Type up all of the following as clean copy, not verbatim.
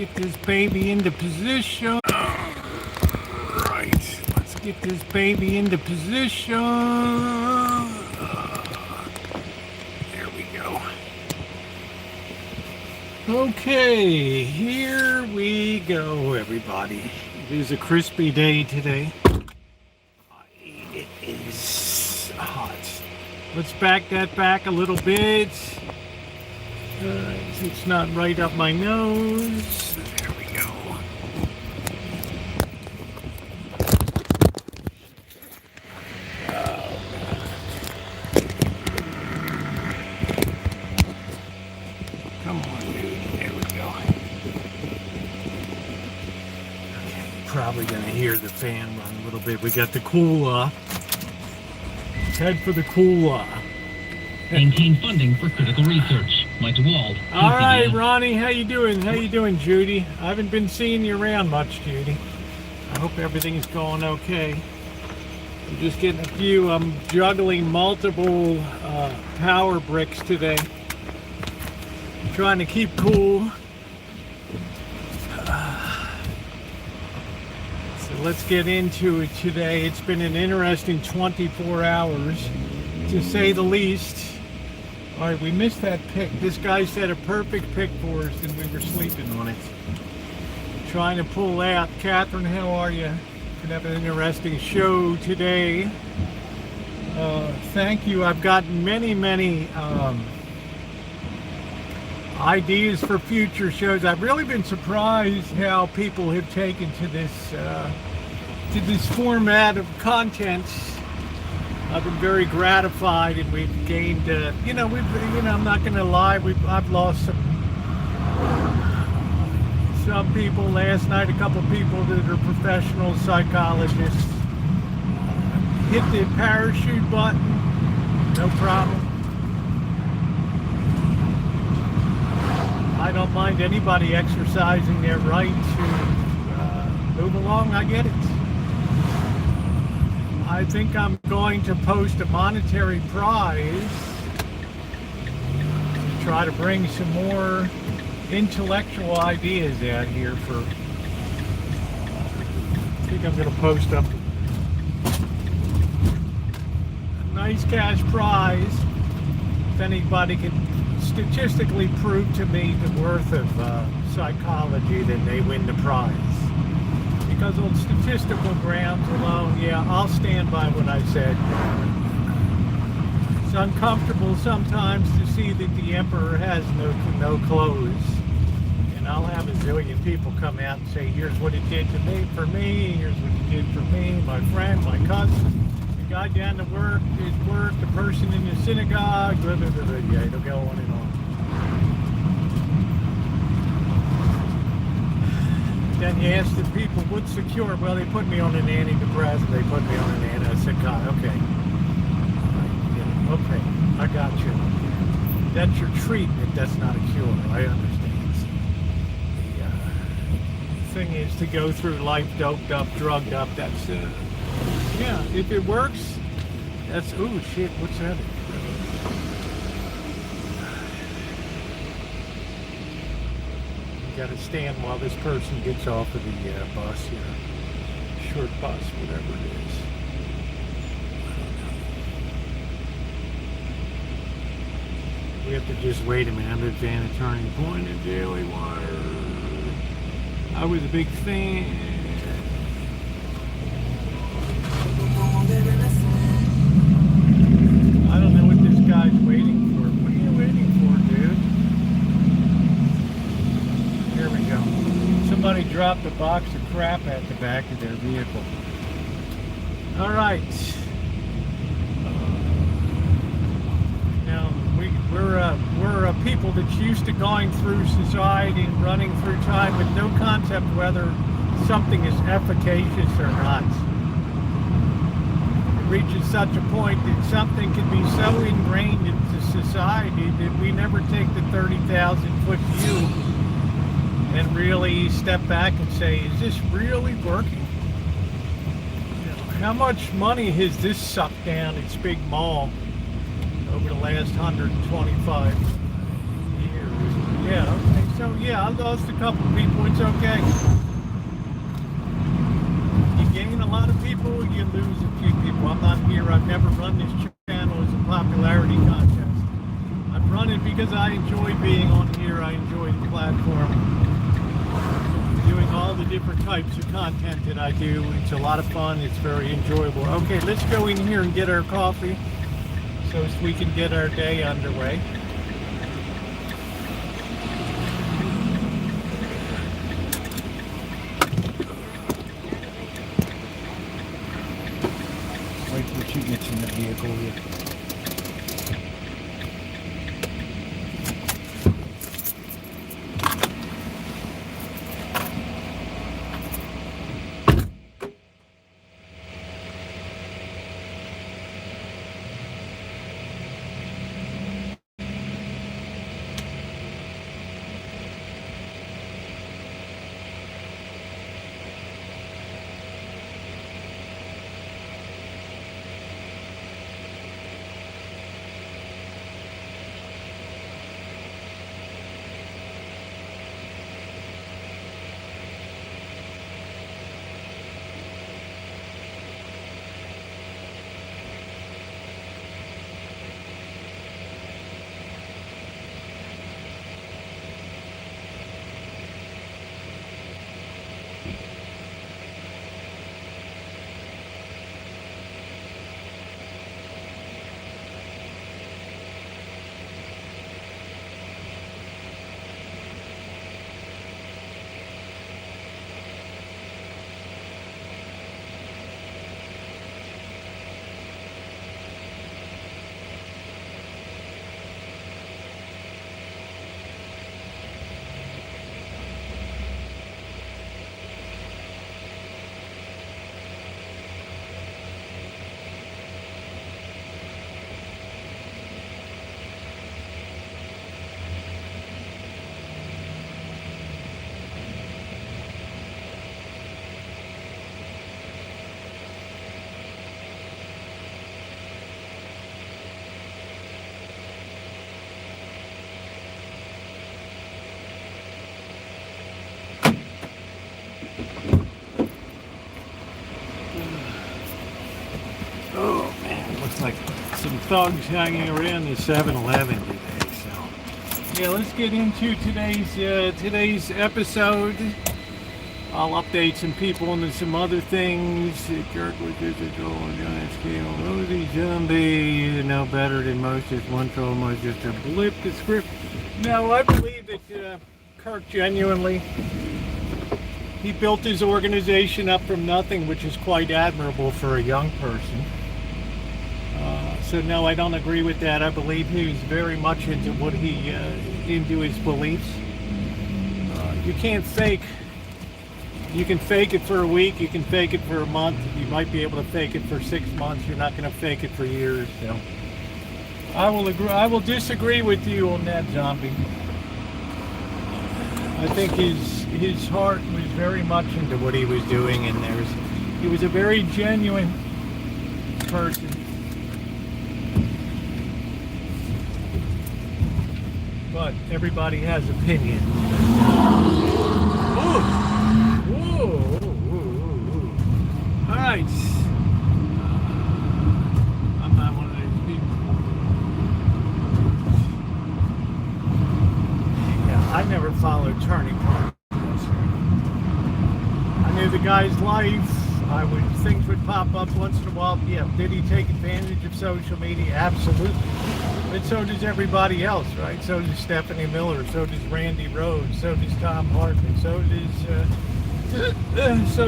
get this baby into position. Right. Let's get this baby into position. There we go. Okay, here we go, everybody. It is a crispy day today. It is hot. Let's back that back a little bit. It's not right up my nose. There we go. Come on, dude. There we go. Okay, probably gonna hear the fan run a little bit. We got the cooler. Let's head for the cooler. Maintain funding for critical research. Mike DeWald. All right, Ronnie, how you doing? How you doing, Judy? I haven't been seeing you around much, Judy. I hope everything's going okay. I'm just getting a few. I'm juggling multiple power bricks today. I'm trying to keep cool. So let's get into it today. It's been an interesting 24 hours, to say the least. All right, we missed that pick. This guy set a perfect pick for us, and we were sleeping on it. Trying to pull out. Catherine, how are you? Gonna have an interesting show today. Thank you. I've gotten many ideas for future shows. I've really been surprised how people have taken to this format of content. I've been very gratified, and we've gained, I'm not going to lie, I've lost some people last night, a couple people that are professional psychologists. Hit the parachute button, no problem. I don't mind anybody exercising their right to move along, I get it. I think I'm going to post a monetary prize to try to bring some more intellectual ideas out here for. I think I'm going to post up a nice cash prize. If anybody can statistically prove to me the worth of psychology, then they win the prize. Because on statistical grounds alone, yeah, I'll stand by what I said. It's uncomfortable sometimes to see that the emperor has no clothes. And I'll have a zillion people come out and say, here's what it did to me, for me, here's what it did for me, my friend, my cousin, the guy down to work, his work, the person in the synagogue, blah, blah, blah, blah. Yeah, it'll go on and on. Then you asked if people would secure. Well, they put me on an antidepressant. They put me on an antipsychotic. Okay. Okay, I got you. That's your treatment. That's not a cure. I understand. The thing is to go through life doped up, drugged up. That's, yeah, if it works, that's, ooh, shit, what's that? Got to stand while this person gets off of the bus here. Short bus, whatever it is. I don't know. We have to just wait a minute. I'm at Van Turning Point in Daily Wire. I was a big fan. I don't know what this guy's waiting for. What are you waiting for, dude? Here we go. Somebody dropped a box of crap at the back of their vehicle. All right. Now we're people that's used to going through society and running through time with no concept whether something is efficacious or not. It reaches such a point that something can be so ingrained into society that we never take the 30,000-foot view and really step back and say, is this really working? How much money has this sucked down its big mall over the last 125 years? Yeah, okay. So, yeah, I lost a couple people. It's okay. You gain a lot of people, you lose a few people. I'm not here. I've never run this channel as a popularity contest. I've run it because I enjoy being on here. I enjoy the platform. Doing all the different types of content that I do. It's a lot of fun. It's very enjoyable. Okay, let's go in here and get our coffee so we can get our day underway. Wait till she gets in the vehicle here. Oh man, looks like some thugs hanging around the 7-Eleven today. So, yeah, let's get into today's episode. I'll update some people on some other things. Kirk was just a troll on giant scale. Rosie zombie, no better than most. Just one troll was just a blip the script. No, I believe that Kirk genuinely, he built his organization up from nothing, which is quite admirable for a young person. So no, I don't agree with that. I believe he was very much into into his beliefs. You can't fake. You can fake it for a week. You can fake it for a month. You might be able to fake it for 6 months. You're not going to fake it for years. So I will agree. I will disagree with you on that, zombie. I think his heart was very much into what he was doing, and he was a very genuine person. But everybody has opinions. Ooh. Ooh. All right. I'm not one of those people. Yeah, I never followed turning point. I knew the guy's life. Things would pop up once in a while. Yeah, did he take advantage of social media? Absolutely. But so does everybody else, right? So does Stephanie Miller. So does Randy Rose. So does Tom Hartman. So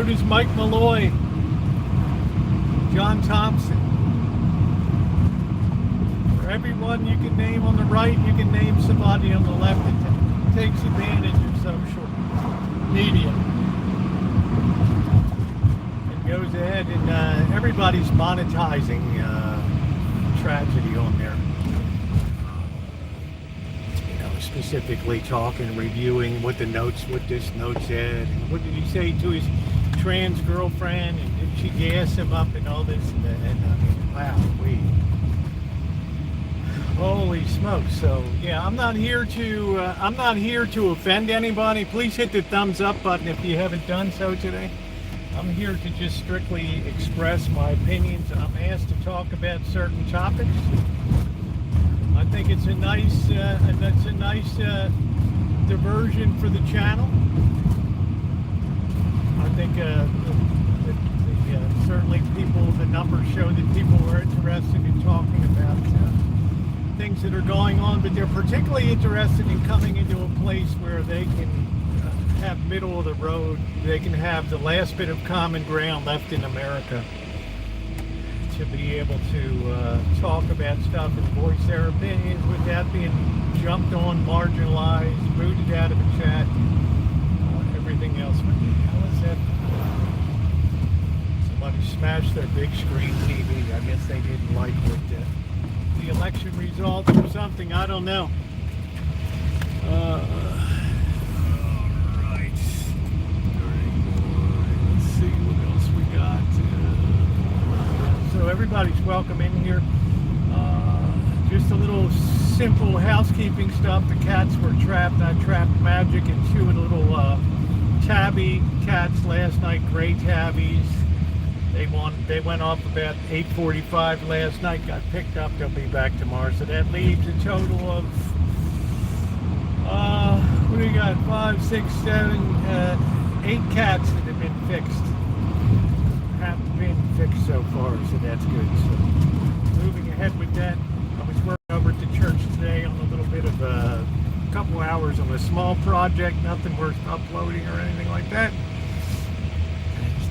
does Mike Malloy. John Thompson. For everyone you can name on the right, you can name somebody on the left that takes advantage of social media. Goes ahead and everybody's monetizing tragedy on there. Specifically talking, reviewing what this note said, and what did he say to his trans girlfriend, and did she gas him up and all this and that. I mean, wow, holy smokes. So yeah, I'm not here to offend anybody. Please hit the thumbs up button if you haven't done so today. I'm here to just strictly express my opinions. I'm asked to talk about certain topics. I think it's a nice diversion for the channel. I think certainly the numbers show that people are interested in talking about things that are going on, but they're particularly interested in coming into a place where they can have middle of the road. They can have the last bit of common ground left in America to be able to talk about stuff and voice their opinions without being jumped on, marginalized, booted out of a chat, everything else. What the hell is that? Somebody smashed their big screen TV. I guess they didn't like what the election results or something. I don't know. All right. Let's see what else we got. So everybody's welcome in here. Just a little simple housekeeping stuff. The cats were trapped. I trapped Magic and two little tabby cats last night, gray tabbies. They went off about 8:45 last night, got picked up. They'll be back tomorrow. So that leaves a total of, what do you got? 5, 6, 7, 8 cats that have been fixed. Have been fixed so far, so that's good. So moving ahead with that, I was working over at the church today on a little bit of a couple hours on a small project, nothing worth uploading or anything like that.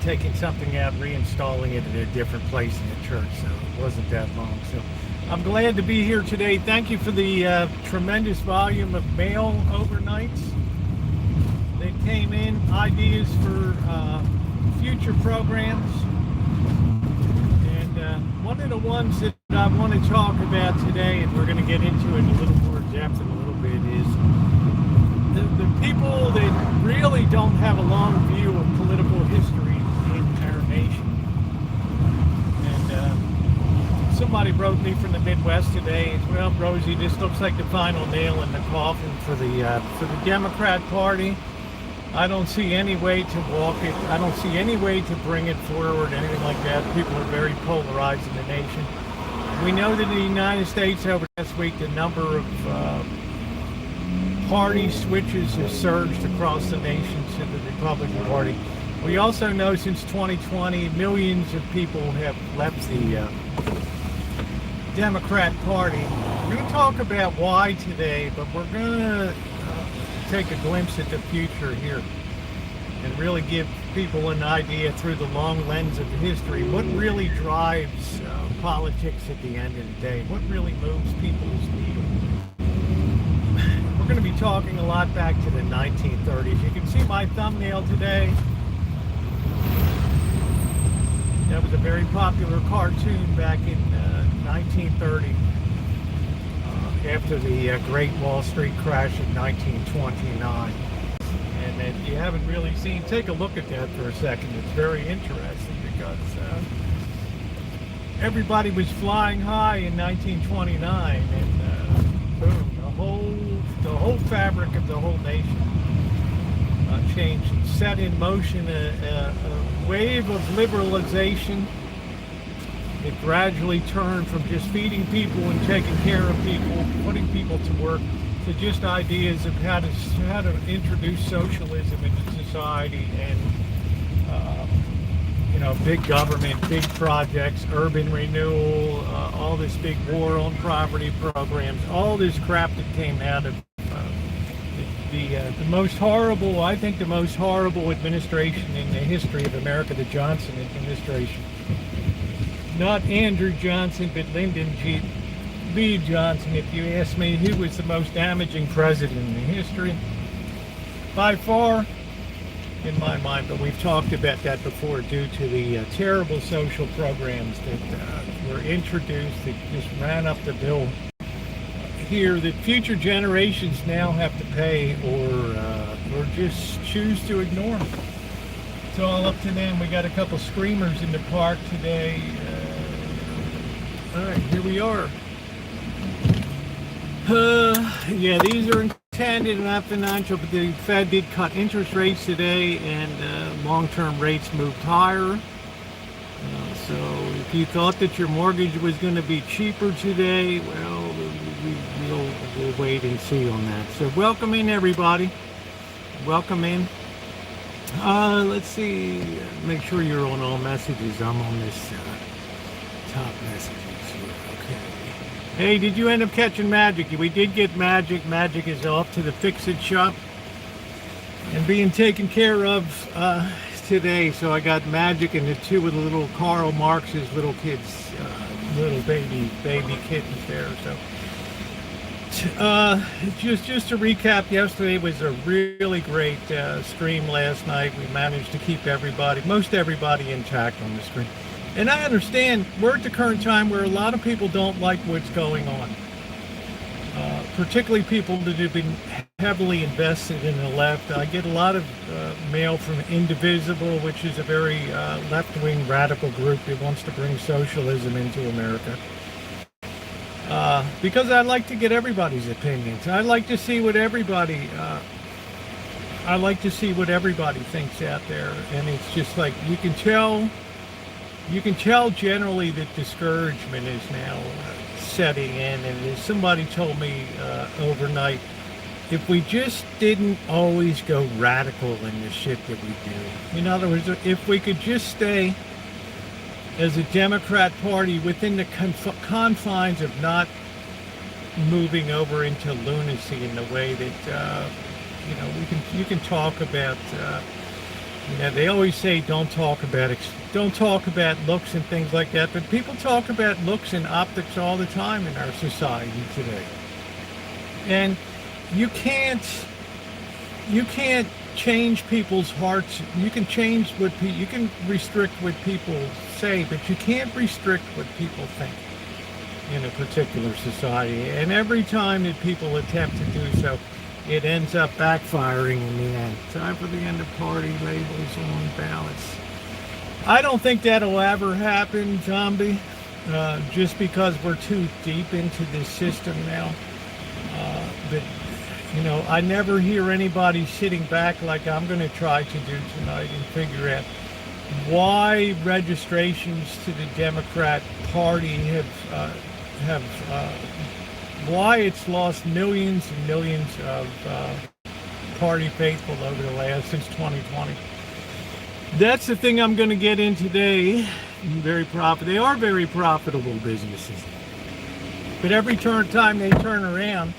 Taking something out, reinstalling it in a different place in the church, so it wasn't that long. So I'm glad to be here today. Thank you for the tremendous volume of mail overnights that came in, ideas for future programs. And one of the ones that I want to talk about today, and we're going to get into it in a little more depth in a little bit, is the people that really don't have a long view of political history nation. And somebody wrote me from the Midwest today, well, Rosie, this looks like the final nail in the coffin for the Democrat Party. I don't see any way to walk it. I don't see any way to bring it forward, anything like that. People are very polarized in the nation. We know that in the United States over last week, the number of party switches has surged across the nation to the Republican Party. We also know since 2020, millions of people have left the Democrat Party. We're going to talk about why today, but we're going to take a glimpse at the future here and really give people an idea through the long lens of history what really drives politics at the end of the day, what really moves people's needle. We're going to be talking a lot back to the 1930s. You can see my thumbnail today. That was a very popular cartoon back in 1930, after the Great Wall Street crash in 1929. And if you haven't really seen, take a look at that for a second. It's very interesting because everybody was flying high in 1929, and boom, the whole fabric of the whole nation changed and set in motion a wave of liberalization. It gradually turned from just feeding people and taking care of people, putting people to work, to just ideas of how to introduce socialism into society and big government, big projects, urban renewal, all this big war on property programs, all this crap that came out of the most horrible, I think the most horrible administration in the history of America, the Johnson administration. Not Andrew Johnson, but Lyndon B. Johnson. If you ask me, he was the most damaging president in history by far, in my mind. But we've talked about that before, due to the terrible social programs that were introduced that just ran up the bill here, that future generations now have to pay or just choose to ignore. It's all up to them. We got a couple screamers in the park today. All right, here we are. Yeah, these are intended not financial, but the Fed did cut interest rates today, and long-term rates moved higher. So if you thought that your mortgage was going to be cheaper today, well, we'll wait and see on that. So welcome in, everybody. Welcome in. Let's see. Make sure you're on all messages. I'm on this top messages here. Okay. Hey, did you end up catching Magic? We did get Magic. Magic is off to the Fix-It shop and being taken care of today. So I got Magic and the two of the little Karl Marx's little kids, little baby kittens there. So just to recap, yesterday was a really great stream last night. We managed to keep most everybody intact on the stream. And I understand we're at the current time where a lot of people don't like what's going on. Particularly people that have been heavily invested in the left. I get a lot of mail from Indivisible, which is a very left-wing radical group that wants to bring socialism into America. Because I like to get everybody's opinions. I like to see what everybody thinks out there, and it's just like you can tell generally that discouragement is now setting in. And as somebody told me overnight, if we just didn't always go radical in the shit that we do, in other words, if we could just stay as a Democrat Party within the confines of not moving over into lunacy in the way that you can talk about. They always say don't talk about looks and things like that, but people talk about looks and optics all the time in our society today. And you can't change people's hearts. You can change you can restrict what people say, but you can't restrict what people think in a particular society. And every time that people attempt to do so, it ends up backfiring in the end. Time for the end of party labels on ballots. I don't think that'll ever happen, Zombie, just because we're too deep into this system now. But I never hear anybody sitting back like I'm going to try to do tonight and figure out why registrations to the Democrat Party why it's lost millions and millions of party faithful over the since 2020. That's the thing I'm going to get in today. They are very profitable businesses, but every time they turn around,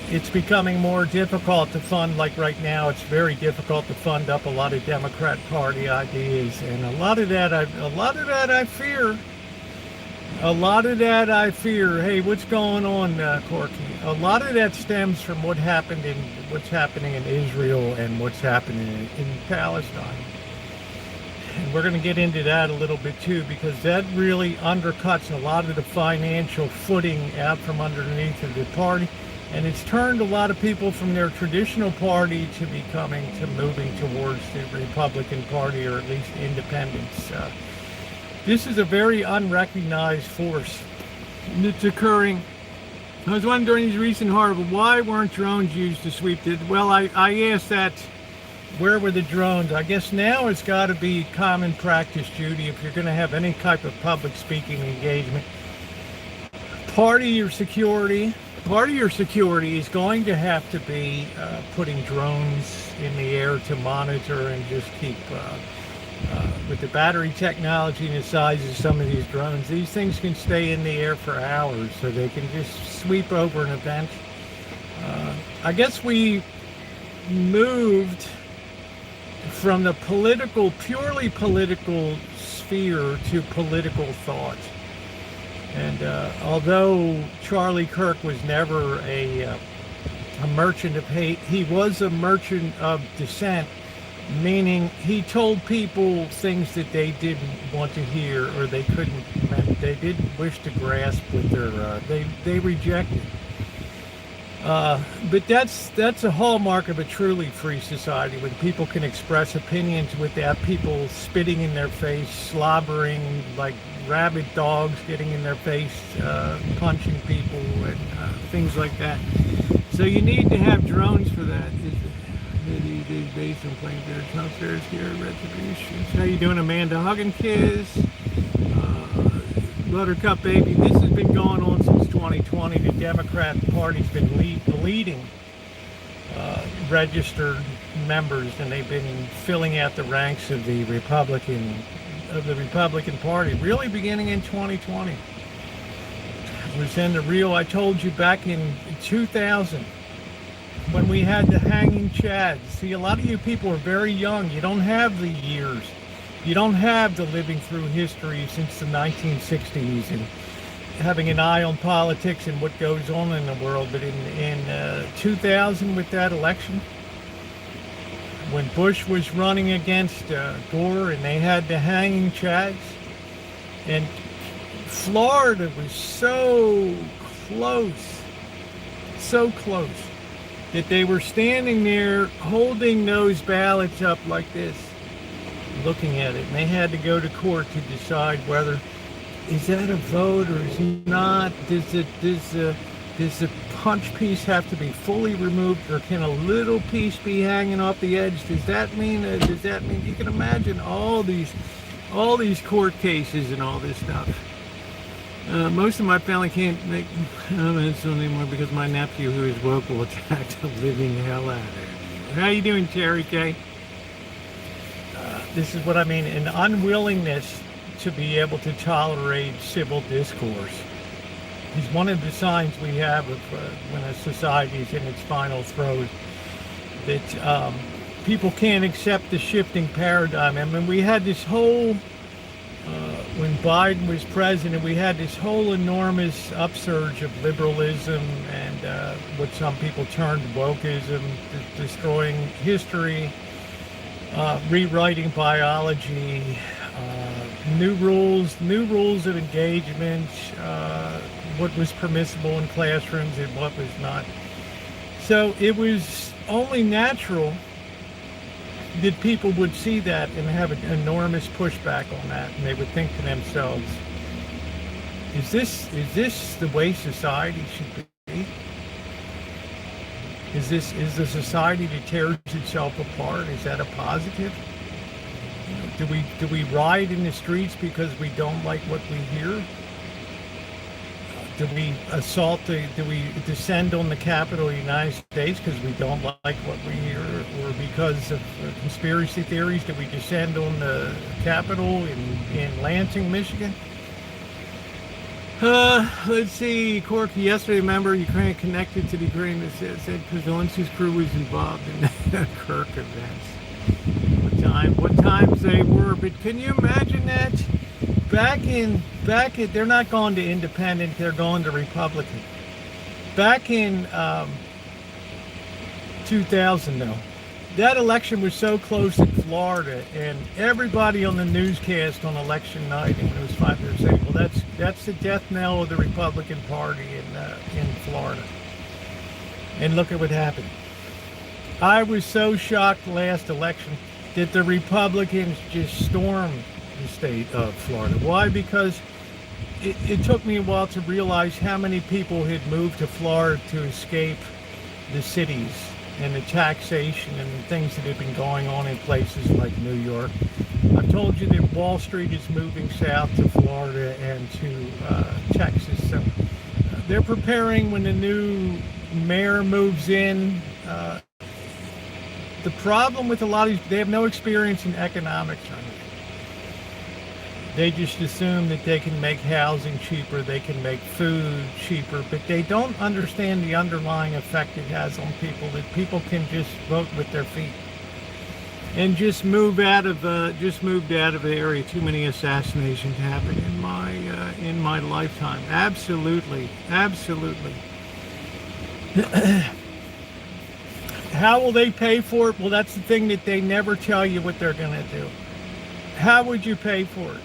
it's becoming more difficult to fund. Like right now, it's very difficult to fund up a lot of Democrat Party ideas, and a lot of that I fear. Hey, what's going on, Corky? A lot of that stems from what's happening in Israel and what's happening in Palestine. And we're going to get into that a little bit too, because that really undercuts a lot of the financial footing out from underneath of the party. And it's turned a lot of people from their traditional party to moving towards the Republican Party, or at least independence. This is a very unrecognized force that's occurring. I was wondering these recent horrible, why weren't drones used to sweep the... Well, I asked that, where were the drones? I guess now it's got to be common practice, Judy, if you're going to have any type of public speaking engagement. Part of your security is going to have to be putting drones in the air to monitor and just keep... with the battery technology and the size of some of these drones, these things can stay in the air for hours, so they can just sweep over an event. I guess we moved from the purely political sphere to political thought. And although Charlie Kirk was never a merchant of hate, he was a merchant of dissent. Meaning he told people things that they didn't want to hear, or they didn't wish to grasp with they rejected. But that's a hallmark of a truly free society, when people can express opinions without people spitting in their face, slobbering like rabid dogs getting in their face, punching people, and things like that. So you need to have drones for that. These based on playing there downstairs here, retributions. How you doing, Amanda? Hug and kiss. Buttercup baby. This has been going on since 2020. The Democrat Party's been leading registered members, and they've been filling out the ranks of the Republican Party, really beginning in 2020. It was in the real. I told you back in 2000 when we had the hanging chads. See, a lot of you people are very young. You don't have the years. You don't have the living through history since the 1960s and having an eye on politics and what goes on in the world. But in 2000, with that election, when Bush was running against Gore and they had the hanging chads, and Florida was so close, that they were standing there holding those ballots up like this, looking at it, and they had to go to court to decide whether is that a vote or is it not. Does the punch piece have to be fully removed, or can a little piece be hanging off the edge? Does that mean you can imagine all these court cases and all this stuff. Most of my family can't make comments anymore because my nephew, who is woke, will attack the living hell out of it. How you doing, Terry K? This is what I mean, an unwillingness to be able to tolerate civil discourse is one of the signs we have of when a society is in its final throes, that people can't accept the shifting paradigm. I mean, we had this whole, when Biden was president, we had this whole enormous upsurge of liberalism and what some people termed wokeism, destroying history, rewriting biology, new rules of engagement, what was permissible in classrooms and what was not. So it was only natural that people would see that and have an enormous pushback on that, and they would think to themselves, is this the way society should be? Is the society that tears itself apart? Is that a positive? Do we riot in the streets because we don't like what we hear? Do we do we descend on the Capitol of the United States because we don't like what we hear? Or because of conspiracy theories, do we descend on the Capitol in Lansing, Michigan? Let's see, Corky, yesterday, remember, Ukraine connected to the agreement said Zelensky's crew was involved in the Kirk events. What times they were, but can you imagine that? They're not going to independent, they're going to Republican. Back in 2000 though, that election was so close in Florida, and everybody on the newscast on election night, and it was 5 years saying, well, that's the death knell of the Republican Party in Florida. And look at what happened. I was so shocked last election that the Republicans just stormed the state of Florida. Why? Because it took me a while to realize how many people had moved to Florida to escape the cities and the taxation and the things that have been going on in places like New York. I've told you that Wall Street is moving south to Florida and to Texas. So they're preparing when the new mayor moves in. The problem with a lot of these, they have no experience in economics or anything. They just assume that they can make housing cheaper, they can make food cheaper, but they don't understand the underlying effect it has on people, that people can just vote with their feet. And just moved out of the area. Too many assassinations happened in my lifetime. Absolutely. How will they pay for it? Well, that's the thing that they never tell you what they're going to do. How would you pay for it?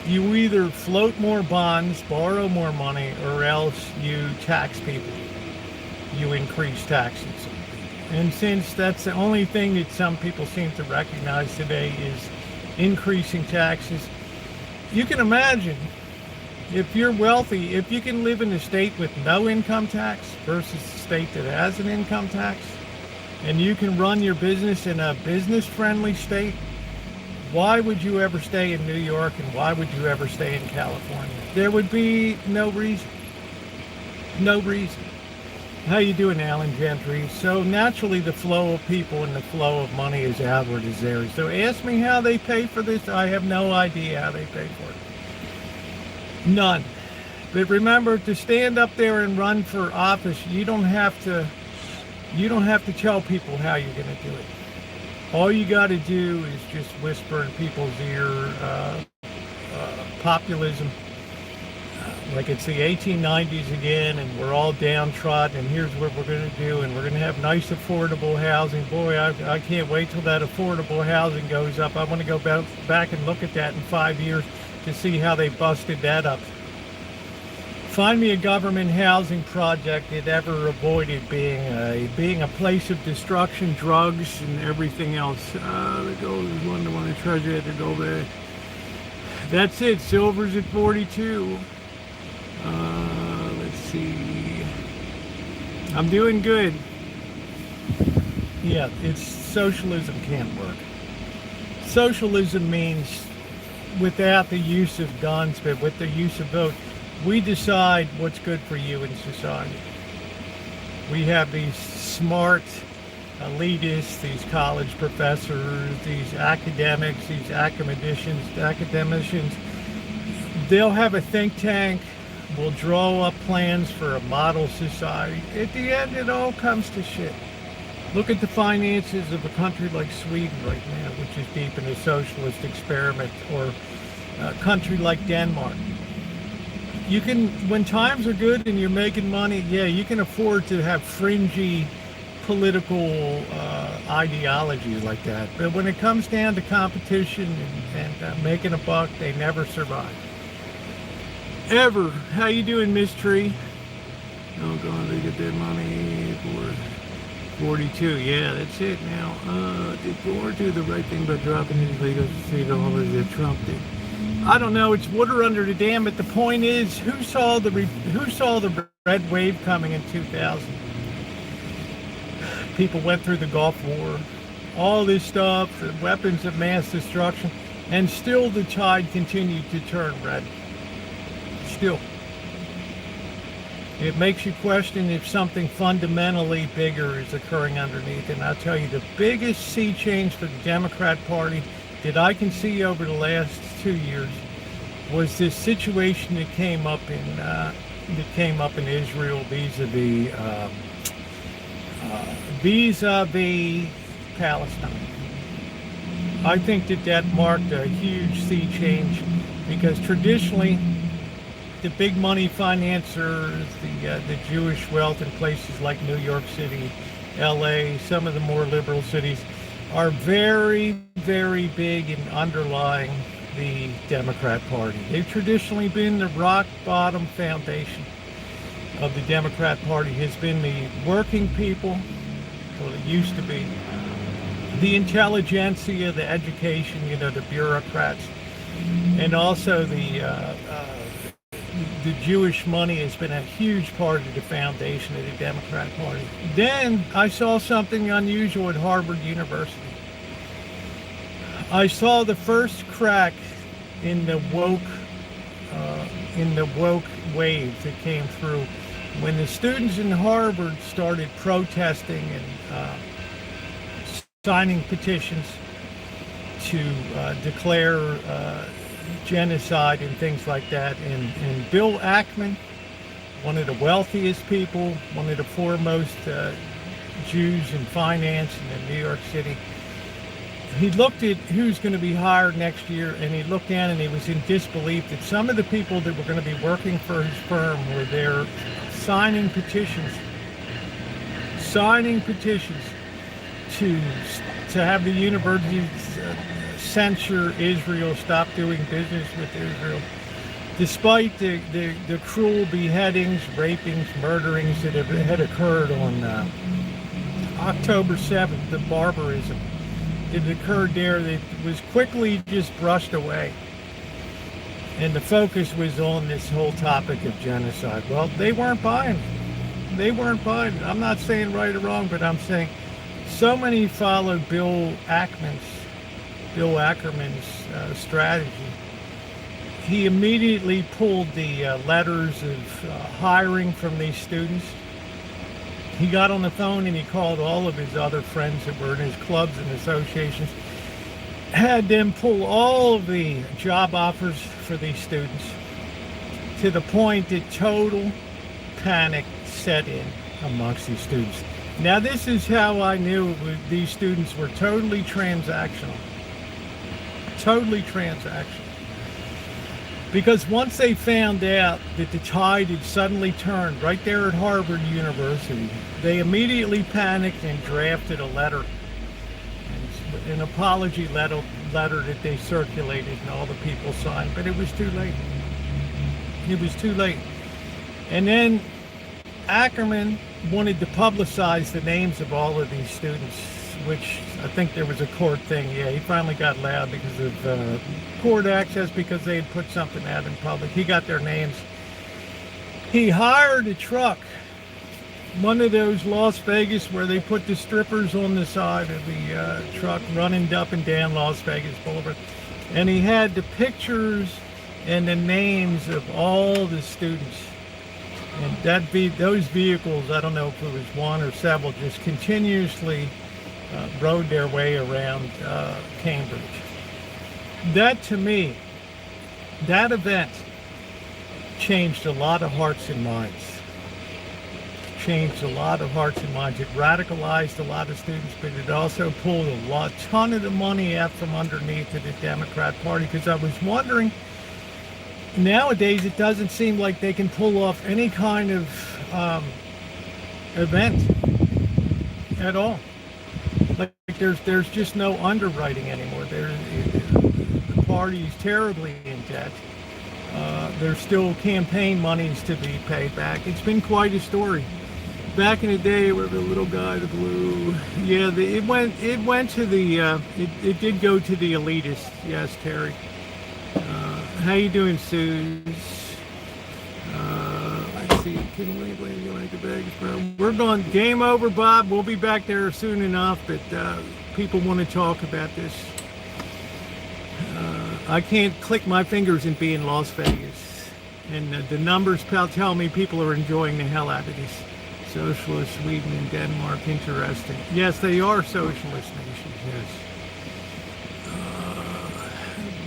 You either float more bonds, borrow more money, or else you tax people. You increase taxes. And since that's the only thing that some people seem to recognize today is increasing taxes, you can imagine, if you're wealthy, if you can live in a state with no income tax versus a state that has an income tax, and you can run your business in a business-friendly state, why would you ever stay in New York, and why would you ever stay in California? There would be no reason. No reason. How you doing, Alan Gentry? So naturally the flow of people and the flow of money is outward as there. So ask me how they pay for this. I have no idea how they pay for it. None. But remember, to stand up there and run for office, you don't have to tell people how you're going to do it. All you got to do is just whisper in people's ear, populism. Like it's the 1890s again, and we're all downtrodden, and here's what we're going to do, and we're going to have nice affordable housing. Boy, I can't wait till that affordable housing goes up. I want to go back and look at that in 5 years to see how they busted that up. Find me a government housing project that ever avoided being a place of destruction, drugs, and everything else. The gold is one to one, the treasure at the gold bag. That's it. Silver's at 42. Let's see. I'm doing good. Yeah, it's socialism can't work. Socialism means without the use of guns, but with the use of vote, we decide what's good for you in society. We have these smart elitists, these college professors, these academics, these academicians. They'll have a think tank. We'll draw up plans for a model society. At the end, it all comes to shit. Look at the finances of a country like Sweden right now, which is deep in a socialist experiment, or a country like Denmark. You can, when times are good and you're making money, yeah, you can afford to have fringy political ideologies like that. But when it comes down to competition and making a buck, they never survive. Ever. How you doing, Miss Tree? Oh, God, they get their money for 42. Yeah, that's it now. Did Gore do the right thing by dropping his legal $3 that Trump did? I don't know. It's water under the dam. But the point is, who saw the red wave coming in 2000? People went through the Gulf War, all this stuff, the weapons of mass destruction, and still the tide continued to turn red. Still. It makes you question if something fundamentally bigger is occurring underneath. And I'll tell you, the biggest sea change for the Democrat Party that I can see over the last 2 years was this situation that came up in Israel vis-a-vis Palestine. I think that marked a huge sea change, because traditionally the big money financiers, the Jewish wealth in places like New York City, LA, some of the more liberal cities, are very, very big in underlying the Democrat Party. They've traditionally been the rock bottom foundation of the Democrat Party, has been the working people, well, it used to be, the intelligentsia, the education, the bureaucrats, and also the Jewish money has been a huge part of the foundation of the Democrat Party. Then I saw something unusual at Harvard University. I saw the first crack in the woke wave that came through when the students in Harvard started protesting and signing petitions to declare genocide and things like that. And Bill Ackman, one of the wealthiest people, one of the foremost Jews in finance in New York City, he looked at who's going to be hired next year, and he looked down and he was in disbelief that some of the people that were going to be working for his firm were there signing petitions to have the universities censure Israel, stop doing business with Israel, despite the cruel beheadings, rapings, murderings that had occurred on October 7th, the barbarism that occurred there that was quickly just brushed away. And the focus was on this whole topic of genocide. Well, they weren't buying it. They weren't buying it. I'm not saying right or wrong, but I'm saying so many followed Bill Ackerman's strategy. He immediately pulled the letters of hiring from these students. He got on the phone and he called all of his other friends that were in his clubs and associations, had them pull all of the job offers for these students, to the point that total panic set in amongst these students. Now, this is how I knew these students were totally transactional. Totally transactional. Because once they found out that the tide had suddenly turned right there at Harvard University, they immediately panicked and drafted a letter, an apology letter that they circulated and all the people signed, but it was too late. It was too late. And then Ackerman wanted to publicize the names of all of these students, which I think there was a court thing. Yeah, he finally got loud because of court access, because they had put something out in public. He got their names. He hired a truck, one of those Las Vegas where they put the strippers on the side of the truck running up and down Las Vegas Boulevard. And he had the pictures and the names of all the students. And those vehicles, I don't know if it was one or several, just continuously rode their way around Cambridge. That, to me, that event changed a lot of hearts and minds. Changed a lot of hearts and minds. It radicalized a lot of students, but it also pulled a ton of the money out from underneath of the Democrat Party, because I was wondering, nowadays it doesn't seem like they can pull off any kind of event at all. Like there's just no underwriting anymore. The party is terribly in debt. There's still campaign monies to be paid back. It's been quite a story. Back in the day, where the little guy, the blue, yeah, it went to the, it did go to the elitists. Yes, Terry. How you doing, Suze? Let's see. Can we like the bags, bro? We're going. Game over, Bob. We'll be back there soon enough. But people want to talk about this. I can't click my fingers and be in Las Vegas, and the numbers tell me people are enjoying the hell out of this. Socialist Sweden and Denmark, interesting. Yes, they are socialist nations. Yes.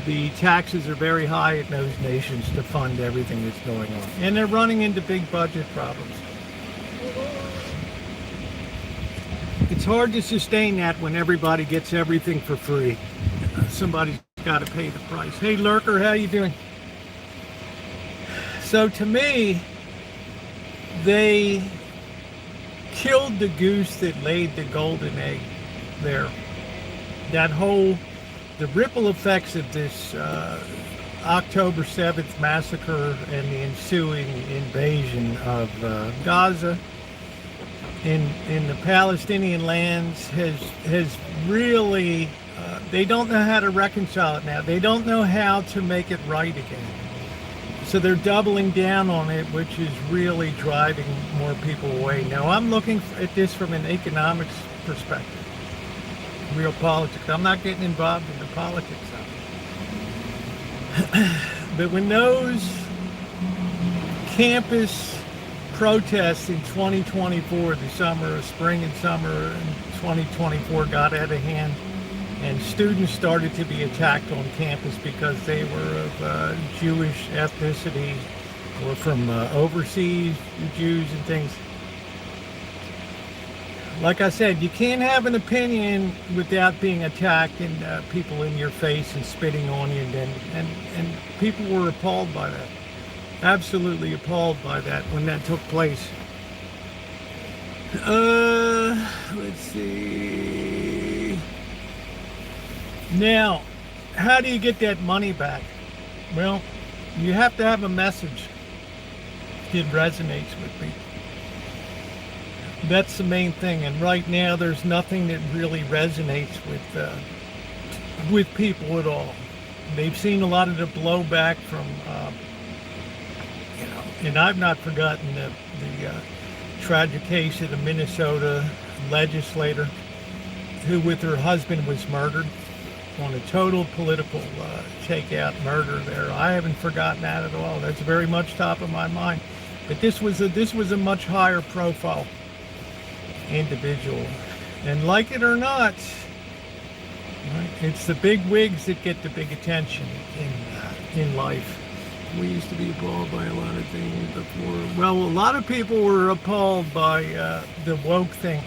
The taxes are very high in those nations to fund everything that's going on. And they're running into big budget problems. It's hard to sustain that when everybody gets everything for free. Somebody's got to pay the price. Hey, Lurker, how you doing? So to me, they killed the goose that laid the golden egg there. That whole... the ripple effects of this October 7th massacre and the ensuing invasion of Gaza in the Palestinian lands has really, they don't know how to reconcile it now. They don't know how to make it right again. So they're doubling down on it, which is really driving more people away. Now, I'm looking at this from an economics perspective. Real politics. I'm not getting involved in the politics of it. But when those campus protests in 2024, the spring and summer in 2024 got out of hand, and students started to be attacked on campus because they were of Jewish ethnicity or from overseas Jews and things. Like I said, you can't have an opinion without being attacked and people in your face and spitting on you, and people were appalled by that. Absolutely appalled by that when that took place. Let's see. Now, how do you get that money back? Well, you have to have a message that resonates with people. That's the main thing, and right now there's nothing that really resonates with people at all. They've seen a lot of the blowback from, and I've not forgotten the tragic case of the Minnesota legislator who with her husband was murdered on a total political takeout murder there. I haven't forgotten that at all. That's very much top of my mind. But this was a much higher profile individual. And like it or not, right, it's the big wigs that get the big attention in life. We used to be appalled by a lot of things before. Well, a lot of people were appalled by the woke thing,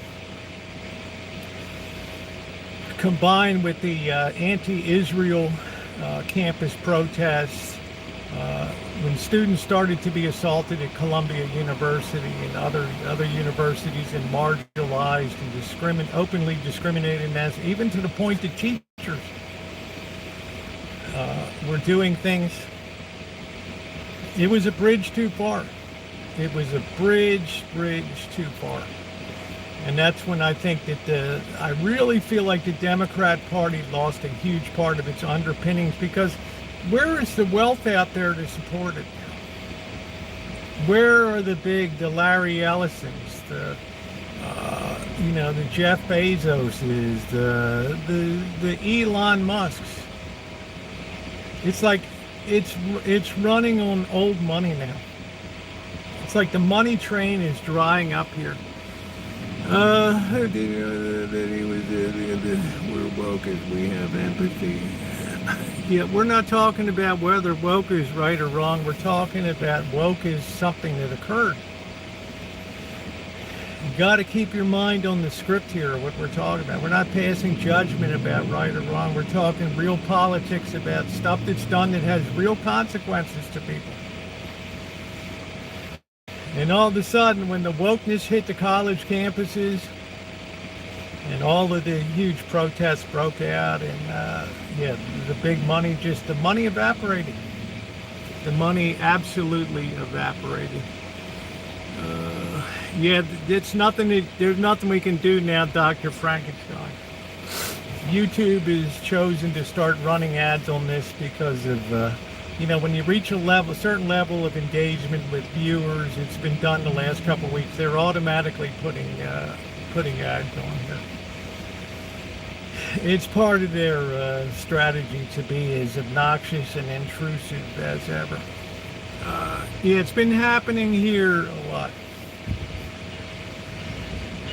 combined with the anti-Israel campus protests, when students started to be assaulted at Columbia University and other universities and marginalized and openly discriminated against, even to the point that teachers were doing things. It was a bridge too far. It was a bridge too far. And that's when I think that I really feel like the Democrat Party lost a huge part of its underpinnings, because where is the wealth out there to support it? Where are the Larry Ellisons, the Jeff Bezoses, the Elon Musks? It's like it's running on old money now. It's like the money train is drying up here. We're woke as we have empathy. Yeah, we're not talking about whether woke is right or wrong. We're talking about woke is something that occurred. You got to keep your mind on the script here, what we're talking about. We're not passing judgment about right or wrong. We're talking real politics about stuff that's done that has real consequences to people. And all of a sudden, when the wokeness hit the college campuses and all of the huge protests broke out, and the big money, the money evaporated. The money absolutely evaporated. There's nothing we can do now, Dr. Frankenstein. YouTube has chosen to start running ads on this because of, when you reach a certain level of engagement with viewers, it's been done the last couple of weeks, they're automatically putting ads on here. It's part of their strategy to be as obnoxious and intrusive as ever. It's been happening here a lot.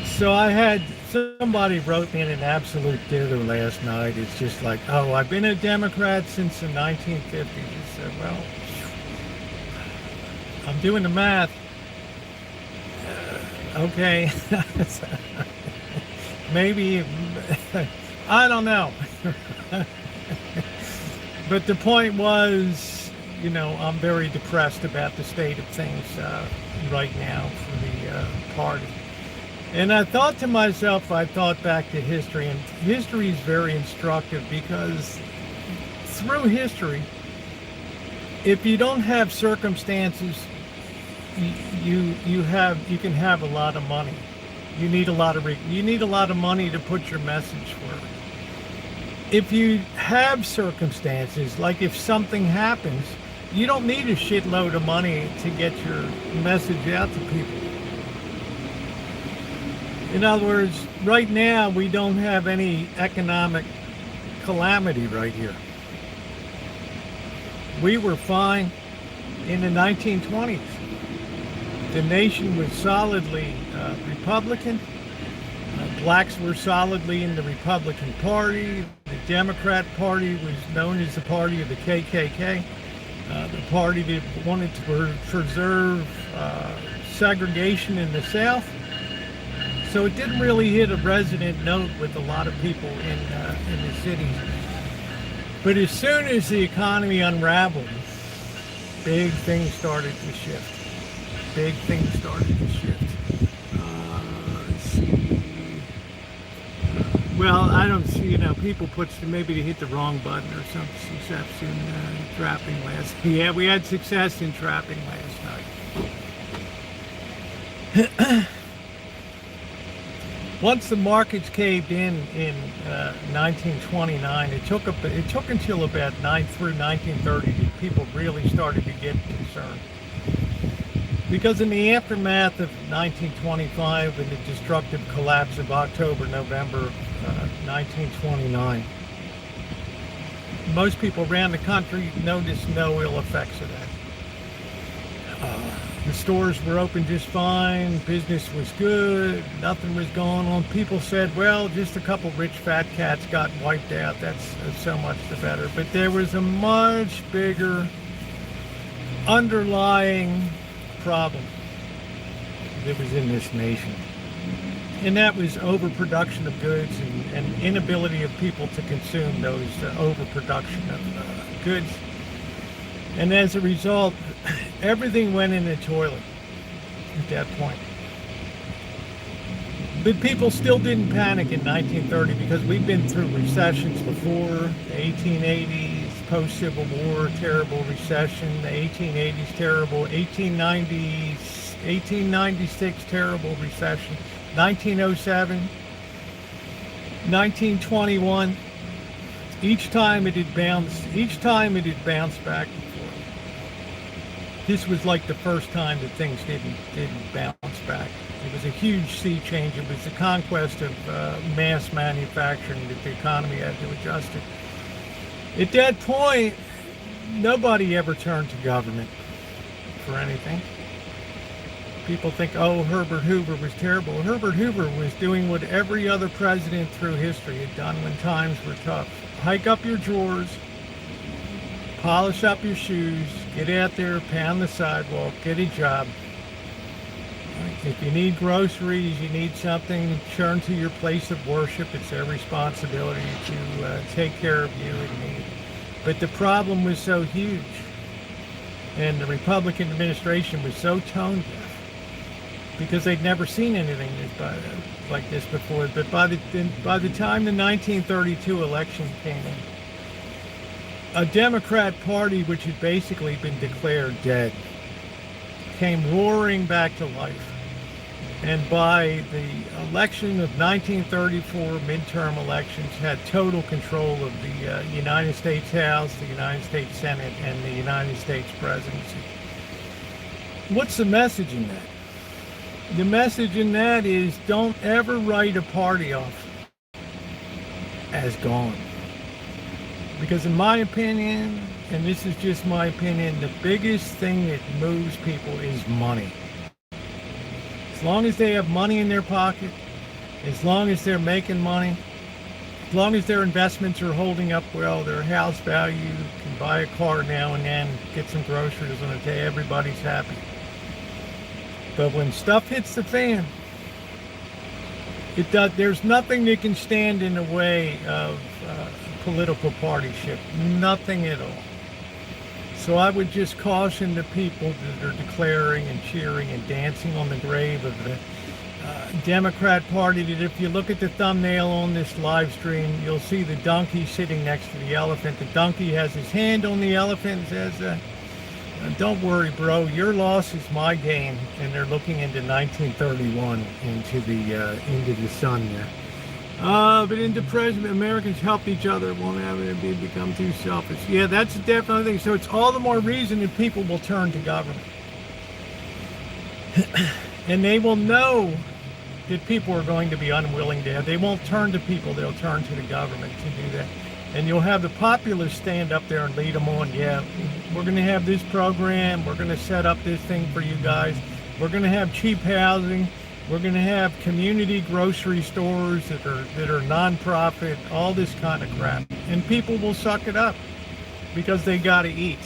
So somebody wrote me in an absolute dither last night. It's just like, oh, I've been a Democrat since the 1950s. I said, well, I'm doing the math. Okay. Maybe, I don't know. But the point was, I'm very depressed about the state of things right now for the party. And I thought to myself, I thought back to history, and history is very instructive, because through history, if you don't have circumstances, you can have a lot of money. You need a lot of money to put your message forward. If you have circumstances, like if something happens, you don't need a shitload of money to get your message out to people. In other words, right now we don't have any economic calamity right here. We were fine in the 1920s. The nation was solidly Republican. Blacks were solidly in the Republican Party. The Democrat Party was known as the party of the KKK, the party that wanted to preserve segregation in the South. So it didn't really hit a resonant note with a lot of people in the cities. But as soon as the economy unraveled, big things started to shift. Let's see. Well, I don't see, people maybe they hit the wrong button or some success in trapping last. Yeah, we had success in trapping last night. Once the markets caved in 1929, it took until about through 1930 that people really started to get concerned. Because in the aftermath of 1925 and the destructive collapse of October, November 1929, most people around the country noticed no ill effects of that. The stores were open just fine, business was good, nothing was going on. People said, well, just a couple rich fat cats got wiped out, that's so much the better. But there was a much bigger underlying problem that was in this nation. And that was overproduction of goods and inability of people to consume those overproduction of goods. And as a result, everything went in the toilet at that point. But people still didn't panic in 1930 because we've been through recessions before. The 1880s, post-Civil War, terrible recession. The 1880s, terrible. 1896, terrible recession. 1907, 1921. Each time it had bounced back and forth. This was like the first time that things didn't bounce back. It was a huge sea change. It was the conquest of mass manufacturing that the economy had to adjust to. At that point, nobody ever turned to government for anything. People think, oh, Herbert Hoover was terrible. Herbert Hoover was doing what every other president through history had done when times were tough. Hike up your drawers, polish up your shoes, get out there, pound the sidewalk, get a job. If you need groceries, you need something, turn to your place of worship. It's their responsibility to take care of you and me. But the problem was so huge, and the Republican administration was so tone deaf because they'd never seen anything like this before. But by the time the 1932 election came in, a Democrat Party, which had basically been declared dead, came roaring back to life. And by the election of 1934, midterm elections, had total control of the United States House, the United States Senate, and the United States presidency. What's the message in that? The message in that is don't ever write a party off as gone. Because in my opinion, and this is just my opinion, the biggest thing that moves people is money. As long as they have money in their pocket, as long as they're making money, as long as their investments are holding up well, their house value, can buy a car now and then, get some groceries on a day, everybody's happy. But when stuff hits the fan, there's nothing that can stand in the way of political partyship. Nothing at all. So I would just caution the people that are declaring and cheering and dancing on the grave of the Democrat Party that if you look at the thumbnail on this live stream, you'll see the donkey sitting next to the elephant. The donkey has his hand on the elephant and says, don't worry, bro, your loss is my gain. And they're looking into 1931 into the sun there. But in depression, Americans helped each other, won't have it become too selfish. Yeah, that's a definite thing. So it's all the more reason that people will turn to government. And they will know that people are going to be unwilling to. They won't turn to people, they'll turn to the government to do that. And you'll have the populace stand up there and lead them on. Yeah, we're going to have this program. We're going to set up this thing for you guys. We're going to have cheap housing. We're going to have community grocery stores that are non-profit, all this kind of crap. And people will suck it up because they got to eat.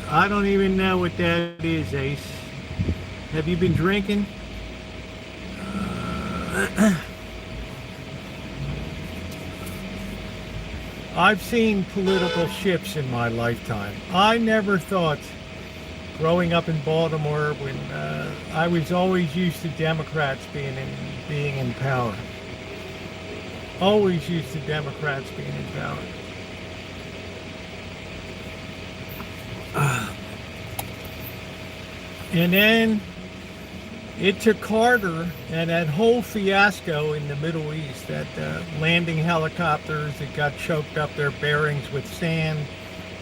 I don't even know what that is, Ace. Have you been drinking? I've seen political shifts in my lifetime. I never thought, growing up in Baltimore, when I was always used to Democrats being in power. Always used to Democrats being in power. And then it took Carter and that whole fiasco in the Middle East, that landing helicopters that got choked up their bearings with sand,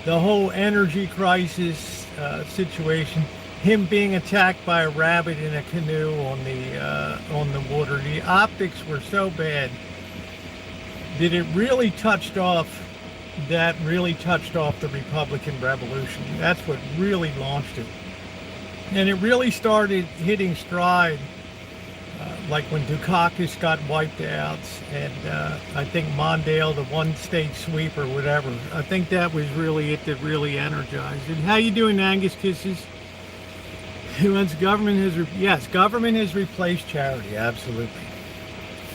the whole energy crisis situation, him being attacked by a rabbit in a canoe on the water. The optics were so bad that it really touched off the Republican Revolution. That's what really launched it. And it really started hitting stride, like when Dukakis got wiped out, and I think Mondale, the one-state sweep or whatever. I think that was really it that really energized it. How you doing, Angus Kisses? Government has replaced charity, absolutely.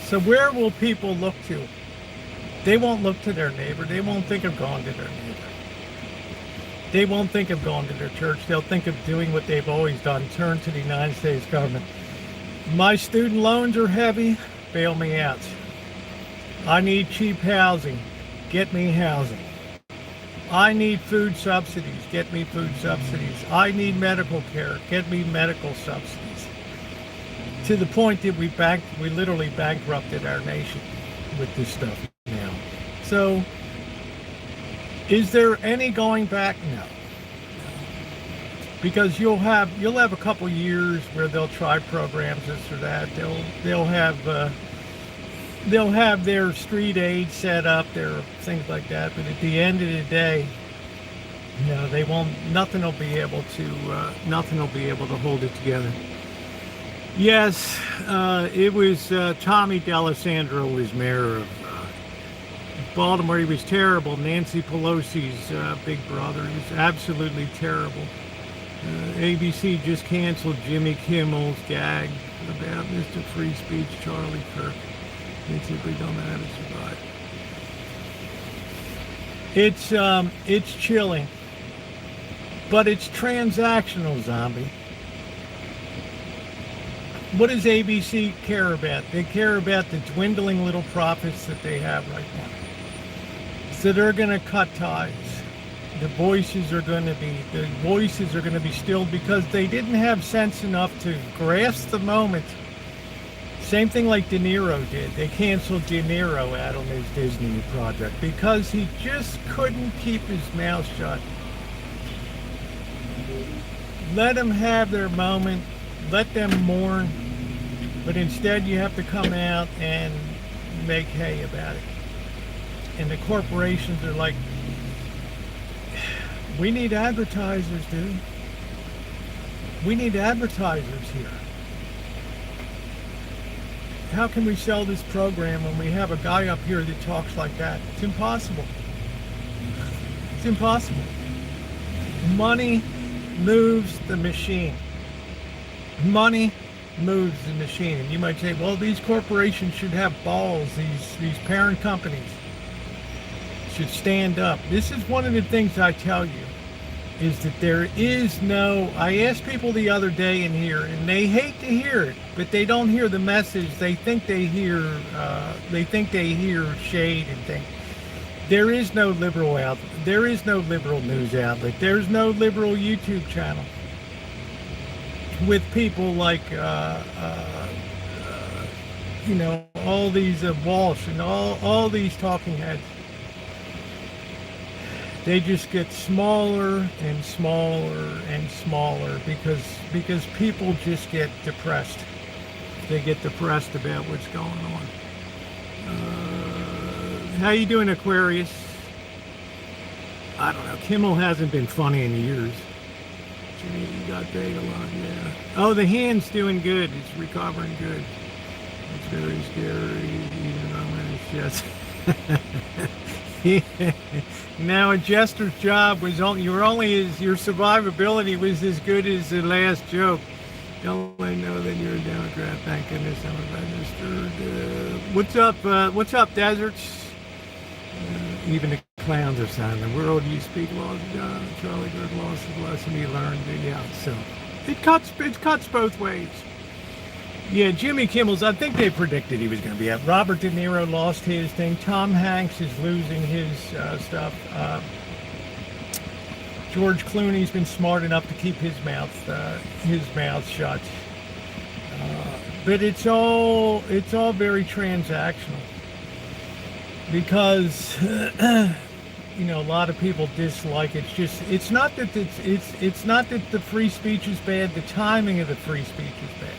So where will people look to? They won't look to their neighbor. They won't think of going to their neighbor. They won't think of going to their church. They'll think of doing what they've always done, turn to the United States government. My student loans are heavy, bail me out. I need cheap housing, get me housing. I need food subsidies, get me food subsidies. I need medical care, get me medical subsidies. To the point that we literally bankrupted our nation with this stuff now. So, is there any going back? No. Because you'll have a couple years where they'll try programs, this or that. They'll have their street aid set up, their things like that. But at the end of the day, they won't. Nothing will be able to hold it together. Yes, it was Tommy D'Alessandro was mayor of Baltimore. He was terrible. Nancy Pelosi's big brother. He was absolutely terrible. ABC just canceled Jimmy Kimmel's gag about Mr. Free Speech, Charlie Kirk. They simply don't know how to survive. It's chilling, but it's transactional, zombie. What does ABC care about? They care about the dwindling little profits that they have right now. So they're going to cut ties. The voices are going to be stilled because they didn't have sense enough to grasp the moment. Same thing like De Niro did. They canceled De Niro out on his Disney project because he just couldn't keep his mouth shut. Let them have their moment. Let them mourn. But instead you have to come out and make hay about it. And the corporations are like, we need advertisers, dude. We need advertisers here. How can we sell this program when we have a guy up here that talks like that? It's impossible. It's impossible. Money moves the machine. Money moves the machine. And you might say, well, these corporations should have balls. These parent companies should stand up. This is one of the things I tell you, is that there is no, I asked people the other day in here, and they hate to hear it, but they don't hear the message. They think they hear shade and think. There is no liberal outlet. There is no liberal news outlet. There's no liberal YouTube channel with people like, all these Walsh and all these talking heads. They just get smaller and smaller and smaller because people just get depressed. They get depressed about what's going on. How you doing, Aquarius? I don't know. Kimmel hasn't been funny in years. Jimmy, you got paid a lot, yeah. Oh, the hand's doing good. It's recovering good. It's very scary, even though it's just... Now a jester's job was only your survivability was as good as the last joke. Don't I know that you're a Democrat? Thank goodness I'm a registered. What's up, deserts? Even the clowns are saying the world you speak laws of God. Charlie Kirk lost his lesson he learned. Yeah, so it cuts both ways. Yeah, Jimmy Kimmel's, I think they predicted he was going to be out. Robert De Niro lost his thing. Tom Hanks is losing his stuff. George Clooney's been smart enough to keep his mouth shut. But it's all very transactional because you know, a lot of people dislike it. It's not that the free speech is bad. The timing of the free speech is bad.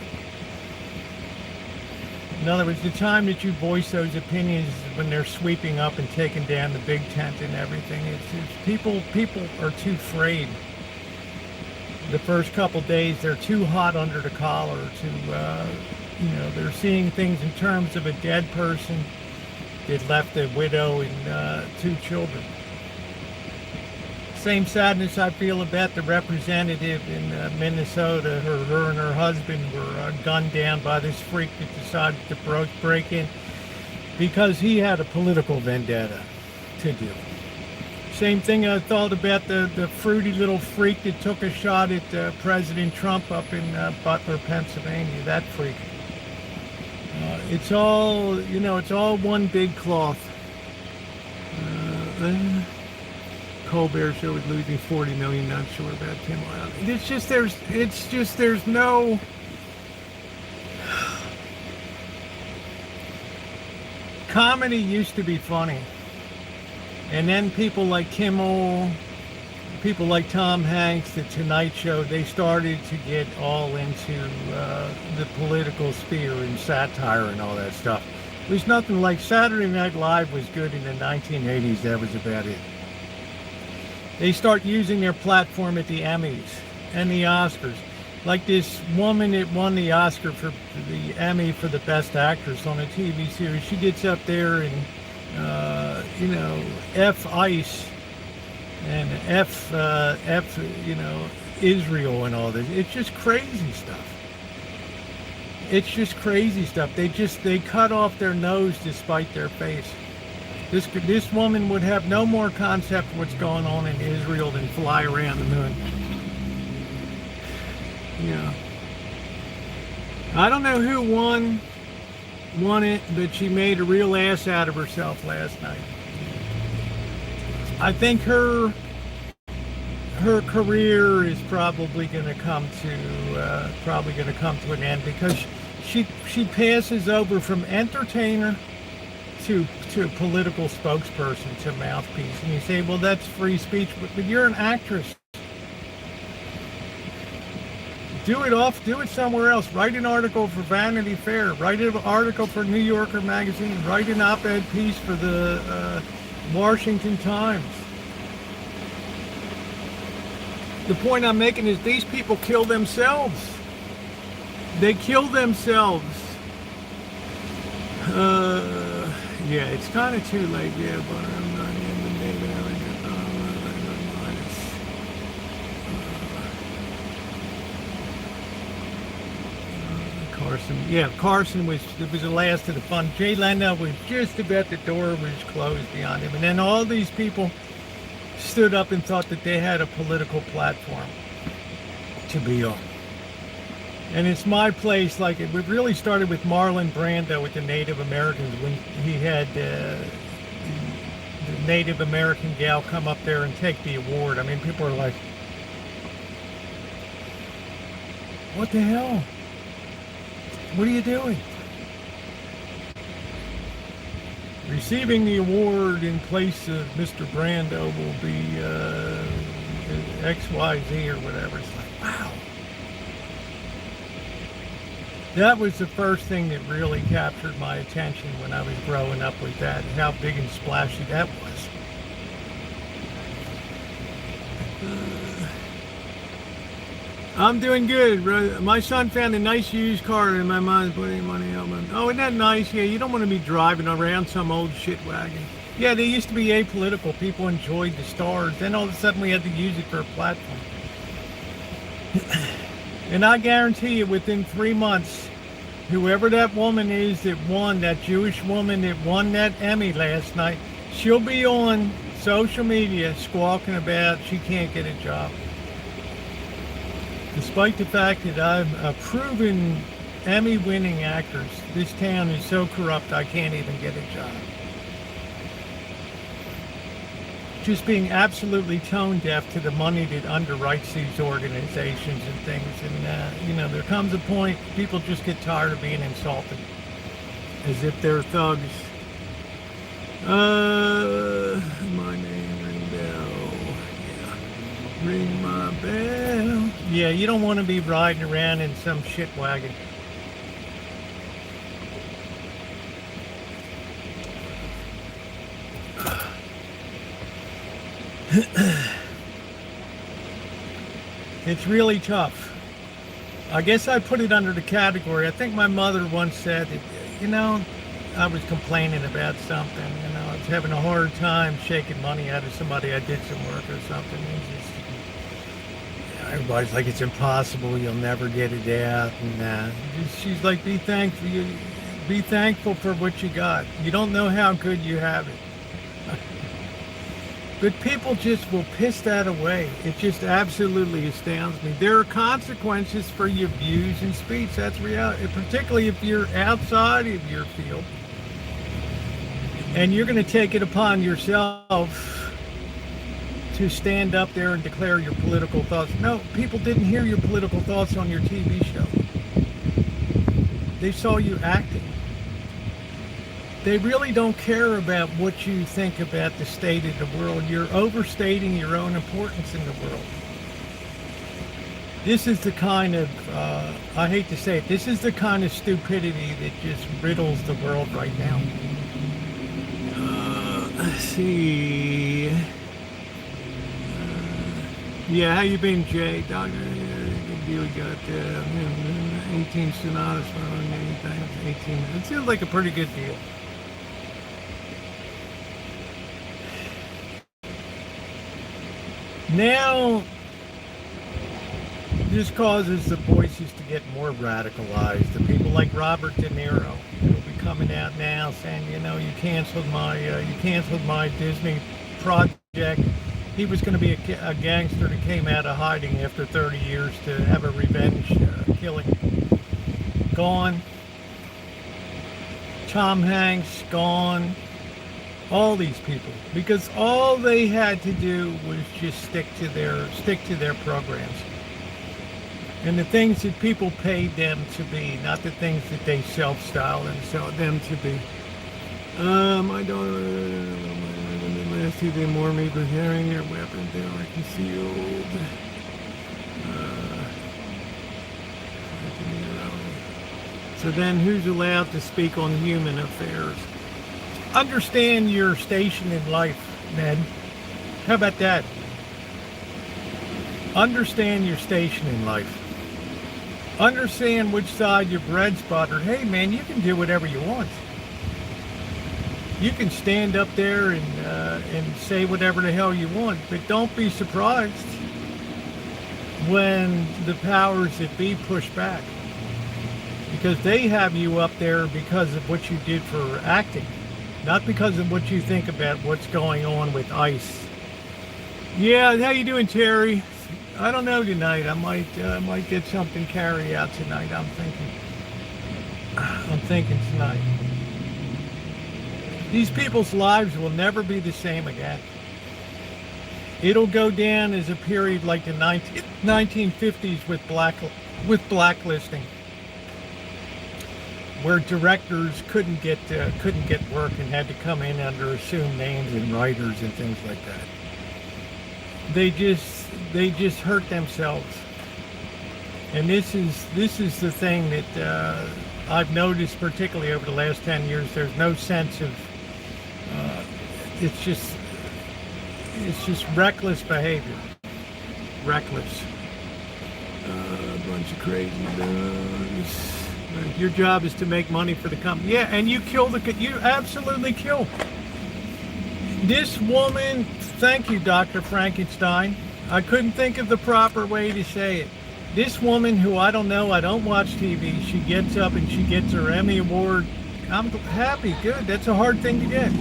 In other words, the time that you voice those opinions is when they're sweeping up and taking down the big tent and everything. It's people are too afraid. The first couple days, they're too hot under the collar to, you know, they're seeing things in terms of a dead person that left a widow and 2 children. Same sadness I feel about the representative in Minnesota. Her and her husband were gunned down by this freak that decided to break in because he had a political vendetta to do. Same thing I thought about the fruity little freak that took a shot at President Trump up in Butler, Pennsylvania. That freak. It's all, you know, it's all one big cloth. Colbert Show is losing 40 million. Not sure about Tim Wilde. It's just there's no. Comedy used to be funny, and then people like Kimmel, people like Tom Hanks, The Tonight Show, they started to get all into the political sphere and satire and all that stuff. There's nothing like Saturday Night Live was good in the 1980s. That was about it. They start using their platform at the Emmys and the Oscars. Like this woman that won the Oscar for the Emmy for the Best Actress on a TV series. She gets up there and, you know, F ICE and F, you know, Israel and all this. It's just crazy stuff. It's just crazy stuff. They cut off their nose to spite their face. This woman would have no more concept of what's going on in Israel than fly around the moon. Yeah. I don't know who won it, but she made a real ass out of herself last night. I think her career is probably going to come to an end because she passes over from entertainer to political spokesperson to mouthpiece. And you say, well, that's free speech, but you're an actress. Do it somewhere else. Write an article for Vanity Fair. Write an article for New Yorker magazine. Write an op-ed piece for the Washington Times. The point I'm making is these people kill themselves. They kill themselves. Yeah, it's kind of too late, yeah, but I'm not even David Carson. Yeah, Carson was the last of the fun. Jay Leno was just about the door was closed beyond him. And then all these people stood up and thought that they had a political platform to be on. And it's my place, like it really started with Marlon Brando with the Native Americans when he had the Native American gal come up there and take the award. I mean, people are like, what the hell? What are you doing? Receiving the award in place of Mr. Brando will be XYZ or whatever. It's like, wow. That was the first thing that really captured my attention when I was growing up with that, how big and splashy that was. I'm doing good. My son found a nice used car and my mom's putting money on. Oh, isn't that nice? Yeah, you don't want to be driving around some old shit wagon. Yeah, they used to be apolitical. People enjoyed the stars. Then all of a sudden we had to use it for a platform. And I guarantee you within 3 months, whoever that woman is that won, that Jewish woman that won that Emmy last night, she'll be on social media squawking about she can't get a job. Despite the fact that I'm a proven Emmy-winning actress, this town is so corrupt I can't even get a job. just being absolutely tone deaf to the money that underwrites these organizations and things. And, you know, there comes a point people just get tired of being insulted as if they're thugs. My name, ring bell. Yeah. Ring my bell. Yeah, you don't want to be riding around in some shit wagon. It's really tough. I guess I put it under the category. I think my mother once said that, you know, I was complaining about something. You know, I was having a hard time shaking money out of somebody. I did some work or something. And just, you know, everybody's like, it's impossible. You'll never get it out. And she's like, be thankful. Be thankful for what you got. You don't know how good you have it. But people just will piss that away. It just absolutely astounds me. There are consequences for your views and speech. That's reality, particularly if you're outside of your field. And you're going to take it upon yourself to stand up there and declare your political thoughts. No, people didn't hear your political thoughts on your TV show. They saw you acting. They really don't care about what you think about the state of the world. You're overstating your own importance in the world. This is the kind of, I hate to say it, this is the kind of stupidity that just riddles the world right now. Let's see. Yeah, how you been, Jay? Doctor, good deal. We got 18 sonatas, 18. It seems like a pretty good deal. Now, this causes the voices to get more radicalized. The people like Robert De Niro will be coming out now saying, you know, you canceled my Disney project. He was going to be a gangster that came out of hiding after 30 years to have a revenge killing. Gone. Tom Hanks, gone. All these people, because all they had to do was just stick to their programs and the things that people paid them to be, not the things that they self-style them to be. My daughter, last two they more me for carrying their weapons, they are concealed. So then, who's allowed to speak on human affairs? Understand your station in life, Ned. How about that? Understand your station in life. Understand which side your bread's buttered. Hey, man, you can do whatever you want. You can stand up there and say whatever the hell you want, but don't be surprised when the powers that be push back, because they have you up there because of what you did for acting. Not because of what you think about what's going on with ICE. Yeah, how you doing, Terry? I don't know tonight. I might get something carry out tonight. I'm thinking tonight. These people's lives will never be the same again. It'll go down as a period like the 1950s with blacklisting, where directors couldn't get work and had to come in under assumed names and writers and things like that. They just hurt themselves. And this is the thing that I've noticed, particularly over the last 10 years. There's no sense of it's just reckless behavior. Reckless. A bunch of crazy dogs. Your job is to make money for the company. Yeah, and you absolutely kill. This woman, thank you, Dr. Frankenstein. I couldn't think of the proper way to say it. This woman who I don't know, I don't watch TV, she gets up and she gets her Emmy Award. I'm happy, good. That's a hard thing to get.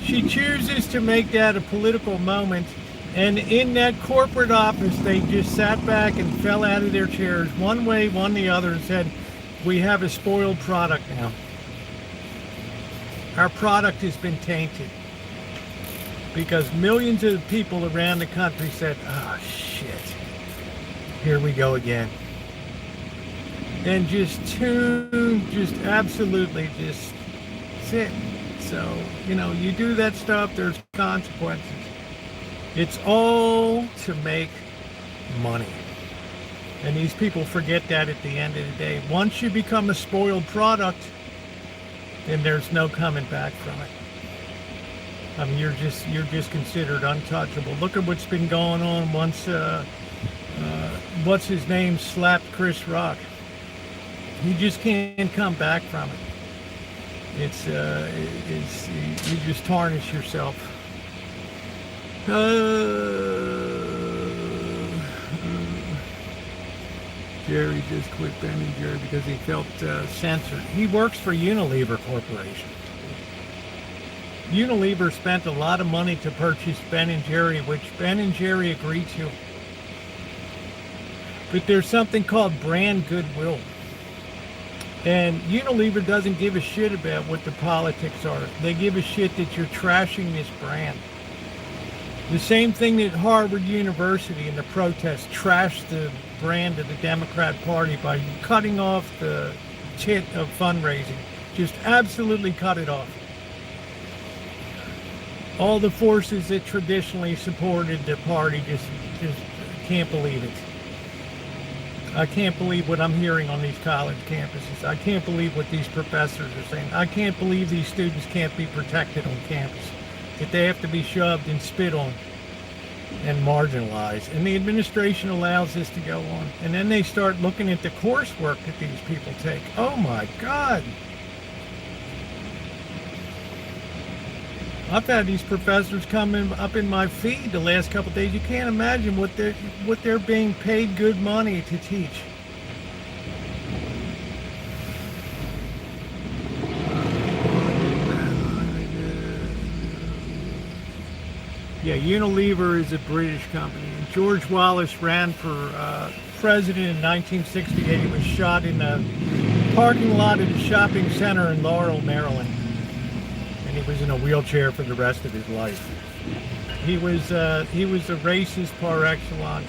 She chooses to make that a political moment. And in that corporate office, they just sat back and fell out of their chairs one way, one the other, and said, we have a spoiled product now. Our product has been tainted. because millions of people around the country said, oh shit, here we go again. And just absolutely just sit. So, you do that stuff, there's consequences. It's all to make money. And these people forget that at the end of the day. Once you become a spoiled product, then there's no coming back from it. I mean, you're just considered untouchable. Look at what's been going on once, what's his name slapped Chris Rock. You just can't come back from it. You just tarnish yourself. Jerry just quit Ben and Jerry because he felt censored. He works for Unilever Corporation. Unilever spent a lot of money to purchase Ben and Jerry, which Ben and Jerry agreed to. But there's something called brand goodwill. And Unilever doesn't give a shit about what the politics are. They give a shit that you're trashing this brand. The same thing that Harvard University in the protest trashed the brand of the Democrat Party by cutting off the tit of fundraising. Just absolutely cut it off. All the forces that traditionally supported the party just can't believe it. I can't believe what I'm hearing on these college campuses. I can't believe what these professors are saying. I can't believe these students can't be protected on campus. That they have to be shoved and spit on and marginalized. And the administration allows this to go on. And then they start looking at the coursework that these people take. Oh my God. I've had these professors come up in my feed the last couple of days. You can't imagine what they're being paid good money to teach. Yeah, Unilever is a British company. And George Wallace ran for president in 1968. He was shot in a parking lot at a shopping center in Laurel, Maryland. And he was in a wheelchair for the rest of his life. He was a racist par excellence.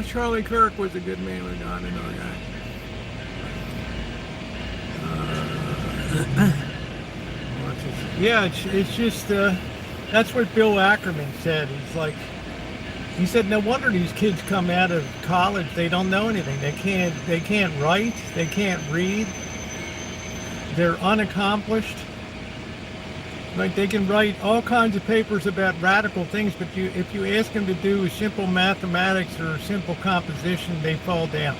Charlie Kirk was a good man. We're not another guy. Yeah, it's just that's what Bill Ackerman said. He said, no wonder these kids come out of college, they don't know anything. They can't write, they can't read. They're unaccomplished. Like, they can write all kinds of papers about radical things, but if you ask them to do simple mathematics or simple composition, they fall down.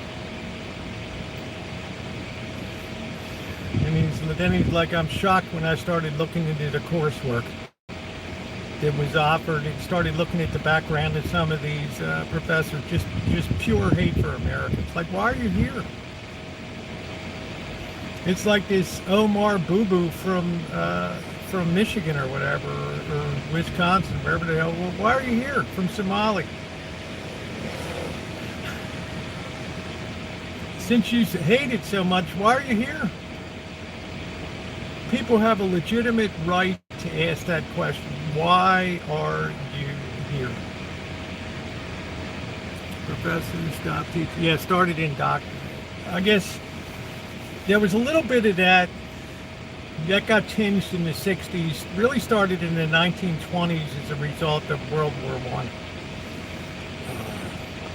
And then he's like, I'm shocked when I started looking into the coursework that was offered and started looking at the background of some of these professors, just pure hate for Americans. Like, why are you here? It's like this Omar Boo-Boo from Michigan or whatever, or Wisconsin, wherever the hell. Well, why are you here? From Somalia. Since you hate it so much, why are you here? People have a legitimate right to ask that question. Why are you here? Professor stopped teaching. Yeah, started in doctorate. I guess there was a little bit of that. That got tinged in the 60s. Really started in the 1920s as a result of World War I.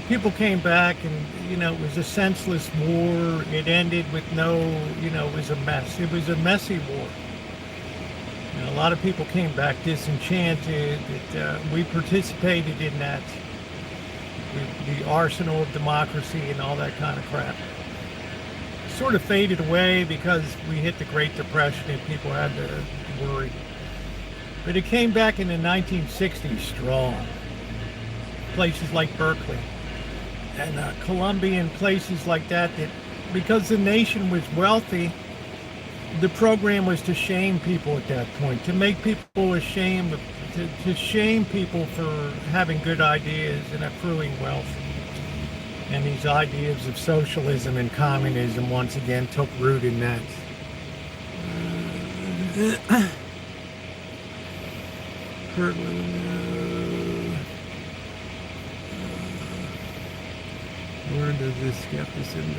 People came back and, it was a senseless war. It ended with it was a mess. It was a messy war. And a lot of people came back disenchanted that we participated in that, the arsenal of democracy and all that kind of crap. Sort of faded away because we hit the Great Depression and people had to worry. But it came back in the 1960s strong. Places like Berkeley and Columbia and places like that, because the nation was wealthy, the program was to shame people at that point, to make people ashamed, to shame people for having good ideas and accruing wealth. And these ideas of socialism and communism once again took root in that. Kirk, where does this skepticism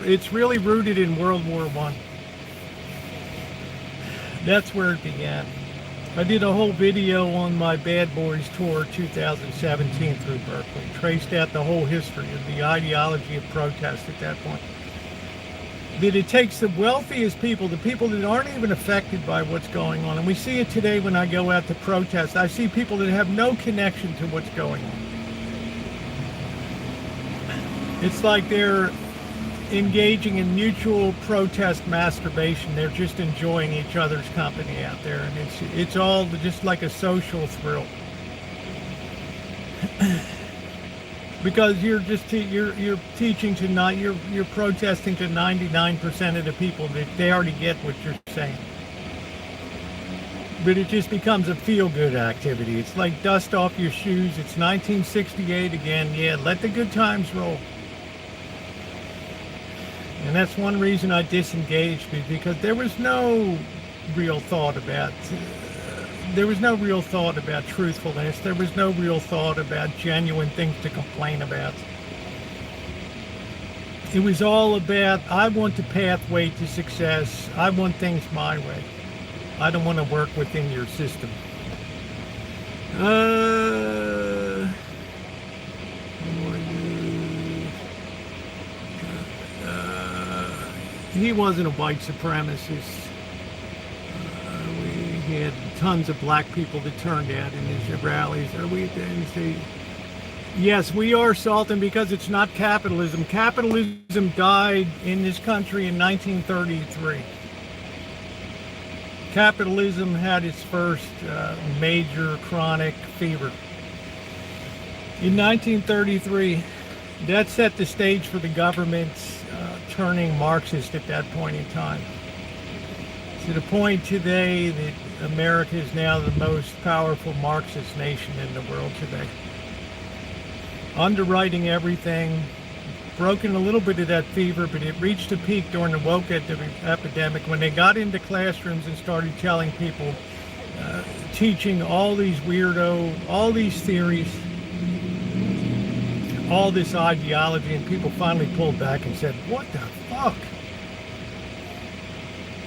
it's really rooted in World War I. That's where it began. I did a whole video on my Bad Boys Tour 2017 through Berkeley, traced out the whole history of the ideology of protest at that point. That it takes the wealthiest people, the people that aren't even affected by what's going on, and we see it today when I go out to protest. I see people that have no connection to what's going on. It's like they're engaging in mutual protest masturbation. They're just enjoying each other's company out there, and it's all just like a social thrill. Because you're teaching to not you're protesting to 99% of the people that they already get what you're saying. But it just becomes a feel-good activity. It's like dust off your shoes. It's 1968 again. Yeah, let the good times roll. And that's one reason I disengaged, because there was no real thought about truthfulness. There was no real thought about genuine things to complain about. It was all about, I want the pathway to success. I want things my way. I don't want to work within your system. He wasn't a white supremacist. We had tons of black people that turned out in his rallies. Yes, we are salting because it's not capitalism. Capitalism died in this country in 1933. Capitalism had its first major chronic fever. In 1933, that set the stage for the government's turning Marxist at that point in time. To the point today that America is now the most powerful Marxist nation in the world today. Underwriting everything, broken a little bit of that fever, but it reached a peak during the woke epidemic when they got into classrooms and started telling people, teaching all these all these theories, all this ideology, and people finally pulled back and said, what the fuck?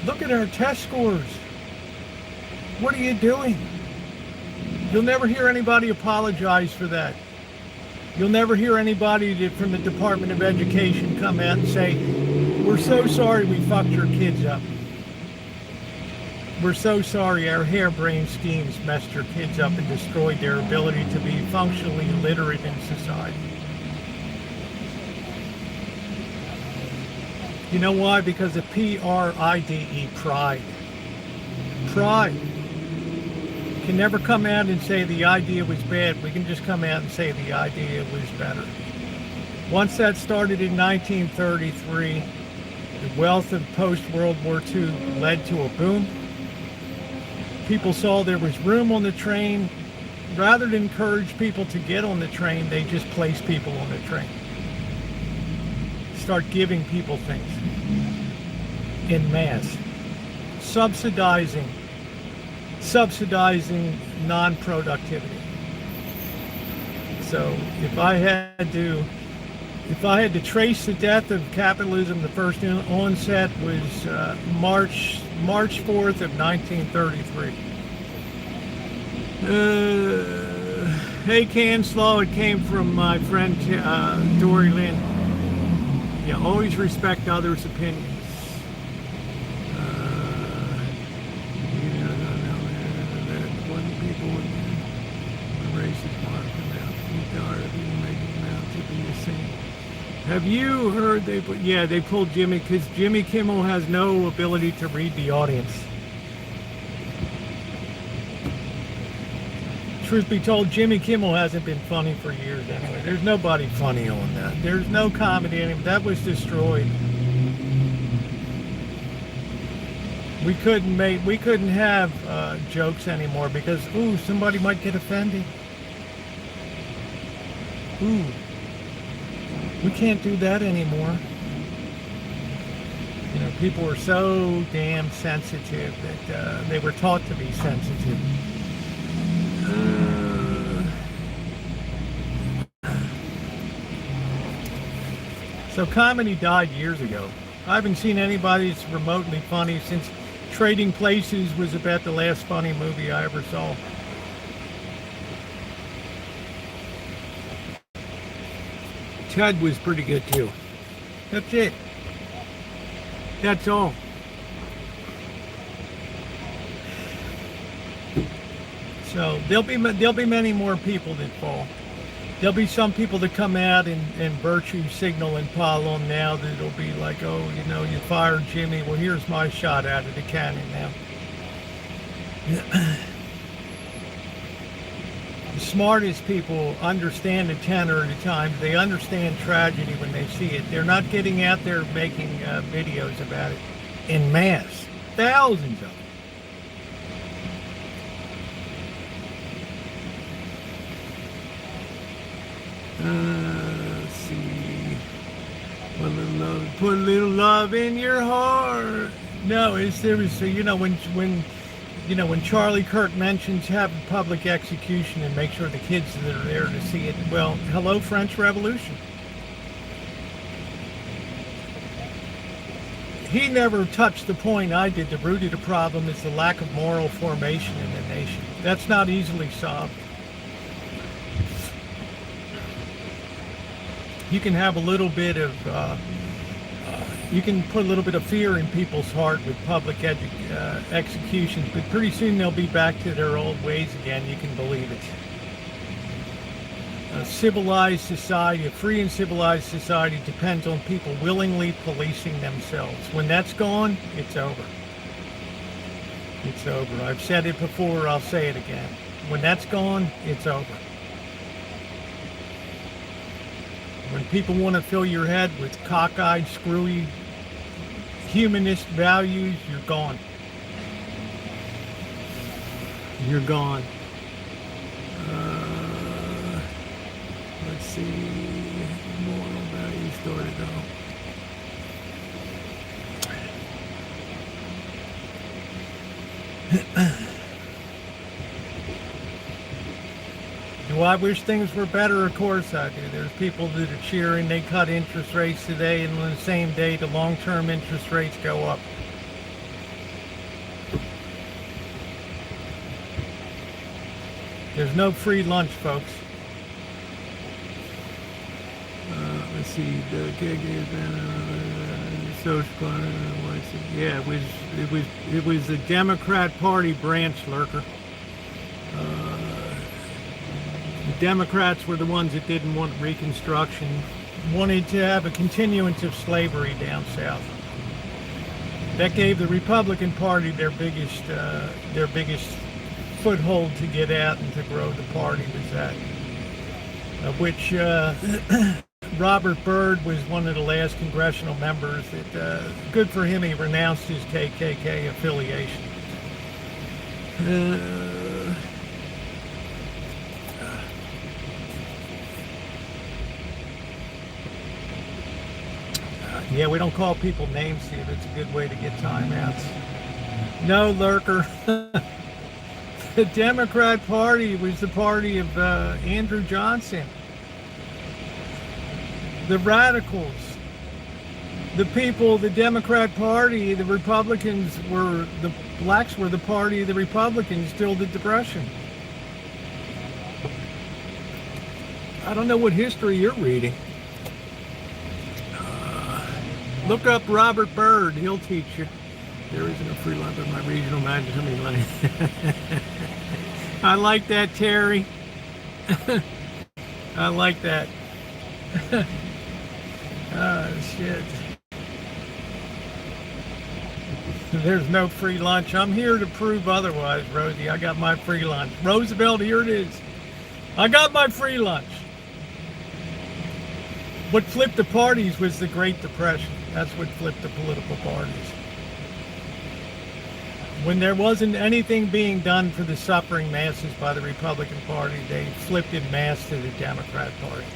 Look at our test scores. What are you doing? You'll never hear anybody apologize for that. You'll never hear anybody from the Department of Education come out and say, we're so sorry we fucked your kids up. We're so sorry our harebrained schemes messed your kids up and destroyed their ability to be functionally literate in society. You know why? Because of P-R-I-D-E, pride. Pride. Can never come out and say the idea was bad. We can just come out and say the idea was better. Once that started in 1933, the wealth of post-World War II led to a boom. People saw there was room on the train. Rather than encourage people to get on the train, they just placed people on the train. Start giving people things in mass, subsidizing non-productivity. So if I had to trace the death of capitalism, the first onset was March 4th of 1933. Hey, Canslaw, it came from my friend Dory Lynn. You always respect others' opinions. Have you heard they pulled Jimmy, because Jimmy Kimmel has no ability to read the audience. Truth be told, Jimmy Kimmel hasn't been funny for years anyway. There's nobody funny on that. There's no comedy in him. That was destroyed. We couldn't have jokes anymore because, ooh, somebody might get offended. Ooh. We can't do that anymore. You know, people are so damn sensitive that they were taught to be sensitive. So comedy died years ago. I haven't seen anybody that's remotely funny since Trading Places was about the last funny movie I ever saw. Ted was pretty good too. That's it. That's all. So there'll be many more people that fall. There'll be some people that come out and virtue signal and pile on now that'll be like, oh, you know, you fired Jimmy. Well, here's my shot out of the cannon now. The smartest people understand the tenor of the times. They understand tragedy when they see it. They're not getting out there making videos about it in mass. Thousands of them. Let's see. Put a little love in your heart. No, it's seriously, you know, when Charlie Kirk mentions having public execution and make sure the kids that are there to see it. Well, hello, French Revolution. He never touched the point I did. The root of the problem is the lack of moral formation in the nation. That's not easily solved. You can have a little bit of, you can put a little bit of fear in people's heart with public executions, but pretty soon they'll be back to their old ways again. You can believe it. A civilized society, a free and civilized society depends on people willingly policing themselves. When that's gone, it's over. It's over. I've said it before, I'll say it again. When that's gone, it's over. When people want to fill your head with cockeyed, screwy, humanist values, you're gone. You're gone. Let's see. Moral values started off. Do I wish things were better? Of course I do. There's people that are cheering. They cut interest rates today, and on the same day, the long-term interest rates go up. There's no free lunch, folks. Let's see. The social. Yeah, it was the Democrat Party branch, lurker. The Democrats were the ones that didn't want Reconstruction, wanted to have a continuance of slavery down south. That gave the Republican Party their biggest foothold to get out and to grow the party was that, of which Robert Byrd was one of the last congressional members. That good for him, he renounced his KKK affiliation. Yeah, we don't call people names, Steve. It's a good way to get timeouts. No, lurker. The Democrat Party was the party of Andrew Johnson. The radicals. The people, the Democrat Party, the Republicans were, the blacks were the party of the Republicans till the Depression. I don't know what history you're reading. Look up Robert Byrd, he'll teach you. There isn't a free lunch at my regional manager. I like that, Terry. I like that. Oh, shit. There's no free lunch. I'm here to prove otherwise, Rosie. I got my free lunch. Roosevelt, here it is. I got my free lunch. What flipped the parties was the Great Depression. That's what flipped the political parties. When there wasn't anything being done for the suffering masses by the Republican Party, they flipped en masse to the Democrat Party.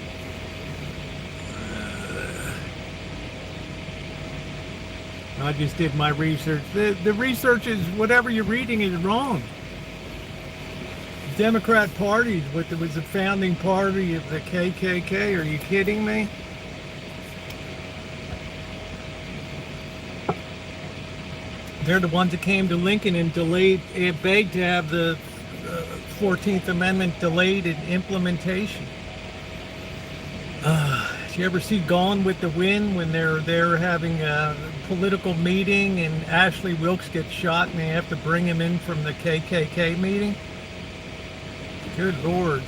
I just did my research. The research is, whatever you're reading is wrong. Democrat Party was the founding party of the KKK. Are you kidding me? They're the ones that came to Lincoln and begged to have the 14th Amendment delayed in implementation. Did you ever see Gone with the Wind when they're having a political meeting and Ashley Wilkes gets shot and they have to bring him in from the KKK meeting? Good Lord.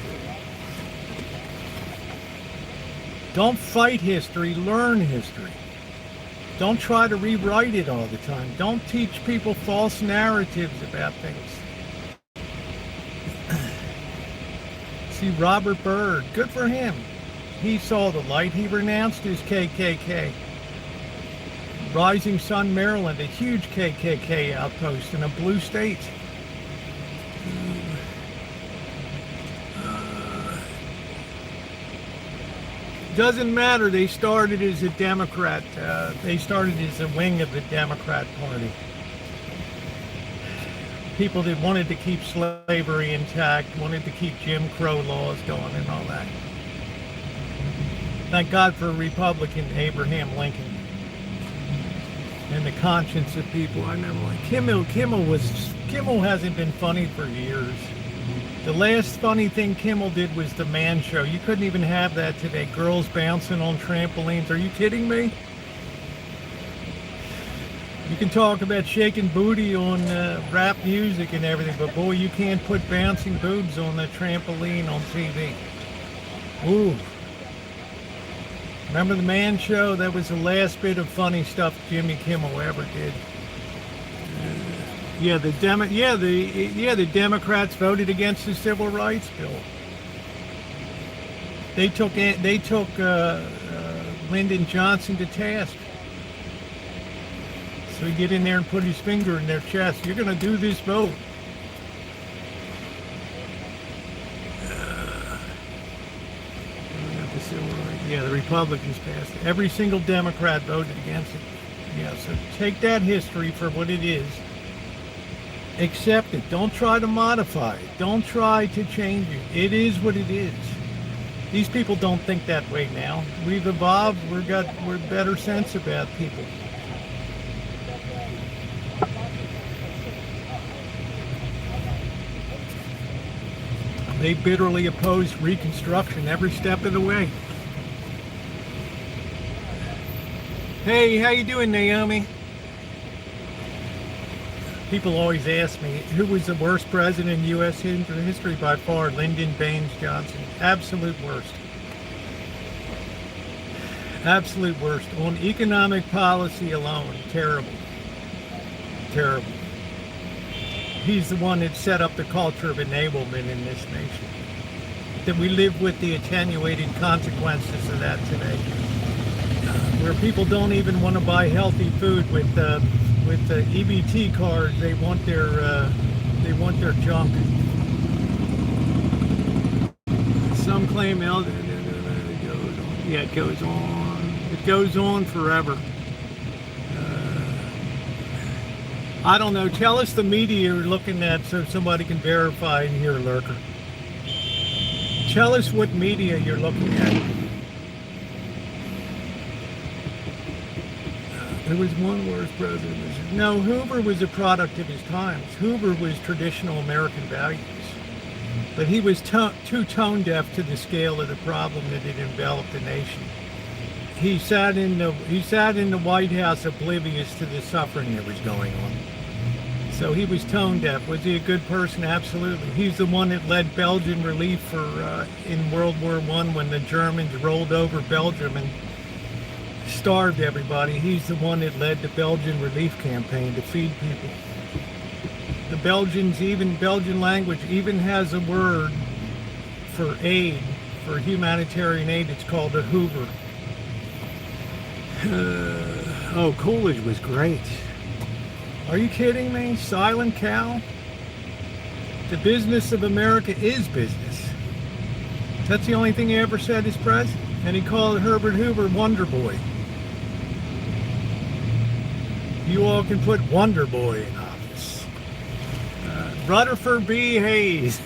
Don't fight history, learn history. Don't try to rewrite it all the time. Don't teach people false narratives about things. See, Robert Byrd, good for him. He saw the light. He renounced his KKK. Rising Sun, Maryland, a huge KKK outpost in a blue state. Doesn't matter. They started as a Democrat. They started as a wing of the Democrat Party. People that wanted to keep slavery intact, wanted to keep Jim Crow laws going and all that. Thank God for Republican Abraham Lincoln and the conscience of people. I never liked Kimmel hasn't been funny for years. The last funny thing Kimmel did was the Man Show. You couldn't even have that today. Girls bouncing on trampolines. Are you kidding me? You can talk about shaking booty on rap music and everything, but boy, you can't put bouncing boobs on the trampoline on TV. Ooh. Remember the Man Show? That was the last bit of funny stuff Jimmy Kimmel ever did. Yeah, the Democrats voted against the Civil Rights Bill. They took Lyndon Johnson to task. So he get in there and put his finger in their chest. You're going to do this vote. Yeah, the Republicans passed it. Every single Democrat voted against it. Yeah, so take that history for what it is. Accept it. Don't try to modify it. Don't try to change it. It is what it is. These people don't think that way now. We've evolved. We're better sense about people. They bitterly oppose Reconstruction every step of the way. Hey, how you doing, Naomi? People always ask me, who was the worst president in U.S. history? By far, Lyndon Baines Johnson. Absolute worst. Absolute worst. On economic policy alone, terrible. Terrible. He's the one that set up the culture of enablement in this nation. That we live with the attenuated consequences of that today. Where people don't even want to buy healthy food with the EBT cards. They want their junk. Some claim it goes on. It goes on forever. I don't know. Tell us the media you're looking at so somebody can verify in here, Lurker. Tell us what media you're looking at. There was one worse president. No, Hoover was a product of his times. Hoover was traditional American values. But he was too tone deaf to the scale of the problem that had enveloped the nation. He sat in the White House oblivious to the suffering that was going on. So he was tone deaf. Was he a good person? Absolutely. He's the one that led Belgian relief in World War I when the Germans rolled over Belgium and starved everybody. He's the one that led the Belgian relief campaign to feed people. The Belgian language even has a word for aid, for humanitarian aid. It's called a Hoover. Oh, Coolidge was great. Are you kidding me? Silent cow? The business of America is business. That's the only thing he ever said as president. And he called Herbert Hoover Wonder Boy. You all can put Wonder Boy in office. Rutherford B. Hayes.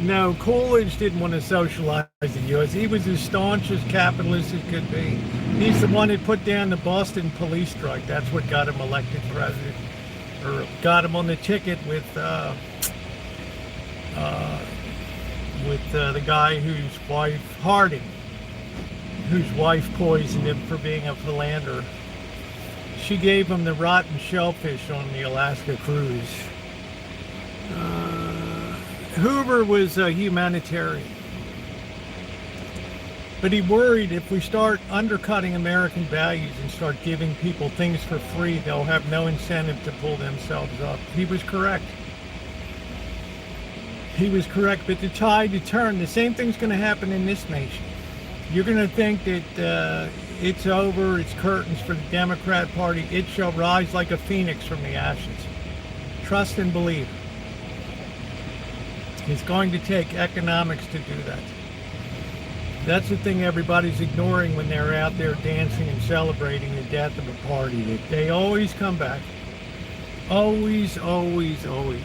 No, Coolidge didn't want to socialize the U.S. He was as staunch as capitalist as could be. He's the one that put down the Boston police strike. That's what got him elected president, or got him on the ticket with the guy whose wife, Harding, whose wife poisoned him for being a philanderer. She gave him the rotten shellfish on the Alaska cruise. Hoover was a humanitarian, but he worried if we start undercutting American values and start giving people things for free, they'll have no incentive to pull themselves up. He was correct. He was correct, but the tide to turn, the same thing's going to happen in this nation. You're going to think that it's over, it's curtains for the Democrat Party. It shall rise like a phoenix from the ashes. Trust and believe. It's going to take economics to do that. That's the thing everybody's ignoring when they're out there dancing and celebrating the death of a party. That they always come back. Always, always, always.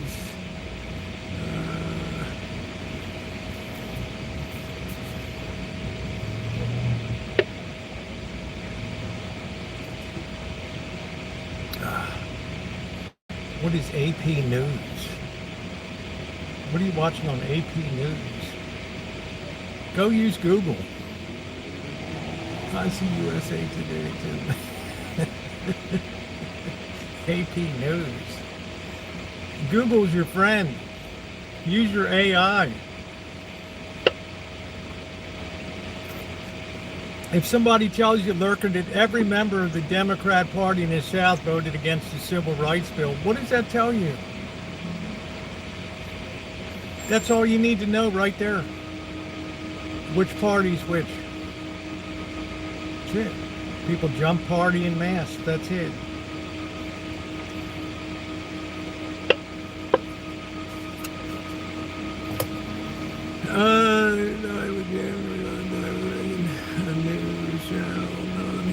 What is AP News? What are you watching on AP News? Go use Google. I see USA Today too. AP News. Google's your friend. Use your AI. If somebody tells you, Lurker, that every member of the Democrat Party in the South voted against the Civil Rights Bill, what does that tell you? That's all you need to know right there. Which party's which. That's it. People jump party en masse. That's it.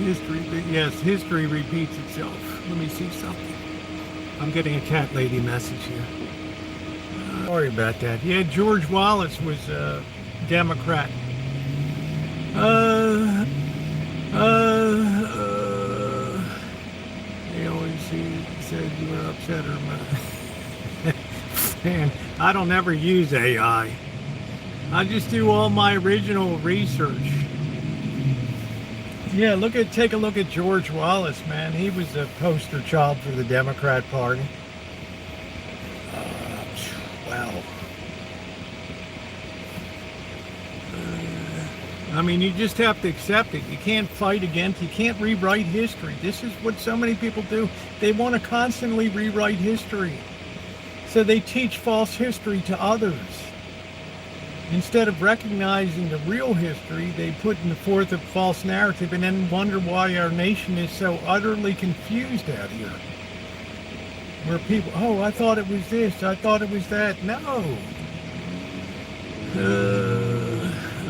History, but yes, history repeats itself. Let me see something. I'm getting a cat lady message here. Sorry about that. Yeah, George Wallace was a Democrat. They always said you were upset or man, I don't ever use AI. I just do all my original research. Yeah, take a look at George Wallace, man. He was a poster child for the Democrat Party. Wow. I mean, you just have to accept it. You can't fight against it. You can't rewrite history. This is what so many people do. They want to constantly rewrite history. So they teach false history to others. Instead of recognizing the real history, they put in forth a false narrative and then wonder why our nation is so utterly confused out here. Where people, oh, I thought it was this, I thought it was that. No.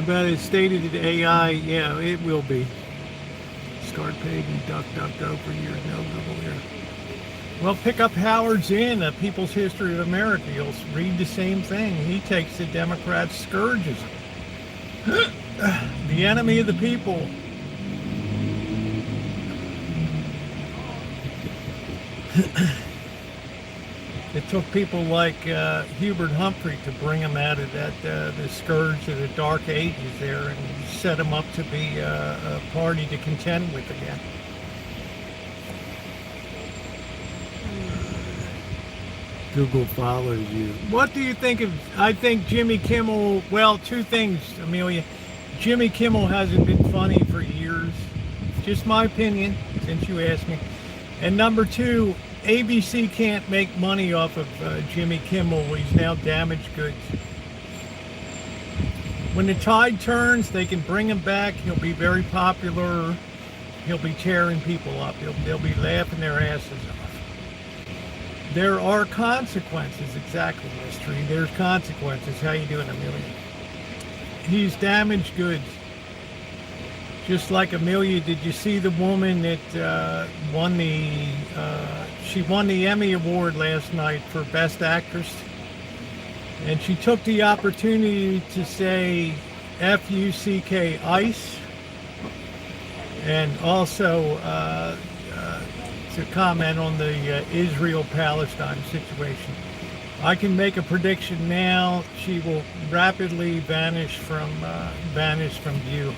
About it stated at AI, yeah, it will be. Start paging DuckDuckGo for years, no Google here. Well, pick up Howard Zinn, A People's History of America. You'll read the same thing. He takes the Democrats, scourges them. The enemy of the people. It took people like Hubert Humphrey to bring him out of that the scourge of the Dark Ages there and set him up to be a party to contend with again. Google follows you. What do you think of, I think Jimmy Kimmel, well, two things, Amelia. Jimmy Kimmel hasn't been funny for years. Just my opinion, since you asked me. And number two, ABC can't make money off of Jimmy Kimmel. He's now damaged goods. When the tide turns, they can bring him back. He'll be very popular. He'll be tearing people up. They'll be laughing their asses off. There are consequences, exactly, Mystery. There's consequences. How you doing, Amelia? He's damaged goods. Just like Amelia, did you see the woman that won the, she won the Emmy Award last night for Best Actress? And she took the opportunity to say F-U-C-K ice, and also to comment on the Israel-Palestine situation. I can make a prediction now. She will rapidly vanish from view.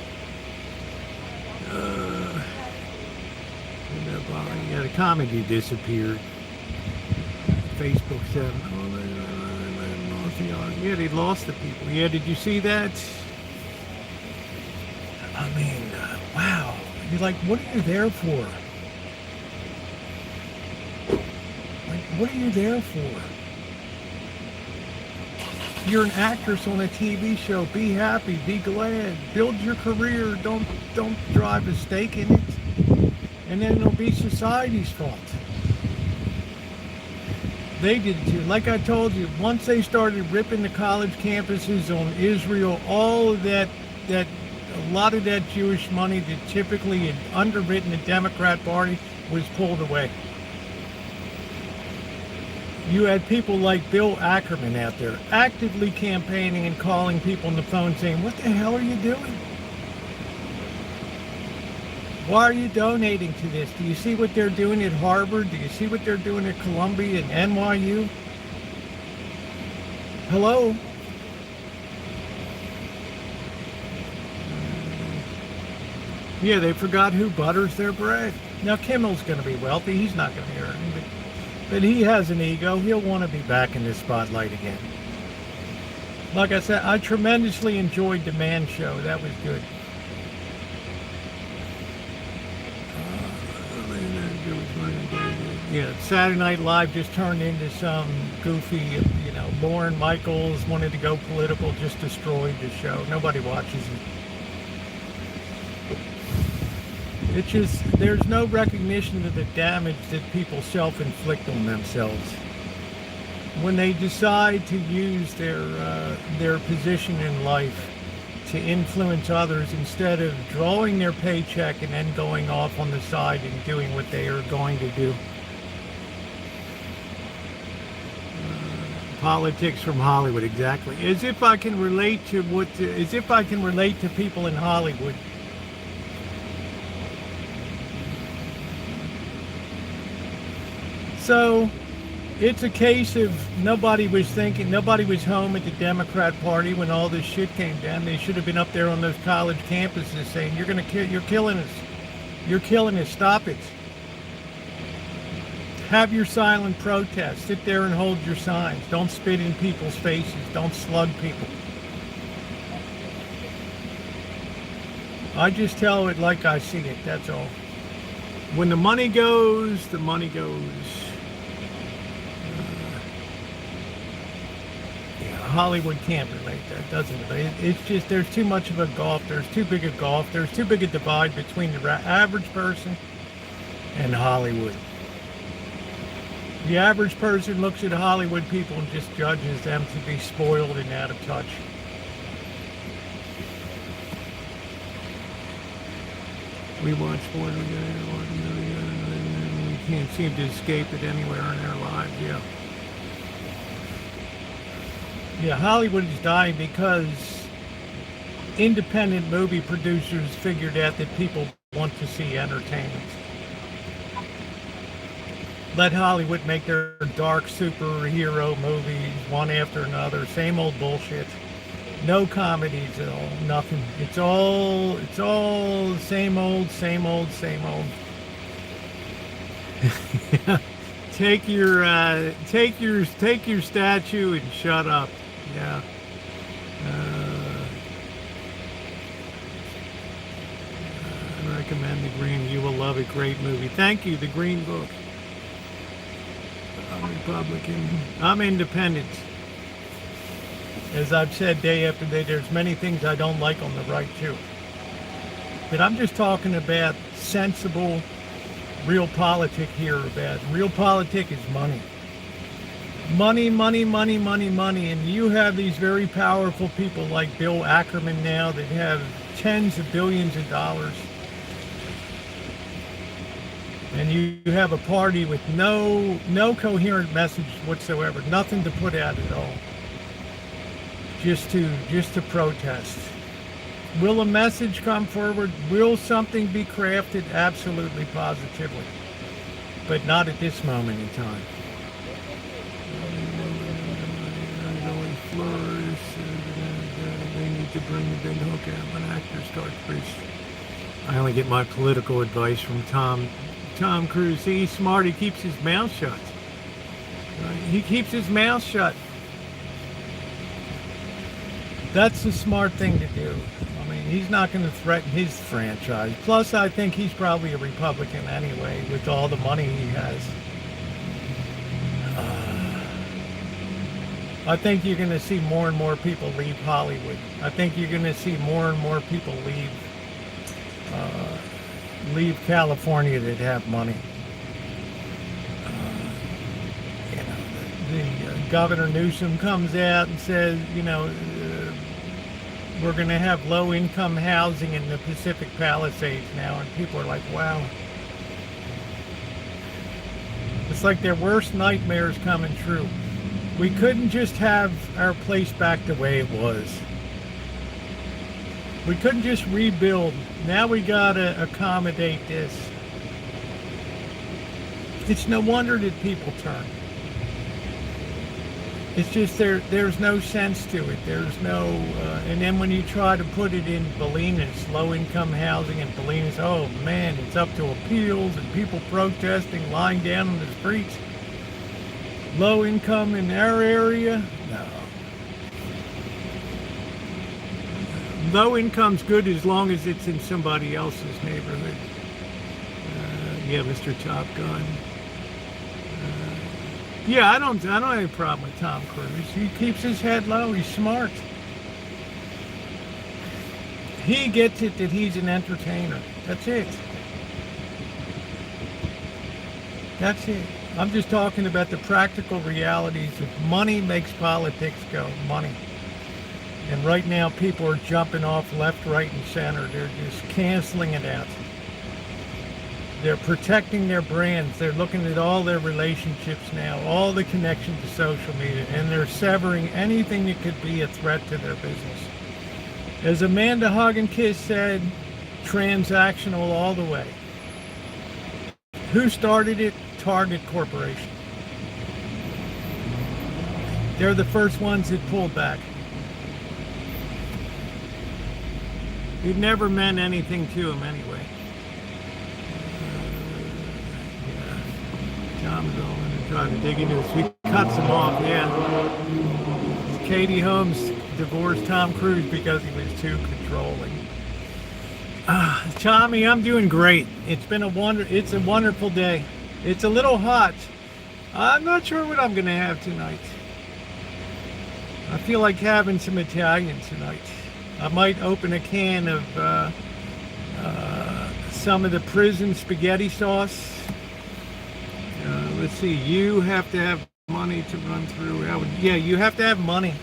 Yeah, the comedy disappeared. Facebook said, yeah, they lost the people. Yeah, did you see that? I mean, wow. You're like, what are you there for? Like, what are you there for? You're an actress on a TV show. Be happy, be glad, build your career. Don't drive a stake in it, and then it'll be society's fault. They did too. Like I told you, once they started ripping the college campuses on Israel, all of that, a lot of that Jewish money that typically had underwritten the Democrat Party was pulled away. You had people like Bill Ackerman out there actively campaigning and calling people on the phone saying, what the hell are you doing? Why are you donating to this? Do you see what they're doing at Harvard? Do you see what they're doing at Columbia and NYU? Hello? Yeah, they forgot who butters their bread. Now Kimmel's going to be wealthy. He's not going to be earning, but he has an ego. He'll want to be back in the spotlight again. Like I said, I tremendously enjoyed the Man Show. That was good. Yeah, Saturday Night Live just turned into some goofy, Lorne Michaels wanted to go political, just destroyed the show. Nobody watches it. It's just, there's no recognition of the damage that people self-inflict on themselves. When they decide to use their position in life to influence others instead of drawing their paycheck and then going off on the side and doing what they are going to do. Politics from Hollywood, exactly. As if I can relate to people in Hollywood. So it's a case of nobody was home at the Democrat Party when all this shit came down. They should have been up there on those college campuses saying, you're killing us. You're killing us. Stop it. Have your silent protest. Sit there and hold your signs. Don't spit in people's faces. Don't slug people. I just tell it like I see it. That's all. When the money goes, the money goes. Hollywood can't relate. That doesn't relate. It's just there's too much of a gulf. There's too big a gulf. There's too big a divide between the average person and Hollywood. The average person looks at Hollywood people and just judges them to be spoiled and out of touch. We watch sport, we can't seem to escape it anywhere in our lives. Yeah, Hollywood is dying because independent movie producers figured out that people want to see entertainment. Let Hollywood make their dark superhero movies one after another, same old bullshit. No comedies at all, nothing. It's all same old. Take your statue and shut up. Yeah. I recommend The Green. You will love it. Great movie. Thank you. The Green Book. I'm Republican. I'm independent. As I've said day after day, there's many things I don't like on the right too. But I'm just talking about sensible, real politic here. About real politic is money. Money, money, money, money, money. And you have these very powerful people like Bill Ackerman now that have tens of billions of dollars. And you have a party with no coherent message whatsoever, nothing to put out at all. Just to protest. Will a message come forward? Will something be crafted? Absolutely, positively. But not at this moment in time. They need to bring the big hook out when actors start preaching. I only get my political advice from Tom Cruise. See, he's smart. He keeps his mouth shut. He keeps his mouth shut. That's the smart thing to do. I mean, he's not going to threaten his franchise. Plus, I think he's probably a Republican anyway, with all the money he has. I think you're going to see more and more people leave Hollywood. I think you're going to see more and more people leave California that have money. The Governor Newsom comes out and says, we're going to have low-income housing in the Pacific Palisades now, and people are like, wow. It's like their worst nightmares coming true. We couldn't just have our place back the way it was. We couldn't just rebuild. Now we gotta accommodate this. It's no wonder that people turn. It's just there's no sense to it. There's no, and then when you try to put it in Bolinas, low-income housing in Bolinas, oh man, it's up to appeals and people protesting, lying down on the streets. Low income in our area? No. Low income's good as long as it's in somebody else's neighborhood. Yeah, Mr. Top Gun. Yeah, I don't have any problem with Tom Cruise. He keeps his head low. He's smart. He gets it that he's an entertainer. That's it. That's it. I'm just talking about the practical realities of money makes politics go. Money. And right now people are jumping off left, right, and center. They're just canceling it out. They're protecting their brands. They're looking at all their relationships now, all the connection to social media, and they're severing anything that could be a threat to their business. As Amanda Hug and Kiss said, transactional all the way. Who started it? Target Corporation. They're the first ones that pulled back. It never meant anything to them anyway. Yeah. Tom's going to try to dig into this. We cuts him off, yeah. Katie Holmes divorced Tom Cruise because he was too controlling. Tommy, I'm doing great. It's a wonderful day. It's a little hot. I'm not sure what I'm going to have tonight. I feel like having some Italian tonight. I might open a can of some of the prison spaghetti sauce. Let's see. You have to have money to run through. Yeah, you have to have money.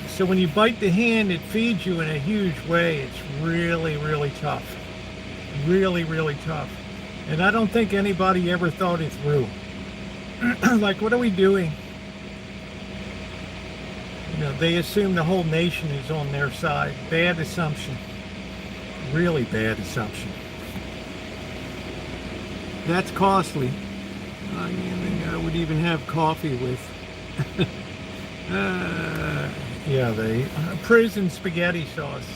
So when you bite the hand, it feeds you in a huge way. It's really, really tough. Really, really tough. And I don't think anybody ever thought it through. Like, what are we doing? They assume the whole nation is on their side. Bad assumption. Really bad assumption. That's costly. I would even have coffee with. Yeah, they prison spaghetti sauce.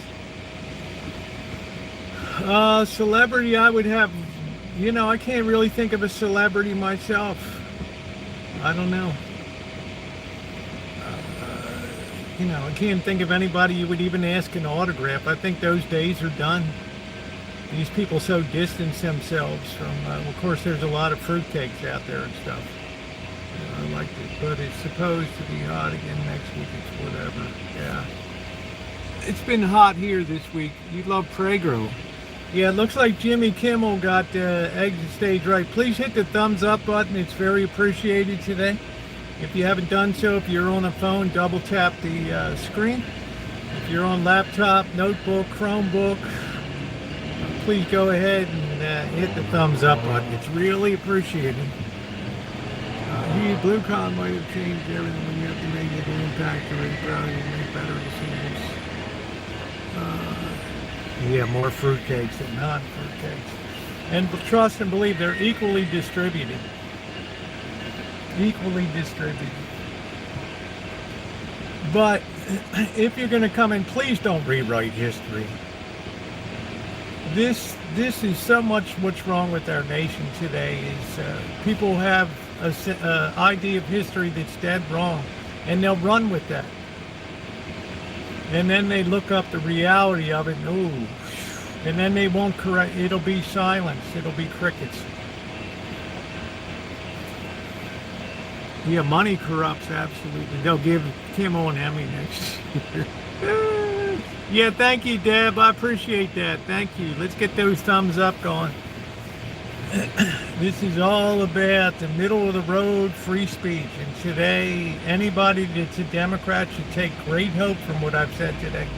Celebrity, I would have. I can't really think of a celebrity myself. I don't know. I can't think of anybody you would even ask an autograph. I think those days are done. These people so distance themselves from, of course, there's a lot of fruitcakes out there and stuff. I like it, but it's supposed to be hot again next week. It's whatever. Yeah. It's been hot here this week. You love Prego. Yeah, it looks like Jimmy Kimmel got exit stage right. Please hit the thumbs up button. It's very appreciated today. If you haven't done so, if you're on a phone, double tap the screen. If you're on laptop, notebook, Chromebook, please go ahead and hit the thumbs up button. It's really appreciated. BlueCon might have changed everything when you have to make it an impact or probably make better decisions. Yeah, more fruitcakes than non-fruitcakes. And trust and believe they're equally distributed. Equally distributed. But if you're going to come in, please don't rewrite history. This is so much what's wrong with our nation today is people have an idea of history that's dead wrong, and they'll run with that. And then they look up the reality of it, and ooh, and then they won't correct. It'll be silence. It'll be crickets. Yeah, money corrupts, absolutely. They'll give Kim an Emmy next year. Yeah, thank you, Deb. I appreciate that. Thank you. Let's get those thumbs up going. This is all about the middle of the road free speech. And today, anybody that's a Democrat should take great hope from what I've said today.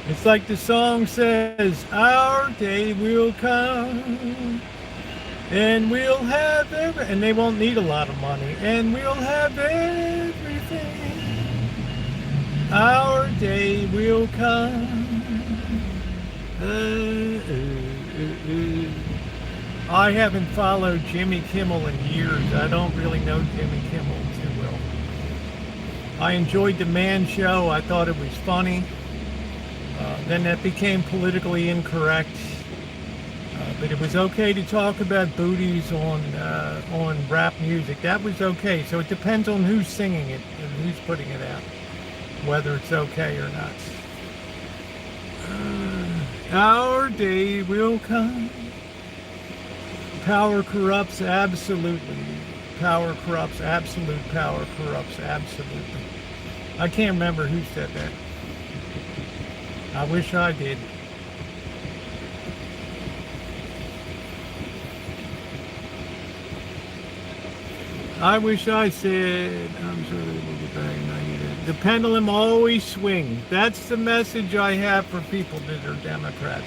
It's like the song says, our day will come. And we'll have and they won't need a lot of money. And we'll have everything. Our day will come. I haven't followed Jimmy Kimmel in years. I don't really know Jimmy Kimmel too well. I enjoyed the Man Show. I thought it was funny. Then that became politically incorrect. But it was okay to talk about booties on rap music. That was okay. So it depends on who's singing it and who's putting it out, whether it's okay or not. Our day will come. Power corrupts absolutely. Power corrupts absolute. Power corrupts absolutely. I can't remember who said that. I wish I did. I wish I said, I'm sure they will get back. The pendulum always swings. That's the message I have for people that are Democrats.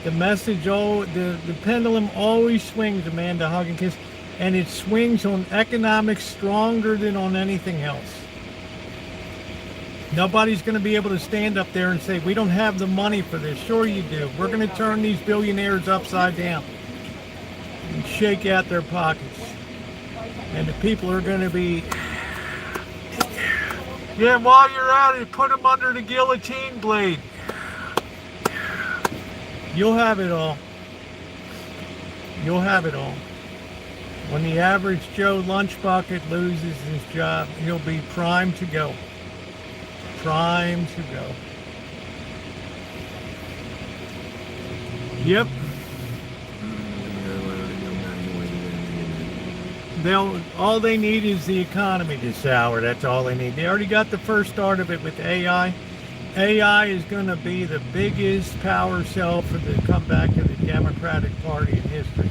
The message, the pendulum always swings, Amanda Hug and Kiss, and it swings on economics stronger than on anything else. Nobody's going to be able to stand up there and say, we don't have the money for this. Sure you do. We're going to turn these billionaires upside down and shake out their pockets. And the people are going to be, yeah, while you're at it, put them under the guillotine blade. You'll have it all. You'll have it all. When the average Joe lunch bucket loses his job, he'll be primed to go. Primed to go. Yep. All they need is the economy to sour. That's all they need. They already got the first start of it with AI. AI is going to be the biggest power cell for the comeback of the Democratic Party in history.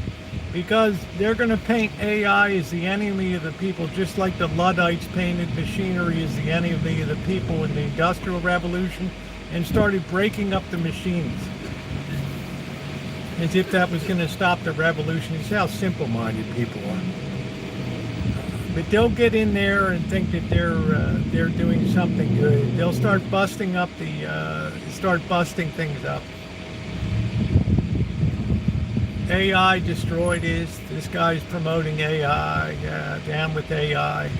Because they're going to paint AI as the enemy of the people, just like the Luddites painted machinery as the enemy of the people in the Industrial Revolution and started breaking up the machines. As if that was going to stop the revolution. It's how simple-minded people are. But they'll get in there and think that they're doing something good. They'll start busting up busting things up. AI destroyed this. This guy's promoting AI. Yeah, down with AI.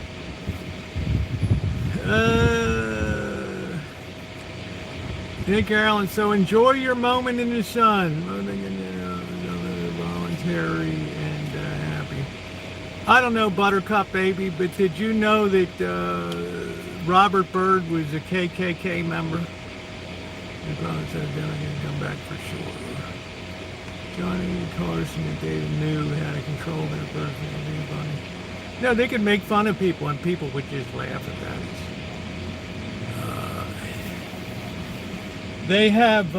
Hey, Carolyn. So enjoy your moment in the sun. Voluntary and happy. I don't know, Buttercup baby, but did you know that Robert Byrd was a KKK member? He probably said they're going to come back for sure. Johnny Carson and David knew how to control their personal body. No, they could make fun of people and people would just laugh at that. They have,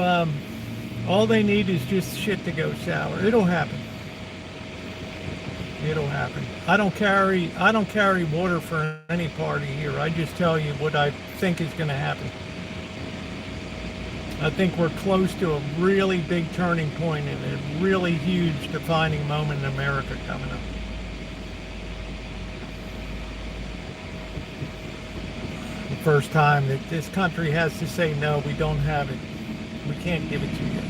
all they need is just shit to go sour. It'll happen. It'll happen. I don't carry water for any party here. I just tell you what I think is going to happen. I think we're close to a really big turning point and a really huge defining moment in America coming up. The first time that this country has to say, no, we don't have it. We can't give it to you.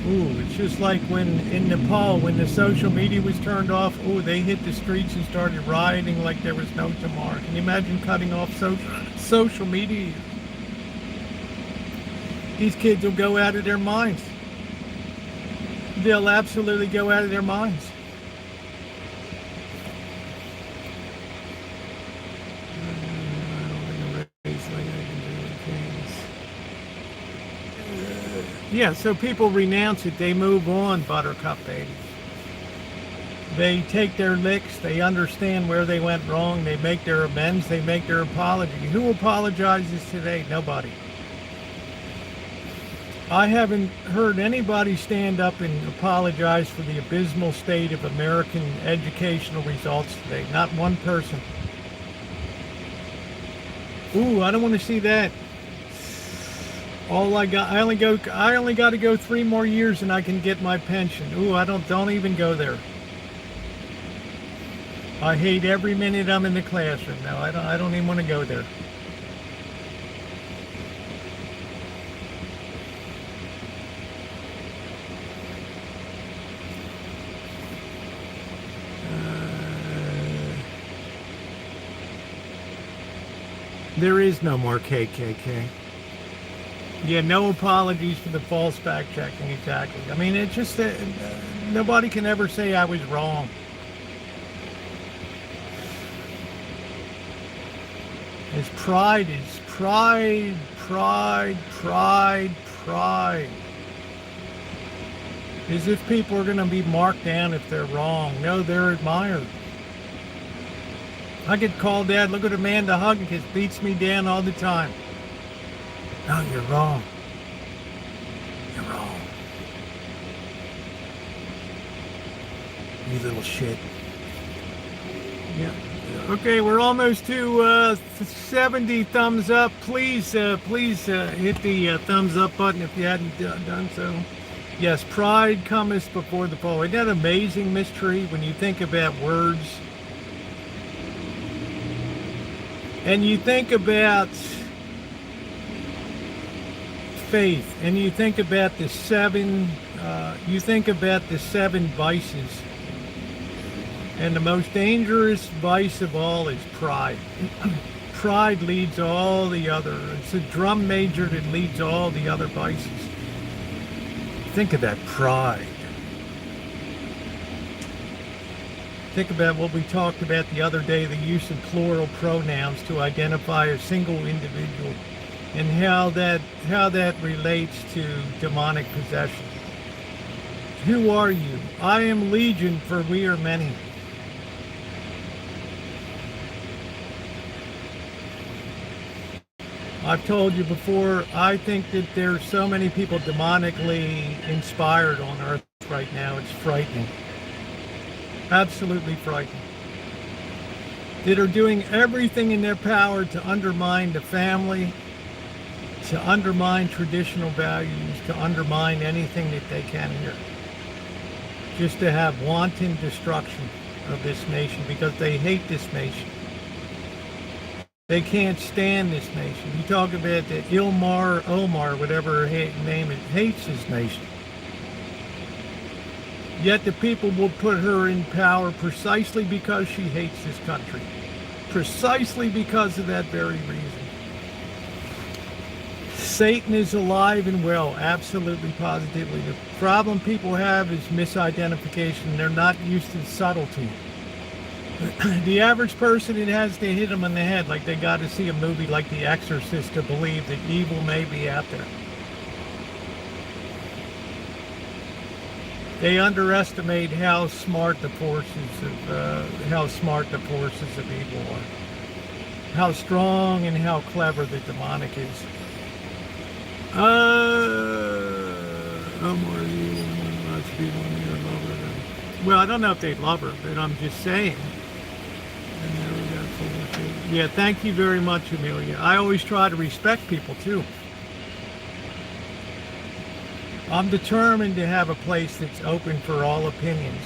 Ooh, it's just like when in Nepal, when the social media was turned off, ooh, they hit the streets and started rioting like there was no tomorrow. Can you imagine cutting off social media? These kids will go out of their minds. They'll absolutely go out of their minds. Yeah, so people renounce it. They move on, buttercup babies. They take their licks. They understand where they went wrong. They make their amends. They make their apology. Who apologizes today? Nobody. I haven't heard anybody stand up and apologize for the abysmal state of American educational results today. Not one person. Ooh, I don't want to see that. I only got to go 3 more years and I can get my pension. Ooh, don't even go there. I hate every minute I'm in the classroom now. I don't even want to go there. There is no more KKK. Yeah, no apologies for the false fact checking, exactly. I mean, it's just that nobody can ever say I was wrong. It's pride, pride. As if people are going to be marked down if they're wrong. No, they're admired. I get called out, look at Amanda Huggins, beats me down all the time. No, you're wrong. You're wrong. You little shit. Yeah. Okay, we're almost to 70 thumbs up. Please hit the thumbs up button if you hadn't done so. Yes, pride cometh before the fall. Isn't that amazing, Miss Tree, when you think about words? And you think about faith, and you think about the seven vices, and the most dangerous vice of all is pride. Pride leads all the other. It's a drum major that leads all the other vices. Think of that pride. Think about what we talked about the other day, the use of plural pronouns to identify a single individual, and how that relates to demonic possession. Who are you? I am legion, for we are many. I've told you before, I think that there's so many people demonically inspired on earth right now. It's frightening. Absolutely frightening. That are doing everything in their power to undermine the family, to undermine traditional values, to undermine anything that they can here. Just to have wanton destruction of this nation because they hate this nation. They can't stand this nation. You talk about that Omar, whatever her name is, hates this nation. Yet the people will put her in power precisely because she hates this country. Precisely because of that very reason. Satan is alive and well, absolutely, positively. The problem people have is misidentification. They're not used to subtlety. The average person, it has to hit them in the head, like they got to see a movie like The Exorcist to believe that evil may be out there. They underestimate how smart the forces of evil are, how strong and how clever the demonic is. Well, I don't know if they love her, but I'm just saying. And there we go. Yeah, thank you very much, Amelia. I always try to respect people, too. I'm determined to have a place that's open for all opinions.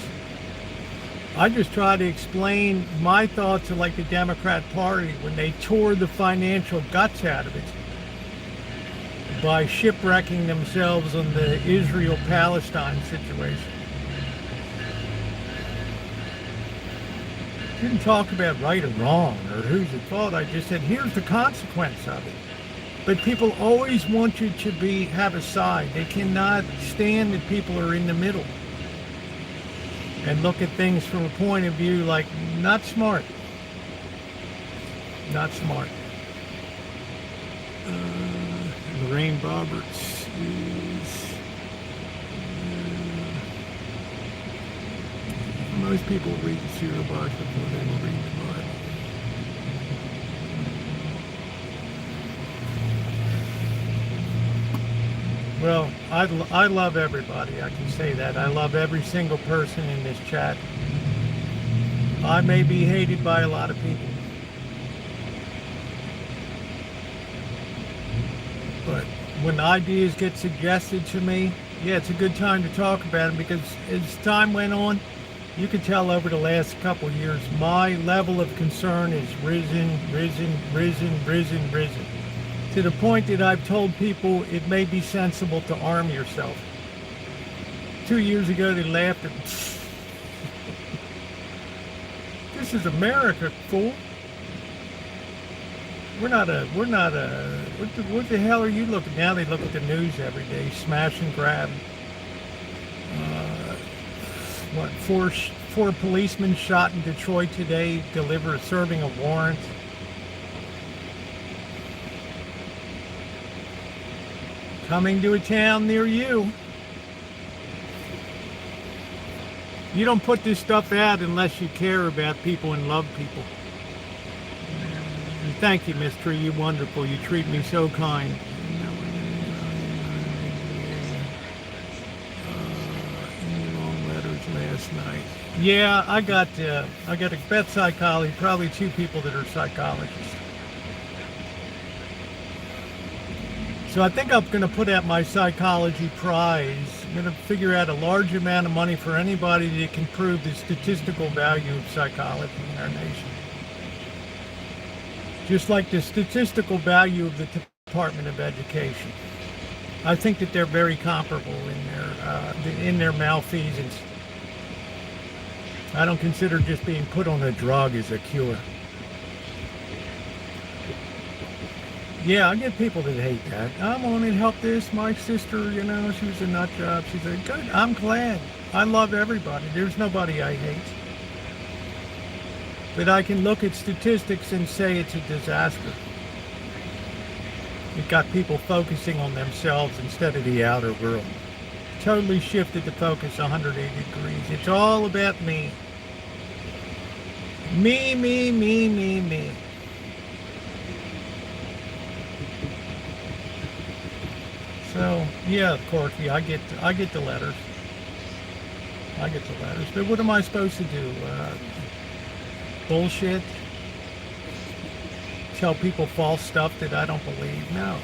I just try to explain my thoughts of like the Democrat Party when they tore the financial guts out of it by shipwrecking themselves on the Israel-Palestine situation. Didn't talk about right or wrong or who's at fault. I just said, here's the consequence of it. But people always want you to have a side. They cannot stand that people are in the middle and look at things from a point of view like not smart. Not smart. Lorraine Roberts is... most people read the cereal box before they will read the Bible. Well, I love everybody. I can say that. I love every single person in this chat. I may be hated by a lot of people. But when ideas get suggested to me, yeah, it's a good time to talk about them because as time went on, you could tell over the last couple of years, my level of concern is risen, to the point that I've told people it may be sensible to arm yourself. 2 years ago, they laughed at me. This is America, fool. We're not a, what the hell are you looking? Now they look at the news every day, smash and grab. Four policemen shot in Detroit today, serving a warrant. Coming to a town near you. You don't put this stuff out unless you care about people and love people. And thank you, Miss Tree. You're wonderful. You treat me so kind. Long letters last night. Yeah, I got a vet psychology. Probably 2 people that are psychologists. So I think I'm going to put out my psychology prize. I'm going to figure out a large amount of money for anybody that can prove the statistical value of psychology in our nation. Just like the statistical value of the Department of Education. I think that they're very comparable in their malfeasance. I don't consider just being put on a drug as a cure. Yeah, I get people that hate that. I'm on it, help this. My sister, she was a nut job. She's like, good, I'm glad. I love everybody. There's nobody I hate. But I can look at statistics and say it's a disaster. It got people focusing on themselves instead of the outer world. Totally shifted the focus 180 degrees. It's all about me. Me. So, yeah, Corky, I get the letters. But what am I supposed to do? Bullshit? Tell people false stuff that I don't believe? No.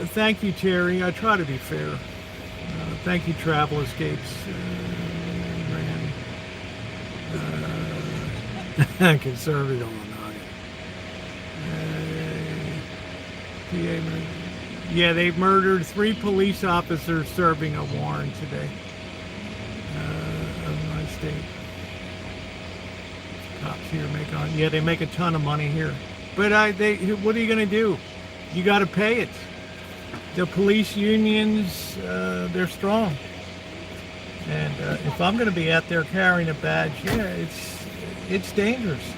Thank you, Terry. I try to be fair. Thank you, Travel Escapes. Conservative on the yeah, they murdered 3 police officers serving a warrant today. Of my state. Cops here they make a ton of money here. But what are you going to do? You got to pay it. The police unions, they're strong. And if I'm going to be out there carrying a badge, yeah, it's dangerous.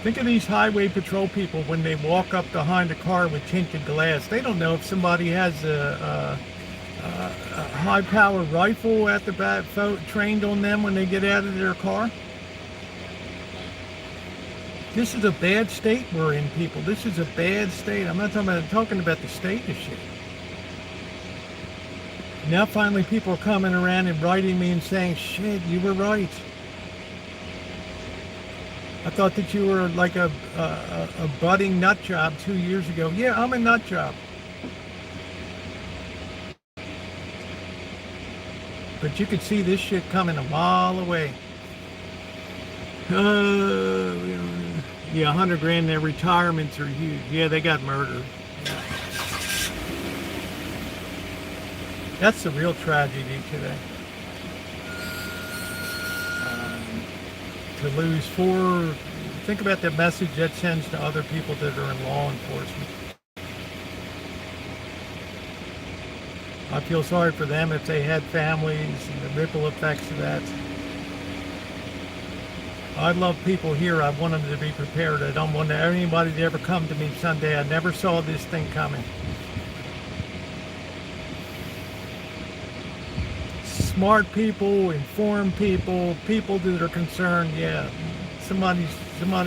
Think of these highway patrol people when they walk up behind a car with tinted glass. They don't know if somebody has a high-power rifle at the back trained on them when they get out of their car. This is a bad state we're in, people. This is a bad state. I'm talking about the state of shit. Now finally people are coming around and writing me and saying, shit, you were right. I thought that you were like a budding nut job 2 years ago. Yeah, I'm a nut job. But you could see this shit coming a mile away. Yeah, 100 grand, their retirements are huge. Yeah, they got murdered. That's the real tragedy today. To lose four, think about the message that sends to other people that are in law enforcement. I feel sorry for them if they had families and the ripple effects of that. I love people here. I want them to be prepared. I don't want anybody to ever come to me Sunday. I never saw this thing coming. Smart people, informed people, people that are concerned. Yeah, somebody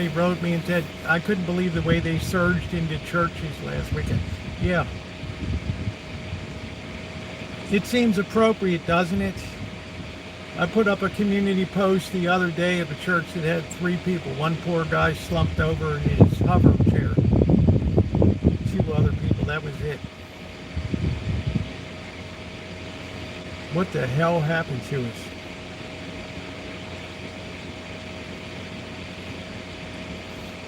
wrote me and said, I couldn't believe the way they surged into churches last weekend. Yeah. It seems appropriate, doesn't it? I put up a community post the other day of a church that had 3 people. One poor guy slumped over in his hover chair. 2 other people, that was it. What the hell happened to us?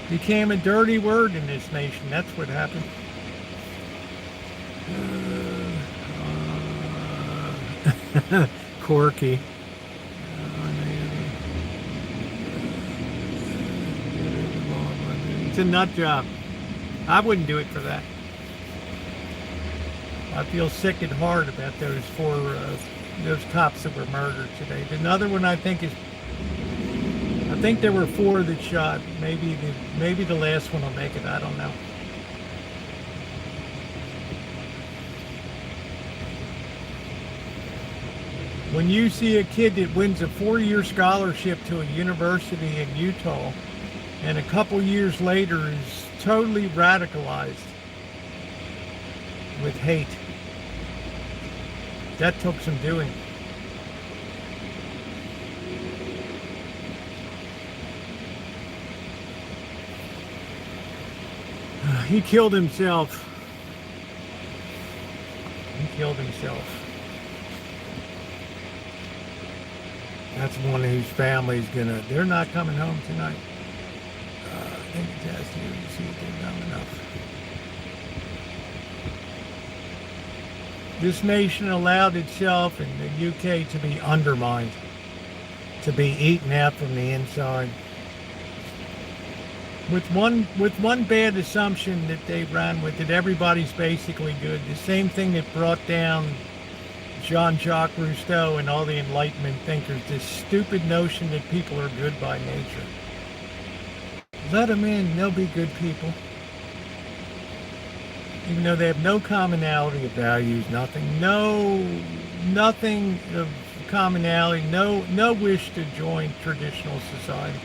Became a dirty word in this nation. That's what happened. Quirky. It's a nut job. I wouldn't do it for that. I feel sick at heart about those 4 those cops that were murdered today. Another one I think there were 4 that shot. Maybe the last one will make it. I don't know. When you see a kid that wins a 4-year scholarship to a university in Utah and a couple years later is totally radicalized with hate, that took some doing. He killed himself. He killed himself. That's one whose family's they're not coming home tonight. I think it's asked you to see if they've done enough. This nation allowed itself in the UK to be undermined, to be eaten out from the inside. With one bad assumption that they ran with, that everybody's basically good. The same thing that brought down Jean-Jacques Rousseau and all the Enlightenment thinkers, this stupid notion that people are good by nature. Let them in, they'll be good people. Even though they have no commonality of values, nothing of commonality, no wish to join traditional society.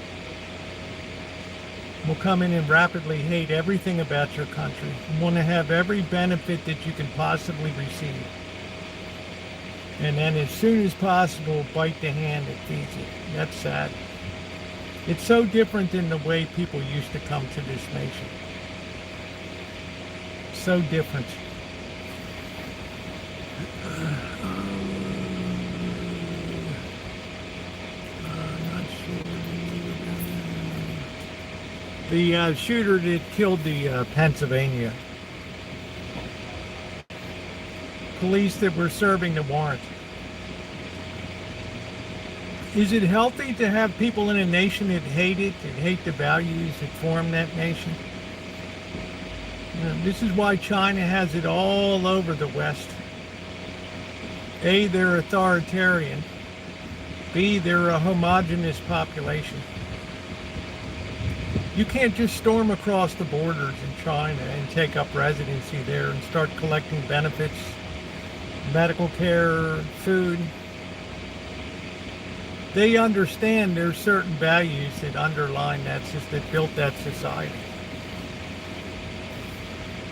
Will come in and rapidly hate everything about your country. Want to have every benefit that you can possibly receive. And then as soon as possible, bite the hand that feeds it. That's sad. It's so different than the way people used to come to this nation. So different. Not sure. The shooter that killed the Pennsylvania police that were serving the warrant. Is it healthy to have people in a nation that hate it, that hate the values that form that nation? You know, this is why China has it all over the West. A, they're authoritarian. B, they're a homogenous population. You can't just storm across the borders in China and take up residency there and start collecting benefits, medical care, food. They understand there's certain values that underline that built that society.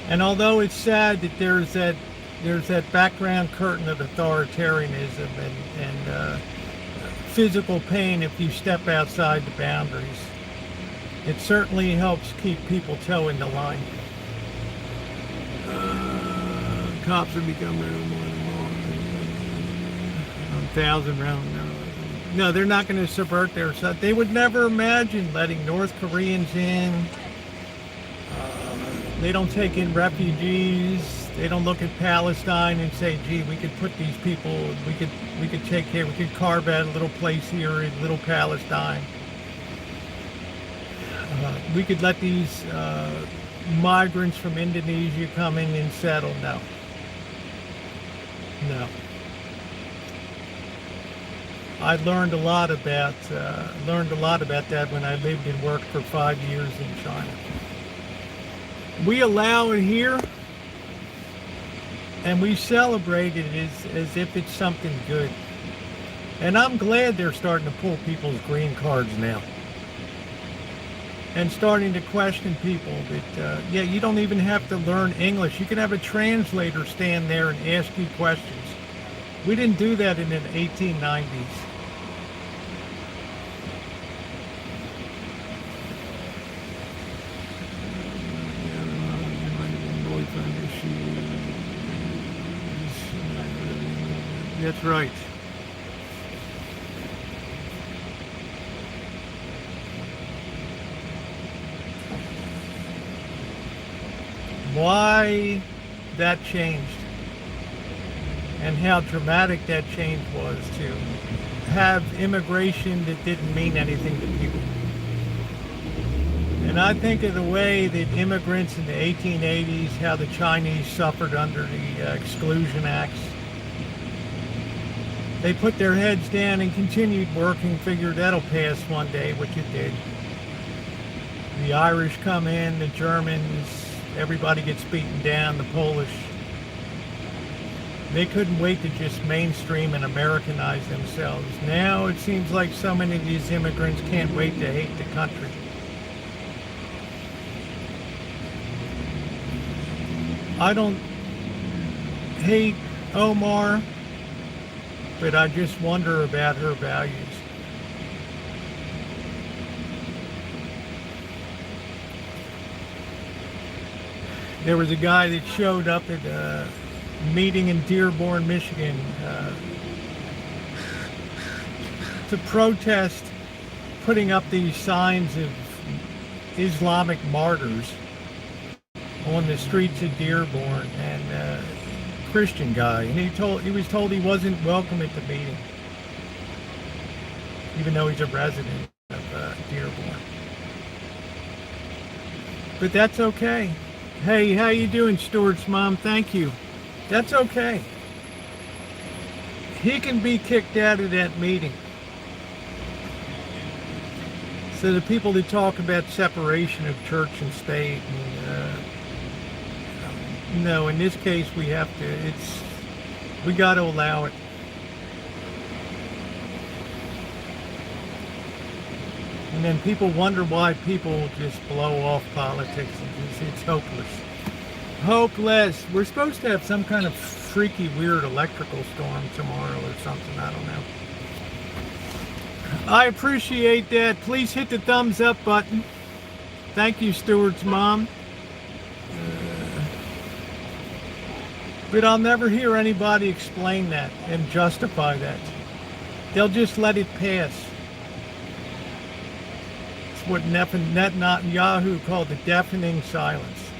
And although it's sad that there's that there's that background curtain of authoritarianism and physical pain if you step outside the boundaries. It certainly helps keep people toeing the line. Cops are becoming more and more. 1,000 round. No, they're not going to subvert their side. They would never imagine letting North Koreans in. They don't take in refugees. They don't look at Palestine and say, gee, we could put these people, we could take care, we could carve out a little place here in little Palestine. We could let these migrants from Indonesia come in and settle. No. No. I learned a lot about that when I lived and worked for 5 years in China. We allow it here, and we celebrate it as if it's something good. And I'm glad they're starting to pull people's green cards now. And starting to question people that, yeah, you don't even have to learn English. You can have a translator stand there and ask you questions. We didn't do that in the 1890s. That's right. Why that changed and how dramatic that change was to have immigration that didn't mean anything to people. And I think of the way that immigrants in the 1880s, how the Chinese suffered under the Exclusion Acts. They put their heads down and continued working, figured that'll pass one day, which it did. The Irish come in, the Germans, everybody gets beaten down, the Polish. They couldn't wait to just mainstream and Americanize themselves. Now it seems like so many of these immigrants can't wait to hate the country. I don't hate Omar, but I just wonder about her values. There was a guy that showed up at a meeting in Dearborn, Michigan, to protest putting up these signs of Islamic martyrs on the streets of Dearborn, and Christian guy, and he was told he wasn't welcome at the meeting, even though he's a resident of Dearborn. But that's okay. Hey, how you doing, Stuart's mom? Thank you. That's okay. He can be kicked out of that meeting. So the people that talk about separation of church and state, and, no, in this case we have to, we got to allow it. And then people wonder why people just blow off politics. It's hopeless. Hopeless. We're supposed to have some kind of freaky, weird electrical storm tomorrow or something. I don't know. I appreciate that. Please hit the thumbs up button. Thank you, Stuart's mom. But I'll never hear anybody explain that and justify that. They'll just let it pass. It's what Netanyahu called the deafening silence.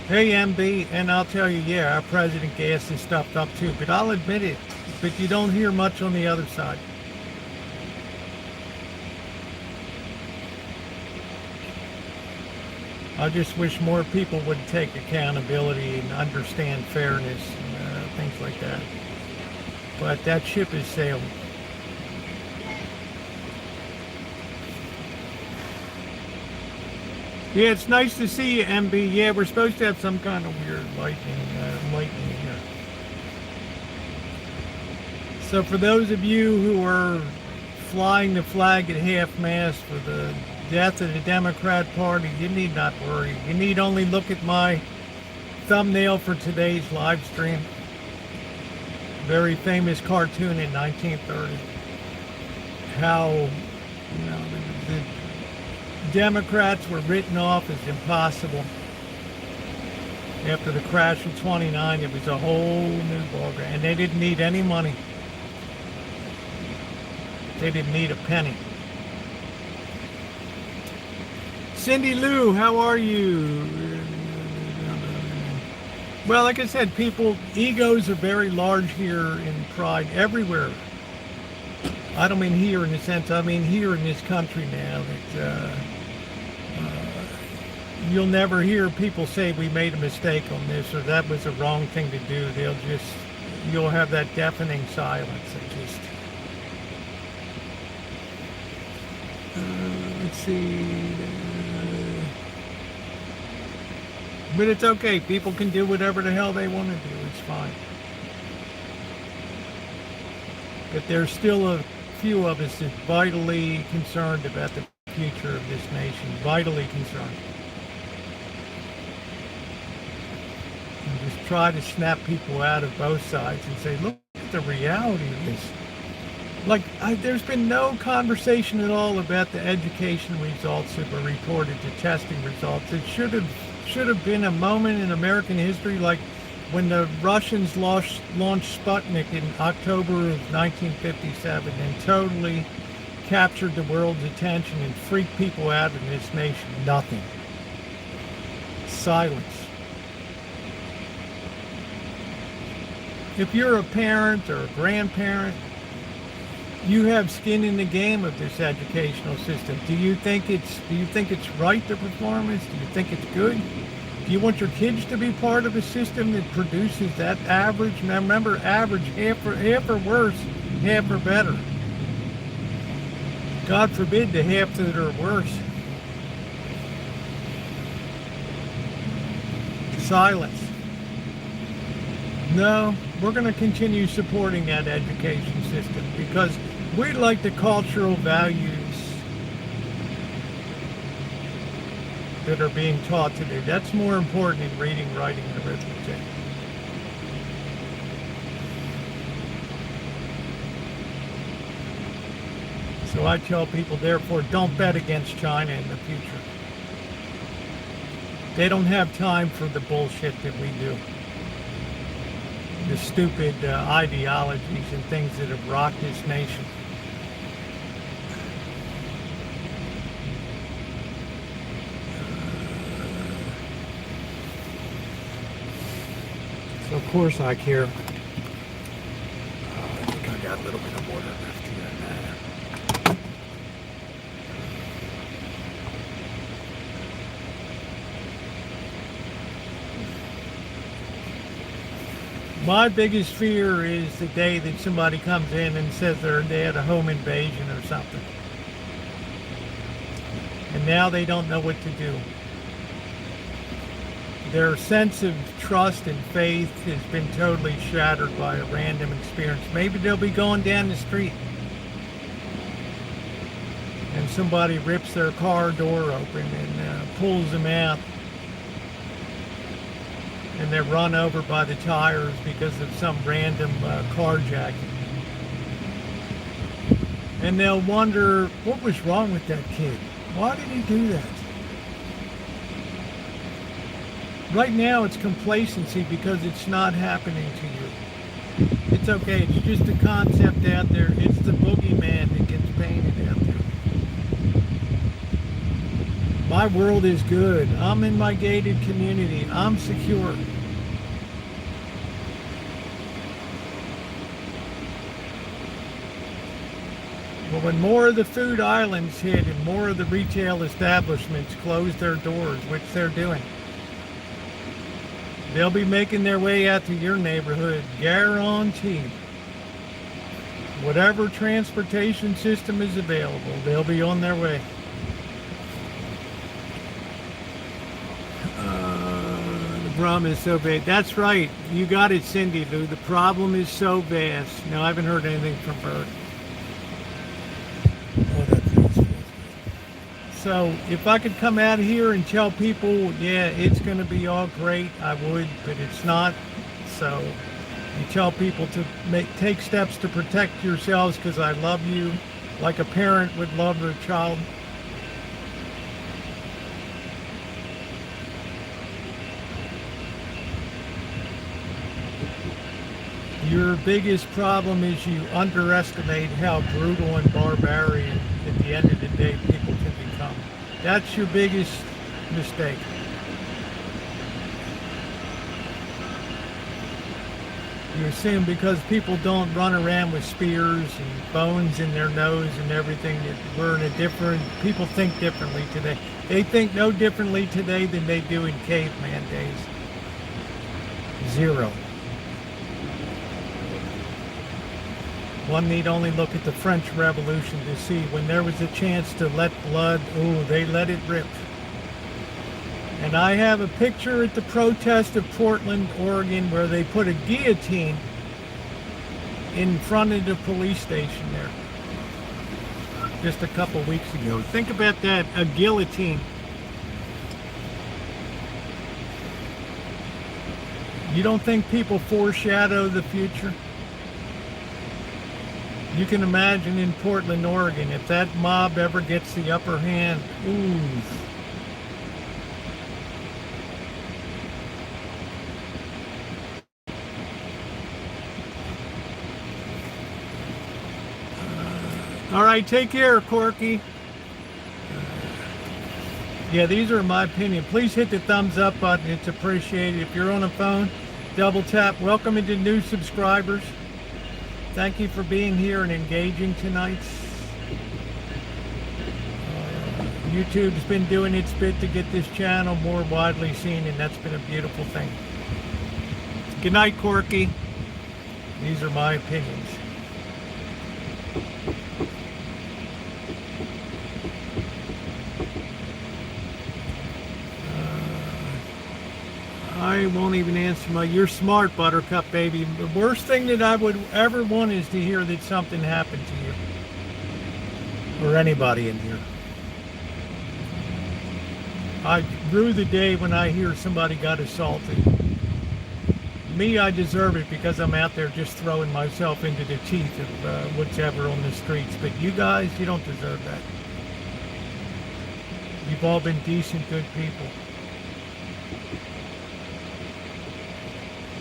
Hey MB, and I'll tell you, yeah, our president gas is stuffed up too, but I'll admit it, but you don't hear much on the other side. I just wish more people would take accountability and understand fairness and things like that. But that ship has sailed. Yeah, it's nice to see you, MB. Yeah, we're supposed to have some kind of weird lightning here. So for those of you who are flying the flag at half-mast for the death of the Democrat Party, you need not worry. You need only look at my thumbnail for today's live stream. Very famous cartoon in 1930. How, the Democrats were written off as impossible. After the crash of 29, it was a whole new ballgame, and they didn't need any money. They didn't need a penny. Cindy Lou, how are you? Well, like I said, egos are very large here in Pride, everywhere. I don't mean here in the sense, I mean here in this country now, that you'll never hear people say we made a mistake on this or that was a wrong thing to do. You'll have that deafening silence. Let's see. But it's okay. People can do whatever the hell they want to do. It's fine. But there's still a few of us that are vitally concerned about the future of this nation. Vitally concerned. And just try to snap people out of both sides and say, look at the reality of this. There's been no conversation at all about the education results that were reported, the testing results. It should have been a moment in American history, like when the Russians launched Sputnik in October of 1957 and totally captured the world's attention and freaked people out in this nation. Nothing. Silence. If you're a parent or a grandparent, you have skin in the game of this educational system. Do you think it's right, the performance? Do you think it's good? Do you want your kids to be part of a system that produces that average? Now remember, average, half or worse, half or better. God forbid the half that are worse. Silence. No, we're going to continue supporting that education system because we like the cultural values that are being taught today. That's more important in reading, writing, and arithmetic. So I tell people, therefore, don't bet against China in the future. They don't have time for the bullshit that we do. The stupid ideologies and things that have rocked this nation. So of course I care. I think I got a little bit of water left here. My biggest fear is the day that somebody comes in and says they had a home invasion or something. And now they don't know what to do. Their sense of trust and faith has been totally shattered by a random experience. Maybe they'll be going down the street and somebody rips their car door open and pulls them out. And they're run over by the tires because of some random carjacking. And they'll wonder, what was wrong with that kid? Why did he do that? Right now it's complacency because it's not happening to you. It's okay, it's just a concept out there. It's the boogeyman that gets painted out there. My world is good. I'm in my gated community. I'm secure. But when more of the food islands hit and more of the retail establishments close their doors, which they're doing, they'll be making their way out to your neighborhood, guaranteed. Whatever transportation system is available, they'll be on their way. The problem is so big. That's right. You got it, Cindy Lou. The problem is so vast. No, I haven't heard anything from Bert. So if I could come out here and tell people, yeah, it's going to be all great, I would, but it's not. So you tell people to take steps to protect yourselves, because I love you like a parent would love their child. Your biggest problem is you underestimate how brutal and barbarian at the end of the day people can become. That's your biggest mistake. You assume because people don't run around with spears and bones in their nose and everything that we're in a different, people think differently today. They think no differently today than they do in caveman days. Zero. One need only look at the French Revolution to see when there was a chance to let blood, oh, they let it rip. And I have a picture at the protest of Portland, Oregon, where they put a guillotine in front of the police station there just a couple weeks ago. Think about that, a guillotine. You don't think people foreshadow the future? You can imagine in Portland, Oregon, if that mob ever gets the upper hand, ooh. All right, take care, Corky. Yeah, these are my opinion. Please hit the thumbs up button. It's appreciated. If you're on a phone, double tap. Welcome to new subscribers. Thank you for being here and engaging tonight. YouTube's been doing its bit to get this channel more widely seen, and that's been a beautiful thing. Good night, Corky. These are my opinions. I won't even answer you're smart, Buttercup baby. The worst thing that I would ever want is to hear that something happened to you. Or anybody in here. I rue the day when I hear somebody got assaulted. Me, I deserve it because I'm out there just throwing myself into the teeth of whatever on the streets. But you guys, you don't deserve that. You've all been decent, good people.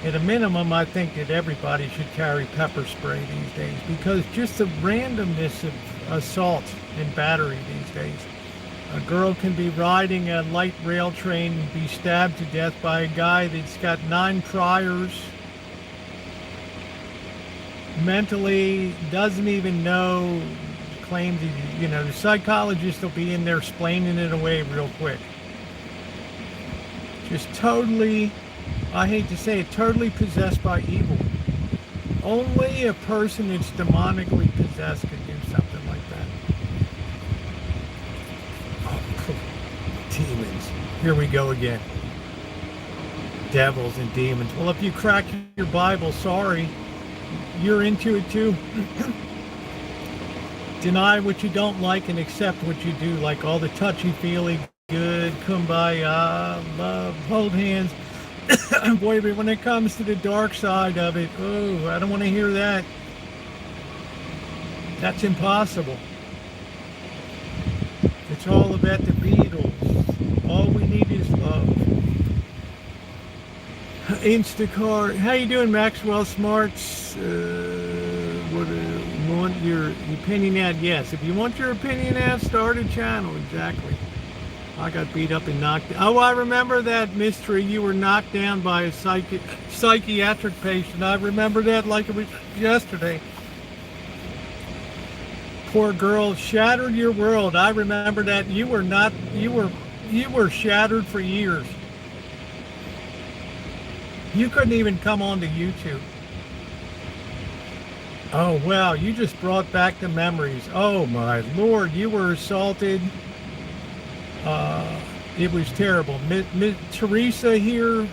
At a minimum, I think that everybody should carry pepper spray these days, because just the randomness of assault and battery these days. A girl can be riding a light rail train and be stabbed to death by a guy that's got 9 priors, mentally doesn't even know, claims, you know, the psychologist will be in there explaining it away real quick. Just totally, I hate to say it, totally possessed by evil. Only a person that's demonically possessed could do something like that. Oh, demons. Here we go again. Devils and demons. Well, if you crack your Bible, sorry, you're into it too. Deny what you don't like and accept what you do, like all the touchy-feely, good, kumbaya, love, hold hands. Boy, but when it comes to the dark side of it, oh, I don't want to hear that. That's impossible. It's all about the Beatles. All we need is love. Instacart. How you doing, Maxwell Smarts? Want your opinion out? Yes. If you want your opinion out, start a channel. Exactly. I got beat up and knocked down. Oh, I remember that mystery. You were knocked down by a psychiatric patient. I remember that like it was yesterday. Poor girl, shattered your world. I remember that. You were shattered for years. You couldn't even come onto YouTube. Oh, wow, you just brought back the memories. Oh my Lord, you were assaulted. It was terrible. Teresa here,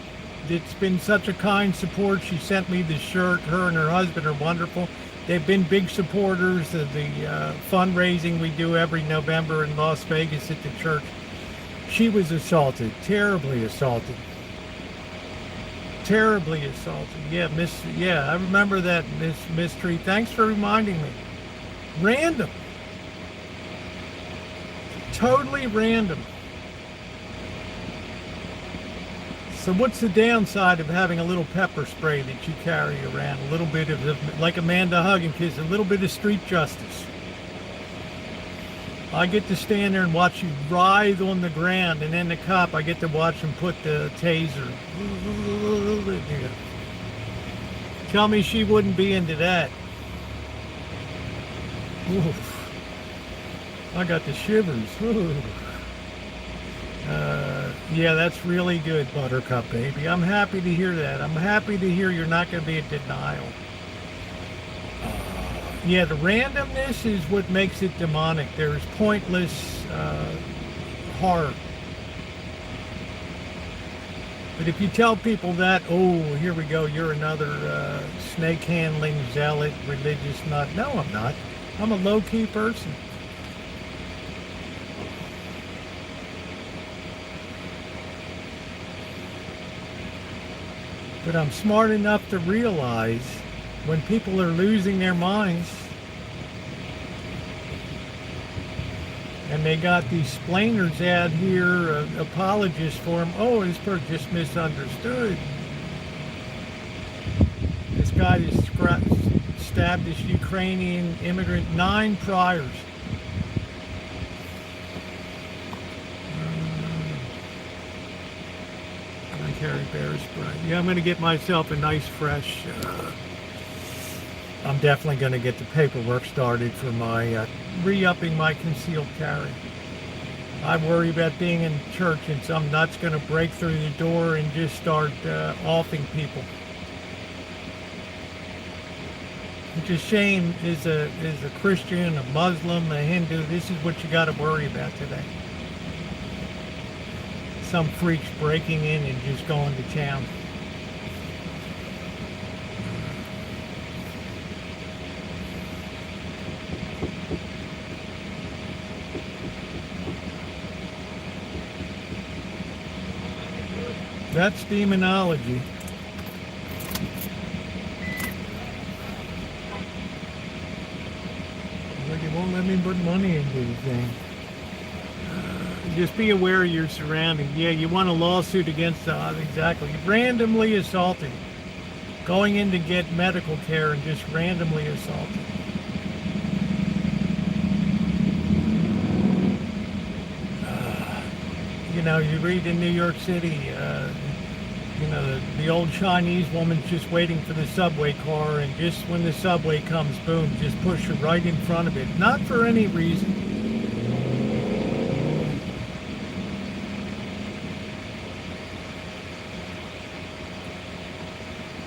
it's been such a kind support. She sent me the shirt. Her and her husband are wonderful. They've been big supporters of the fundraising we do every November in Las Vegas at the church. She was assaulted, terribly assaulted. Terribly assaulted. Yeah, I remember that, Miss Mystery. Thanks for reminding me. Random. Totally random. So what's the downside of having a little pepper spray that you carry around? A little bit of, like Amanda Huggins, a little bit of street justice. I get to stand there and watch you writhe on the ground, and then the cop, I get to watch him put the taser. Tell me she wouldn't be into that. Oof. I got the shivers. Yeah, that's really good, Buttercup baby. I'm happy to hear that. I'm happy to hear you're not going to be in denial. Yeah, the randomness is what makes it demonic. There's pointless horror. But if you tell people that, oh, here we go, you're another snake handling zealot, religious nut. No, I'm not. I'm a low-key person. But I'm smart enough to realize when people are losing their minds and they got these splainers out here, apologists for them. Oh, this person just misunderstood. This guy just stabbed this Ukrainian immigrant 9 priors. Carry bear spray. Yeah, I'm going to get myself a nice fresh. I'm definitely going to get the paperwork started for my re-upping my concealed carry. I worry about being in church and some nut's going to break through the door and just start offing people. Which is shame is a Christian, a Muslim, a Hindu. This is what you got to worry about today. Some freaks breaking in and just going to town. That's demonology. Like it won't let me put money into the thing. Just be aware of your surroundings. Yeah, you want a lawsuit against exactly. Randomly assaulted. Going in to get medical care and just randomly assaulted. You know, you read in New York City, you know, the old Chinese woman's just waiting for the subway car, and just when the subway comes, boom, just push her right in front of it. Not for any reason.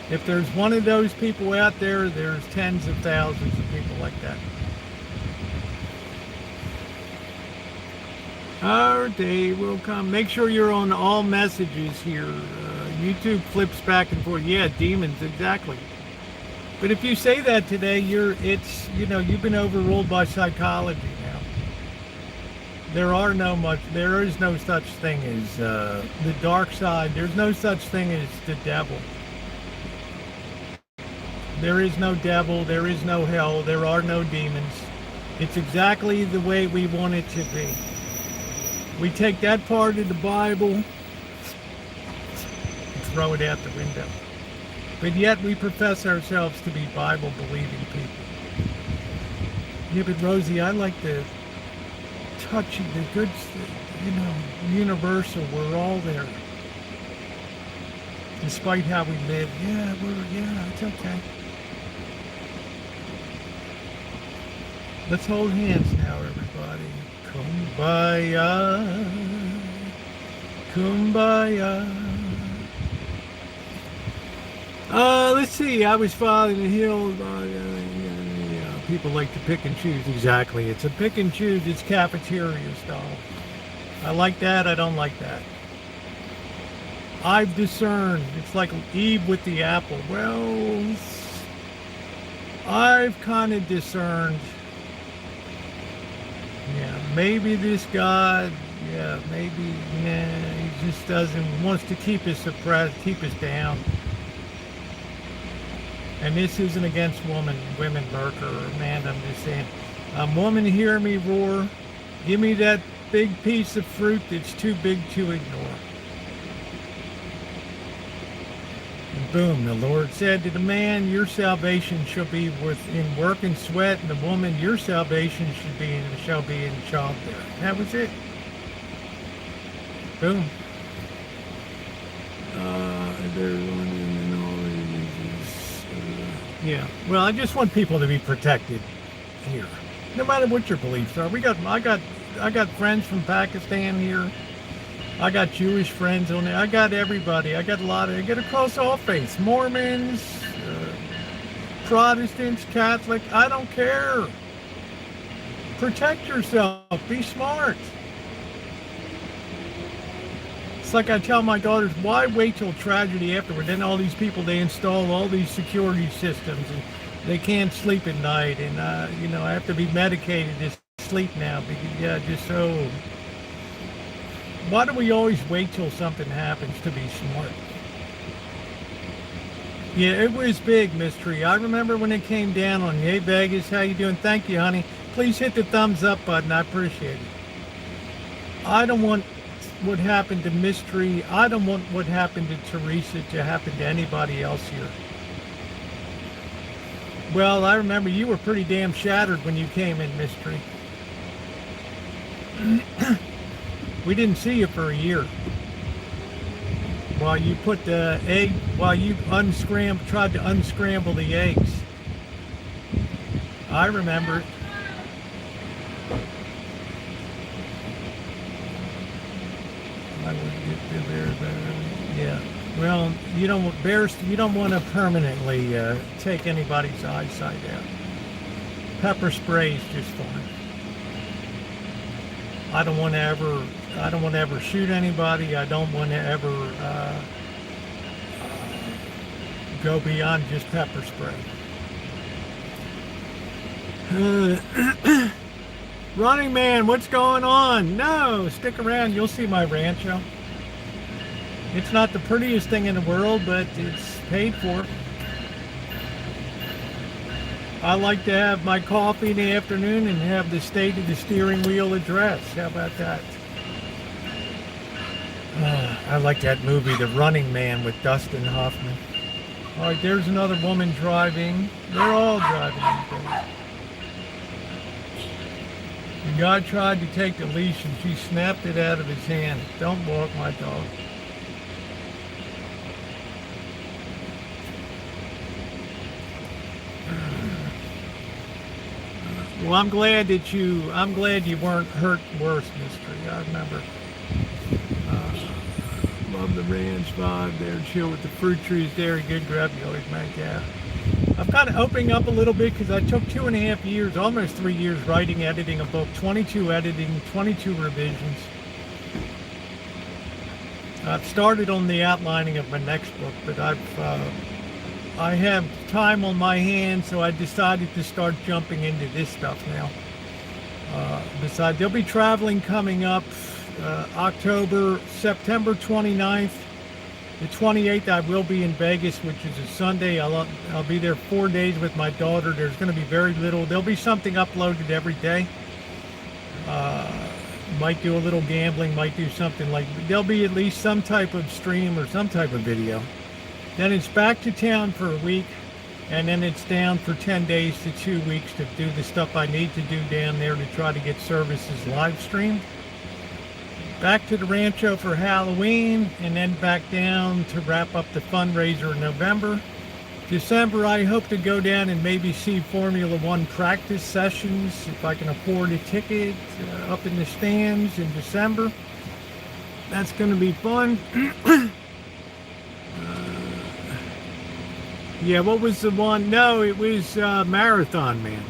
If there's one of those people out there, there's tens of thousands of people like that. Our day will come. Make sure you're on all messages here. YouTube flips back and forth. Yeah, demons, exactly. But if you say that today, you've been overruled by psychology now. There is no such thing as the dark side. There's no such thing as the devil. There is no devil, there is no hell, there are no demons. It's exactly the way we want it to be. We take that part of the Bible and throw it out the window. But yet we profess ourselves to be Bible-believing people. Yeah, but Rosie, I like the touchy, the good, universal. We're all there. Despite how we live, it's okay. Let's hold hands now, everybody. Kumbaya. Kumbaya. Let's see. I was following the hill. People like to pick and choose. Exactly. It's a pick and choose. It's cafeteria style. I like that. I don't like that. I've discerned. It's like Eve with the apple. Well, I've kind of discerned, yeah, maybe this God, yeah, maybe, nah, he just wants to keep us suppressed, keep us down. And this isn't against women, Merker or Amanda, I'm just saying. Woman, hear me roar. Give me that big piece of fruit that's too big to ignore. And boom, the Lord said to the man, your salvation shall be in work and sweat, and the woman, your salvation shall be in childbearing. That was it. Boom. There's one in the yeah. Well, I just want people to be protected here, no matter what your beliefs are. I got friends from Pakistan here. I got Jewish friends on there. I got everybody. I got across all faiths. Mormons, Protestants, Catholic. I don't care. Protect yourself. Be smart. It's like I tell my daughters, why wait till tragedy afterward? Then all these people, they install all these security systems and they can't sleep at night. And, I have to be medicated to sleep now because, just so. Why do we always wait till something happens to be smart? Yeah, it was big, Mystery. I remember when it came down on, hey, Vegas, how you doing? Thank you, honey. Please hit the thumbs up button. I appreciate it. I don't want what happened to Mystery. I don't want what happened to Teresa to happen to anybody else here. Well, I remember you were pretty damn shattered when you came in, Mystery. We didn't see you for a year. While you put the egg, while you tried to unscramble the eggs. I remember it. I would get to there, yeah. Well, you don't want to permanently take anybody's eyesight out. Pepper spray is just fine. I don't want to ever shoot anybody. I don't want to ever go beyond just pepper spray. Running Man, what's going on? No, stick around. You'll see my Rancho. It's not the prettiest thing in the world, but it's paid for. I like to have my coffee in the afternoon and have the state of the steering wheel address. How about that? I like that movie, The Running Man, with Dustin Hoffman. All right, there's another woman driving. They're all driving these days. And God tried to take the leash and she snapped it out of his hand. Don't walk my dog. Well, I'm glad you weren't hurt worse, Mystery. I remember. Love the ranch vibe there, chill with the fruit trees there, good grub you always make, yeah. I'm kind of opening up a little bit because I took 2.5 years, almost 3 years writing, editing a book, 22 editing, 22 revisions. I've started on the outlining of my next book, but I have time on my hands, so I decided to start jumping into this stuff now. Besides, there'll be traveling coming up. September 29th, the 28th I will be in Vegas, which is a Sunday. I'll be there 4 days with my daughter. There's going to be very little. There'll be something uploaded every day. Might do a little gambling, might do something like, there'll be at least some type of stream or some type of video. Then it's back to town for a week, and then it's down for 10 days to 2 weeks to do the stuff I need to do down there to try to get services live streamed. Back to the Rancho for Halloween, and then back down to wrap up the fundraiser in November. December, I hope to go down and maybe see Formula One practice sessions, if I can afford a ticket, up in the stands in December. That's going to be fun. Yeah, what was the one? No, it was Marathon Man.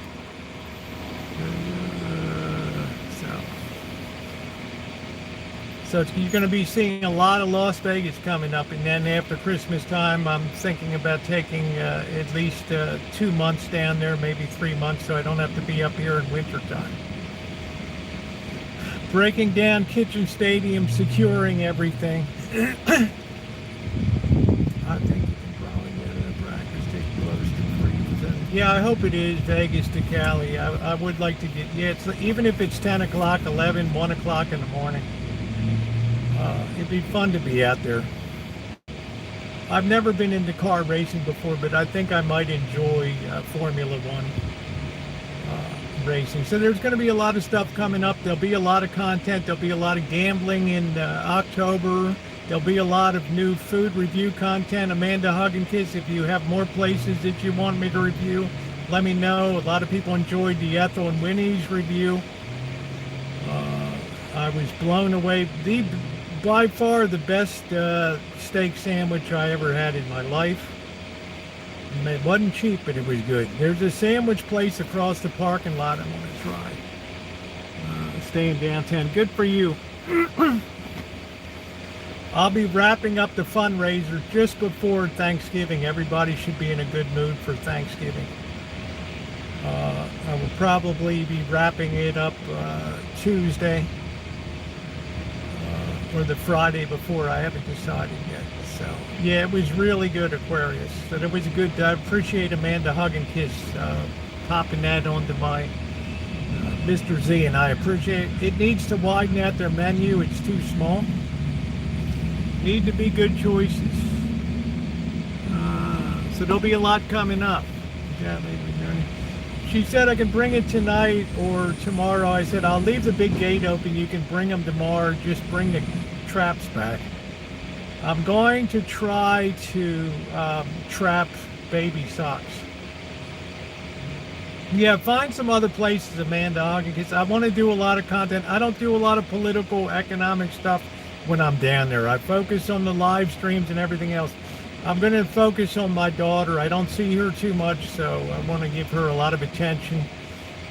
So you're going to be seeing a lot of Las Vegas coming up. And then after Christmas time, I'm thinking about taking at least 2 months down there, maybe 3 months, so I don't have to be up here in winter time. Breaking down Kitchen Stadium, securing everything. I think you can probably get a practice take close to 3%. Yeah, I hope it is Vegas to Cali. I would like to get, yeah, it's, even if it's 10 o'clock, 11, 1 o'clock in the morning. It'd be fun to be out there. I've never been into car racing before, but I think I might enjoy Formula One racing. So there's going to be a lot of stuff coming up. There'll be a lot of content. There'll be a lot of gambling in October. There'll be a lot of new food review content. Amanda Hug and Kiss, if you have more places that you want me to review, let me know. A lot of people enjoyed the Ethel and Winnie's review. I was blown away. By far the best steak sandwich I ever had in my life. It wasn't cheap, but it was good. There's a sandwich place across the parking lot I want to try. Staying downtown. Good for you. I'll be wrapping up the fundraiser just before Thanksgiving. Everybody should be in a good mood for Thanksgiving. I will probably be wrapping it up Tuesday. Or the Friday before. I haven't decided yet. So yeah, it was really good, Aquarius. So it was a good. I appreciate Amanda Hug and Kiss popping that onto my Mr. Z, and I appreciate it. It needs to widen out their menu. It's too small. Need to be good choices. So there'll be a lot coming up. Yeah, maybe. She said I can bring it tonight or tomorrow. I said I'll leave the big gate open. You can bring them tomorrow. Just bring the traps back. I'm going to try to trap baby socks. Yeah, find some other places, Amanda, because I want to do a lot of content. I don't do a lot of political, economic stuff when I'm down there. I focus on the live streams and everything else. I'm going to focus on my daughter. I don't see her too much, so I want to give her a lot of attention.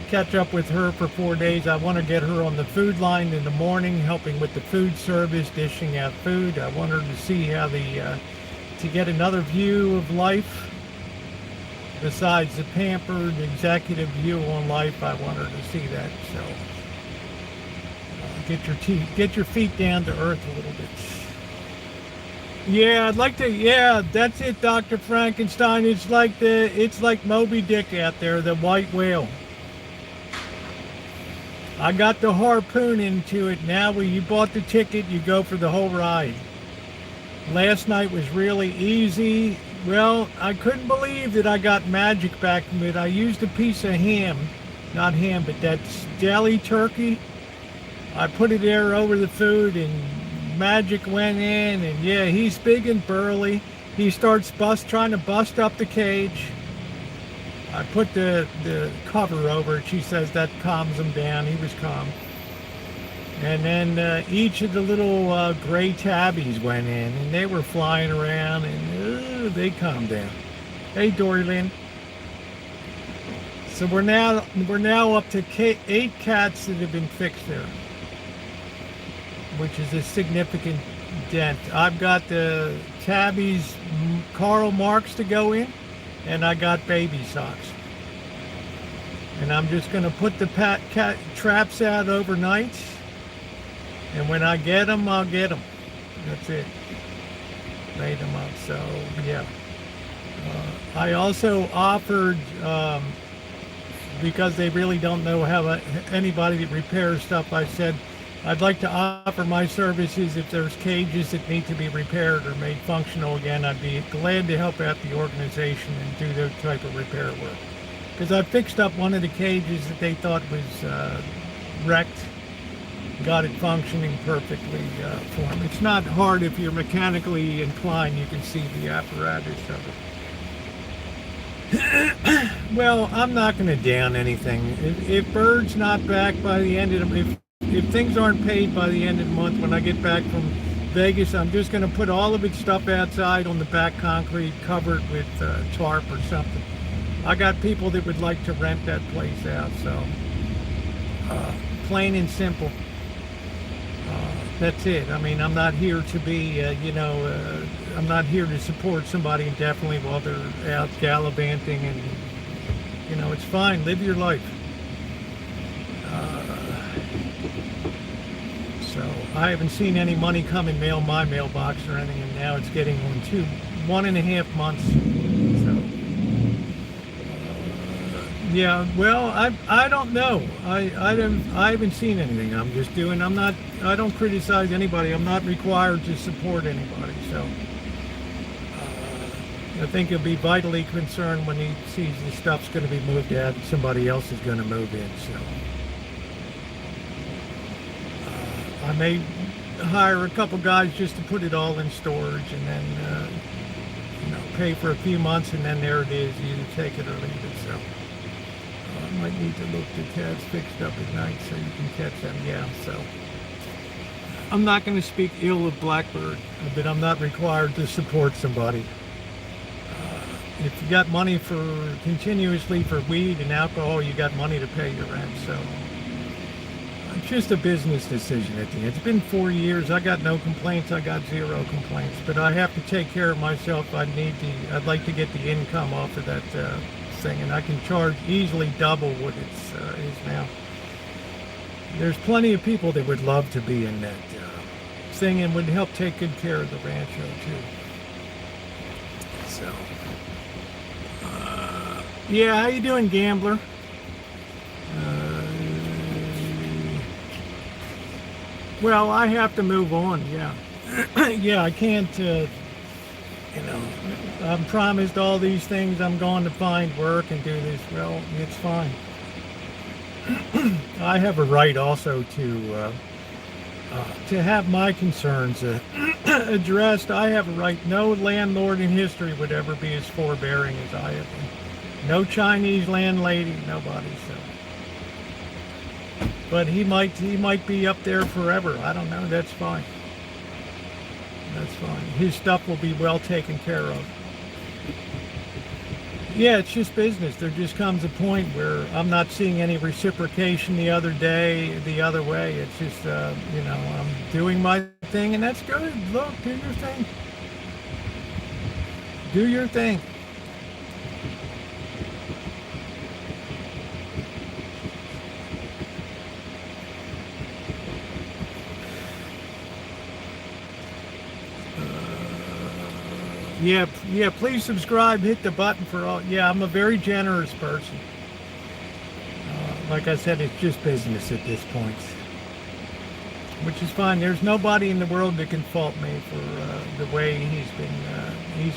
Catch up with her for 4 days. I want to get her on the food line in the morning, helping with the food service, dishing out food. I want her to see how to get another view of life. Besides the pampered executive view on life, I want her to see that. So get your feet down to earth a little bit. Yeah, I'd like to. Yeah, that's it, Dr. Frankenstein. It's like Moby Dick out there, the white whale. I got the harpoon into it. Now, when you bought the ticket, you go for the whole ride. Last night was really easy. Well, I couldn't believe that I got magic back from it. I used a piece of ham, not ham, but that's deli turkey. I put it there over the food, and magic went in, and yeah, he's big and burly. He starts trying to bust up the cage. I put the cover over it. She says that calms him down. He was calm. And then each of the little gray tabbies went in, and they were flying around, and they calmed down. Hey, Dory Lynn. So we're now up to 8 cats that have been fixed there, which is a significant dent. I've got the tabbies, Karl Marx to go in, and I got baby socks. And I'm just going to put the cat traps out overnight, and when I get them, I'll get them. That's it. Made them up. So yeah. I also offered, because they really don't know how anybody that repairs stuff, I said I'd like to offer my services if there's cages that need to be repaired or made functional again. I'd be glad to help out the organization and do that type of repair work. Because I fixed up one of the cages that they thought was wrecked, got it functioning perfectly for them. It's not hard if you're mechanically inclined. You can see the apparatus of it. Well, I'm not going to down anything. If Bird's not back by the end of the... If things aren't paid by the end of the month when I get back from Vegas, I'm just going to put all of its stuff outside on the back concrete, covered with tarp or something. I got people that would like to rent that place out, so plain and simple. That's it. I mean, I'm not here to be, I'm not here to support somebody indefinitely while they're out gallivanting, and, it's fine. Live your life. So I haven't seen any money come in my mailbox or anything, and now it's getting on 1.5 months. So yeah, well, I don't know. I haven't seen anything. I don't criticize anybody. I'm not required to support anybody. So I think he'll be vitally concerned when he sees the stuff's going to be moved out and somebody else is going to move in. So I may hire a couple guys just to put it all in storage, and then pay for a few months, and then there it is. You either take it or leave it. So I might need to look the cats fixed up at night so you can catch them. Yeah. So I'm not going to speak ill of Blackbird, but I'm not required to support somebody. If you got money continuously for weed and alcohol, you got money to pay your rent. So it's just a business decision at the end. It's been 4 years. I got no complaints. I got 0 complaints. But I have to take care of myself. I'd like to get the income off of that thing, and I can charge easily double what it is now. There's plenty of people that would love to be in that thing and would help take good care of the Rancho too. So, yeah, how you doing, gambler? Well, I have to move on, yeah. Yeah, I can't, I'm promised all these things. I'm going to find work and do this. Well, it's fine. I have a right also to have my concerns addressed. I have a right. No landlord in history would ever be as forbearing as I have been. No Chinese landlady, nobody. So. But he might be up there forever. I don't know. That's fine. That's fine. His stuff will be well taken care of. Yeah, it's just business. There just comes a point where I'm not seeing any reciprocation the other way. It's just, I'm doing my thing, and that's good. Look, do your thing. Do your thing. Yeah, please subscribe, hit the button for all. Yeah, I'm a very generous person. Like I said, it's just business at this point, which is fine. There's nobody in the world that can fault me for the way he's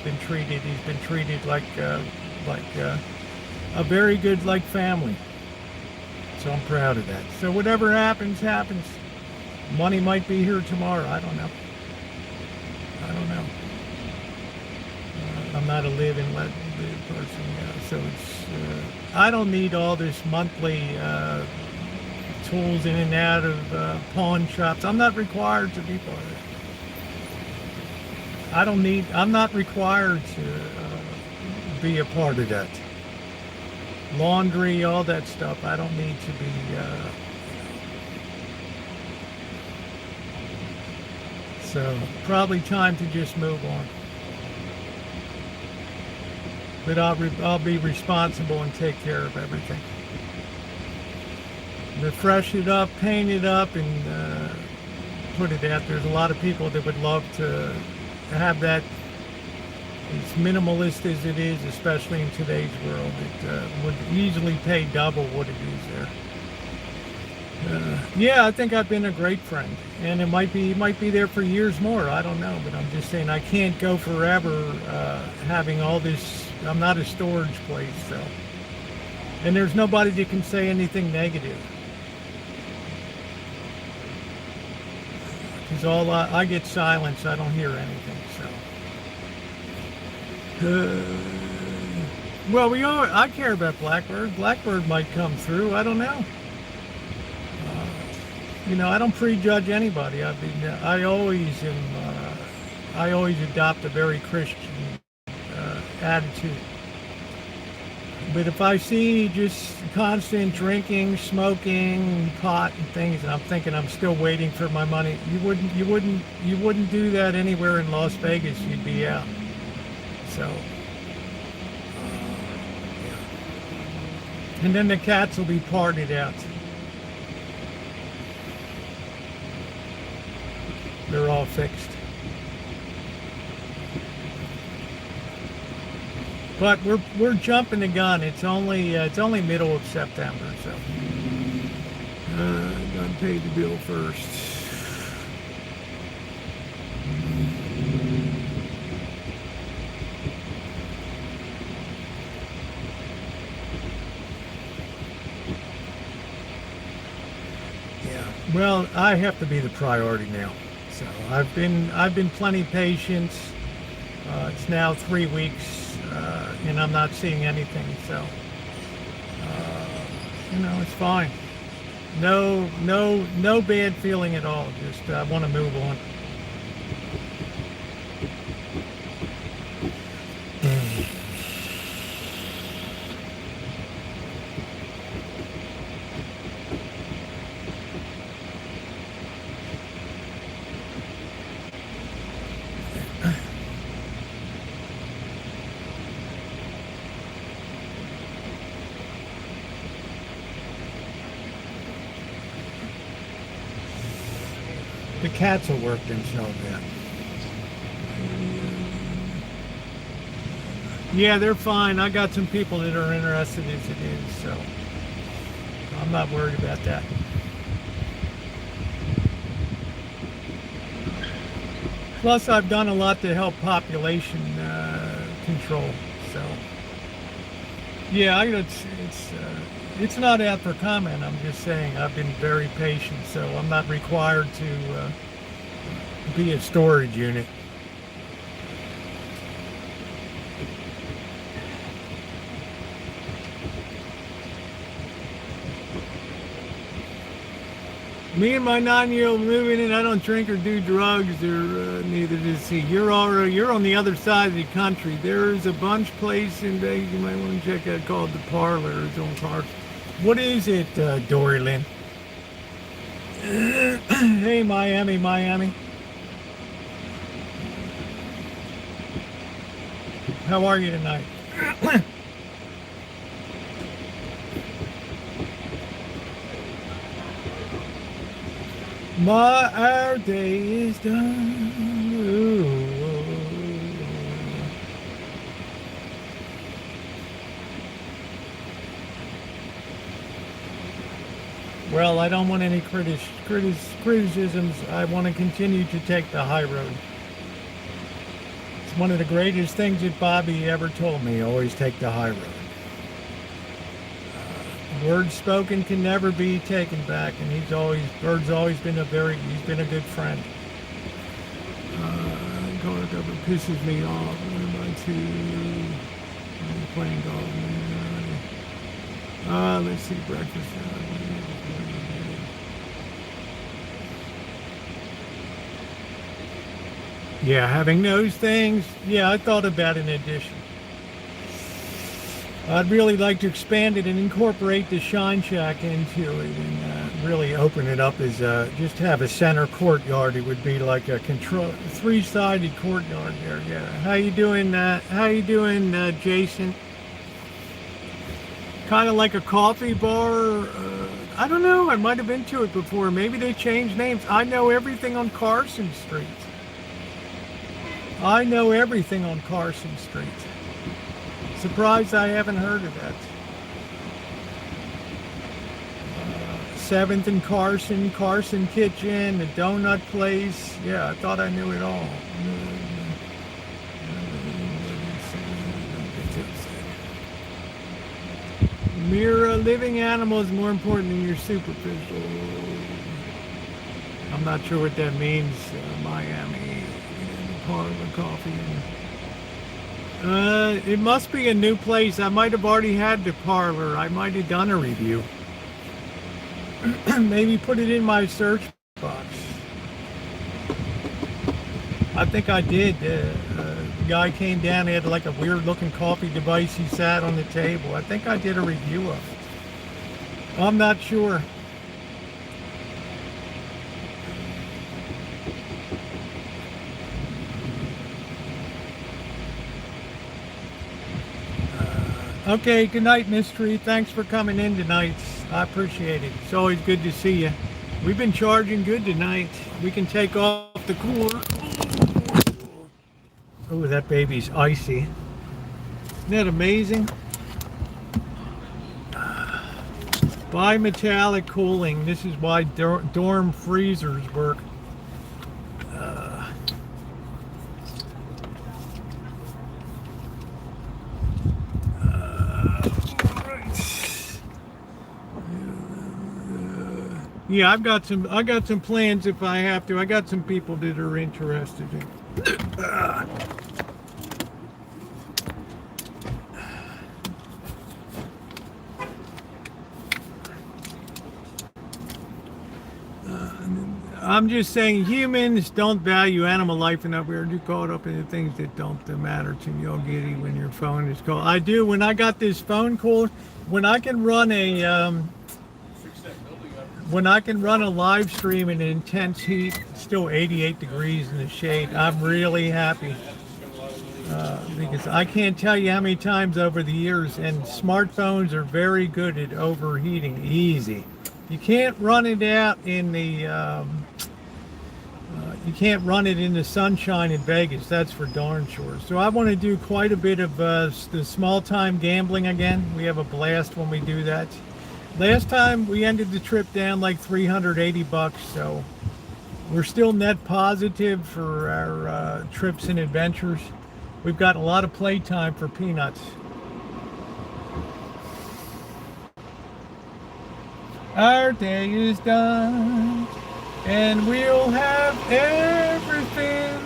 been treated. He's been treated like a very good family. So I'm proud of that. So whatever happens, happens. Money might be here tomorrow. I don't know. I'm not a live person, so it's I don't need all this monthly tools in and out of pawn shops. I'm not required to be part of it. I'm not required to be a part of that. Laundry, all that stuff. I don't need to be. So probably time to just move on. But I'll be responsible and take care of everything. Refresh it up, paint it up, and put it out. There's a lot of people that would love to have that. As minimalist as it is, especially in today's world, it would easily pay double what it is there. Yeah, I think I've been a great friend, and it might be there for years more. I don't know, but I'm just saying I can't go forever having all this. I'm not a storage place, so. And there's nobody that can say anything negative. Because I get silence, I don't hear anything, so. Well, I care about Blackbird. Blackbird might come through, I don't know. I don't prejudge anybody. I always adopt a very Christian attitude. But if I see just constant drinking, smoking, pot and things, and I'm thinking I'm still waiting for my money, you wouldn't do that anywhere in Las Vegas. You'd be out. So, yeah. And then the cats will be partied out. They're all fixed. But we're jumping the gun. It's only middle of September, so gotta pay the bill first. Yeah. Well, I have to be the priority now. So I've been plenty patient. It's now 3 weeks. And I'm not seeing anything, so it's fine. No bad feeling at all. Just I want to move on. The cats will work themselves out. Yeah, they're fine. I got some people that are interested as it is, so I'm not worried about that. Plus, I've done a lot to help population control. So, yeah, it's not out for comment. I'm just saying I've been very patient, so I'm not required to be a storage unit. Me and my 9-year-old moving in. I don't drink or do drugs, or neither does he. You're on the other side of the country. There's a bunch place in Vegas you might want to check out called the Parlor. It's on Park. What is it, Dory Lynn? Hey, Miami. How are you tonight? Our day is done. Ooh. Well, I don't want any criticisms. I want to continue to take the high road. It's one of the greatest things that Bobby ever told me. Always take the high road. Words spoken can never be taken back, and Bird's always been he's been a good friend. Golf ever pisses me off. Playing golf. Let's see, breakfast. Yeah, having those things. Yeah, I thought about an addition. I'd really like to expand it and incorporate the Shine Shack into it, and really open it up as just have a center courtyard. It would be like a three-sided courtyard there. Yeah. How you doing, Jason? Kind of like a coffee bar. I don't know. I might have been to it before. Maybe they changed names. I know everything on Carson Street. Surprised I haven't heard of that. 7th and Carson Kitchen, the donut place. Yeah, I thought I knew it all. Mira, living animal is more important than your superficial. I'm not sure what that means. Miami, Parlor Coffee. It must be a new place. I might have already had the Parlor. I might have done a review. Maybe put it in my search box. I think I did. guy came down, he had like a weird looking coffee device he sat on the table. I think I did a review of it. I'm not sure. Okay, good night, Mystery. Thanks for coming in tonight. I appreciate it. It's always good to see you. We've been charging good tonight. We can take off the cooler. Oh, that baby's icy. Isn't that amazing? Bimetallic cooling. This is why dorm freezers work. Yeah, I got some plans if I have to. I got some people that are interested in. I'm just saying humans don't value animal life enough. We're too caught up in the things that don't matter to you. You'll get it when your phone is cold. I do. When I got this phone cooler, when I can run a live stream in intense heat, still 88 degrees in the shade, I'm really happy. Because I can't tell you how many times over the years, and smartphones are very good at overheating easy. You can't run it out in the you can't run it in the sunshine in Vegas, that's for darn sure. So I want to do quite a bit of the small time gambling again. We have a blast when we do that. Last time we ended the trip down like $380, so we're still net positive for our trips and adventures. We've got a lot of playtime for peanuts. Our day is done, and we'll have everything.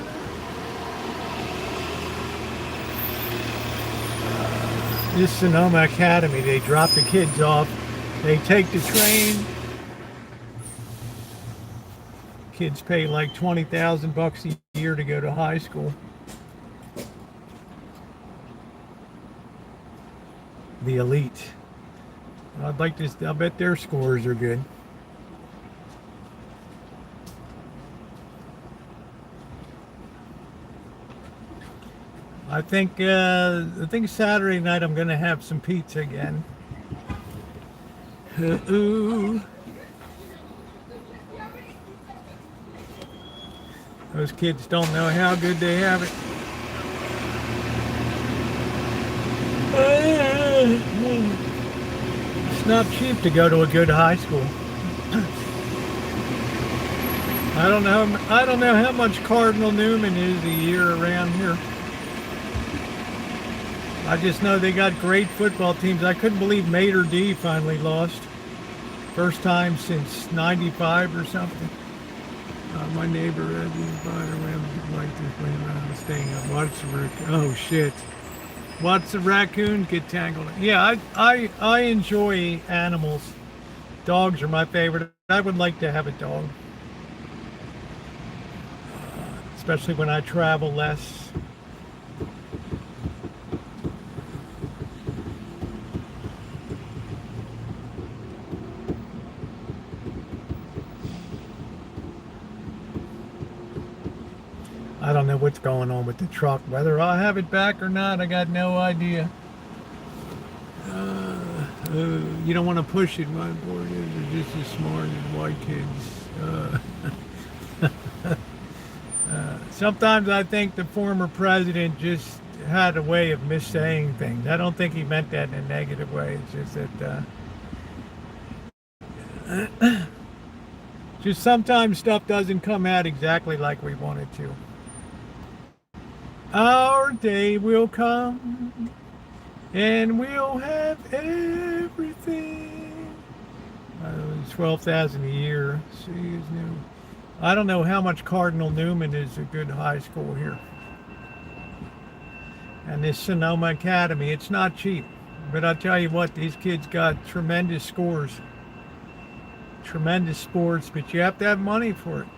This Sonoma Academy, they drop the kids off. They take the train. Kids pay like $20,000 a year to go to high school. The elite. I'd like to. I bet their scores are good. I think Saturday night I'm gonna have some pizza again. Ooh. Those kids don't know how good they have it. It's not cheap to go to a good high school. I don't know how much Cardinal Newman is a year around here. I just know they got great football teams. I couldn't believe Mater D finally lost. First time since '95 or something. My neighbor had these spider webs like this playing around staying up. Oh shit. Watch the raccoon get tangled. Yeah, I enjoy animals. Dogs are my favorite. I would like to have a dog. Especially when I travel less. I don't know what's going on with the truck. Whether I'll have it back or not, I got no idea. You don't want to push it. My board is just as smart as white kids. Sometimes I think the former president just had a way of missaying things. I don't think he meant that in a negative way. It's just that just sometimes stuff doesn't come out exactly like we want it to. Our day will come, and we'll have everything. It's $12,000 a year. See, is new. I don't know how much Cardinal Newman is a good high school here. And this Sonoma Academy, it's not cheap. But I'll tell you what, these kids got tremendous scores. Tremendous sports, but you have to have money for it.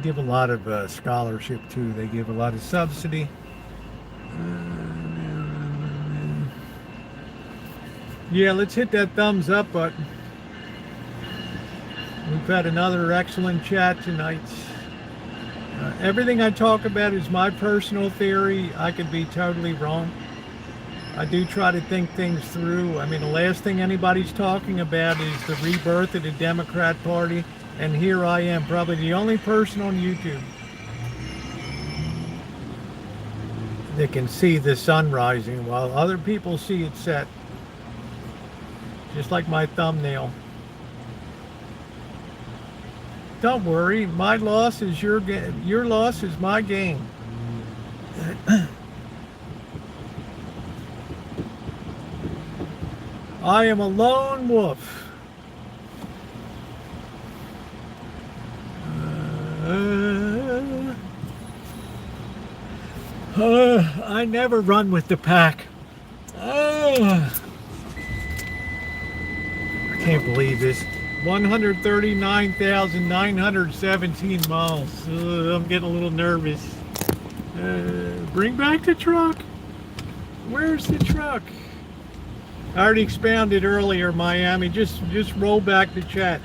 give a lot of scholarship too. They give a lot of subsidy. Yeah, let's hit that thumbs up button. We've had another excellent chat tonight. Everything I talk about is my personal theory. I could be totally wrong. I do try to think things through. I mean, the last thing anybody's talking about is the rebirth of the Democrat Party. And here I am, probably the only person on YouTube that can see the sun rising while other people see it set. Just like my thumbnail. Don't worry, my loss is your loss is my gain. I am a lone wolf. I never run with the pack. I can't believe this. 139,917 miles. I'm getting a little nervous. Bring back the truck. Where's the truck? I already expounded earlier, Miami. Just roll back the chat.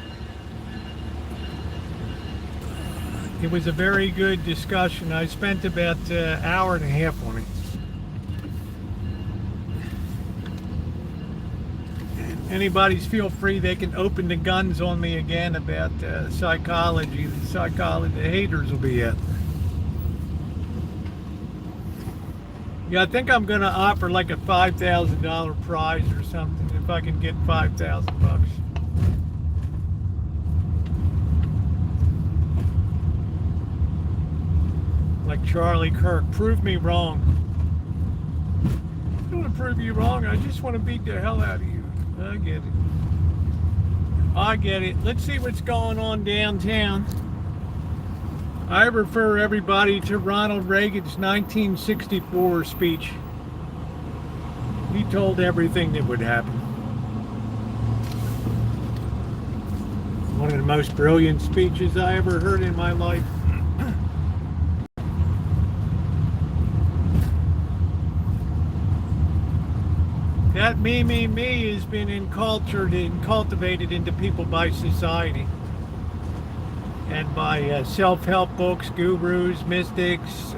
It was a very good discussion. I spent about an hour and a half on it. Anybody's feel free, they can open the guns on me again about psychology. The haters will be it. Yeah, I think I'm going to offer like a $5,000 prize or something if I can get 5,000 bucks. Like Charlie Kirk, prove me wrong. I don't want to prove you wrong, I just want to beat the hell out of you. I get it. I get it. Let's see what's going on downtown. I refer everybody to Ronald Reagan's 1964 speech. He told everything that would happen. One of the most brilliant speeches I ever heard in my life. That me has been enculturated and cultivated into people by society and by self-help books, gurus, mystics,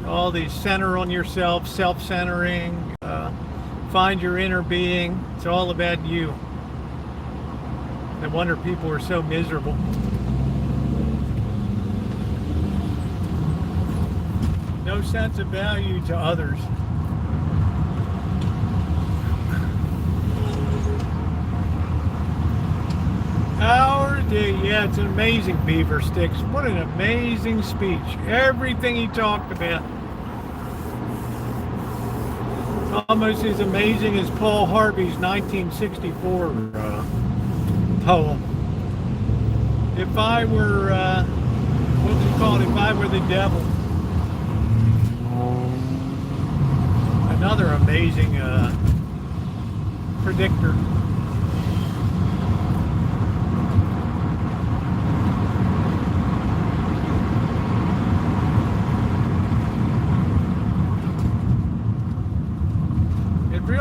all these center on yourself, self-centering, find your inner being. It's all about you. No wonder people are so miserable. No sense of value to others. Yeah, it's an amazing beaver sticks. What an amazing speech. Everything he talked about. Almost as amazing as Paul Harvey's 1964 poem. If I were, what was it called? If I were the devil. Another amazing predictor.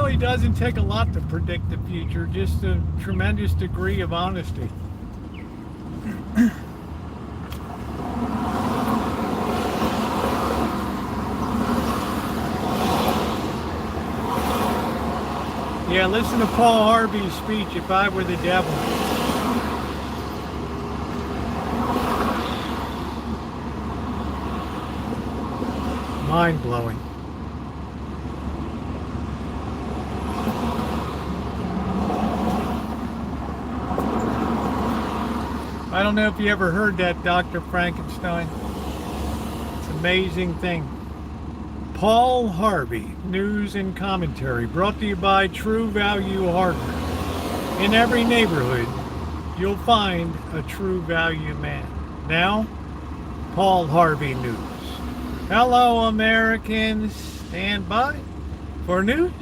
It doesn't take a lot to predict the future, just a tremendous degree of honesty. Yeah, listen to Paul Harvey's speech, If I Were the Devil. Mind-blowing. I don't know if you ever heard that, Dr. Frankenstein. It's an amazing thing. Paul Harvey, news and commentary, brought to you by True Value Hardware. In every neighborhood, you'll find a true value man. Now, Paul Harvey News. Hello, Americans. Stand by for news.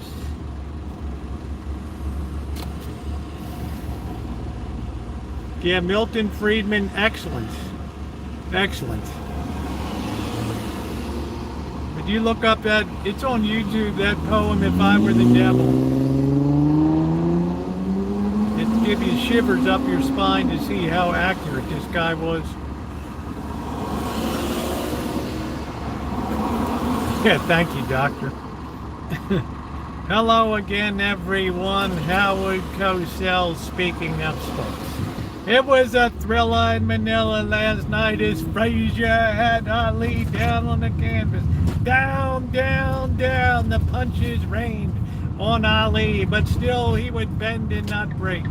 Yeah, Milton Friedman, excellence. Excellent. But you look up that, it's on YouTube, that poem, If I Were the Devil. It gives you shivers up your spine to see how accurate this guy was. Yeah, thank you, Doctor. Hello again, everyone. Howard Cosell speaking of sports. It was a thriller in Manila last night as Frazier had Ali down on the canvas. Down, down, down. The punches rained on Ali, but still he would bend and not break.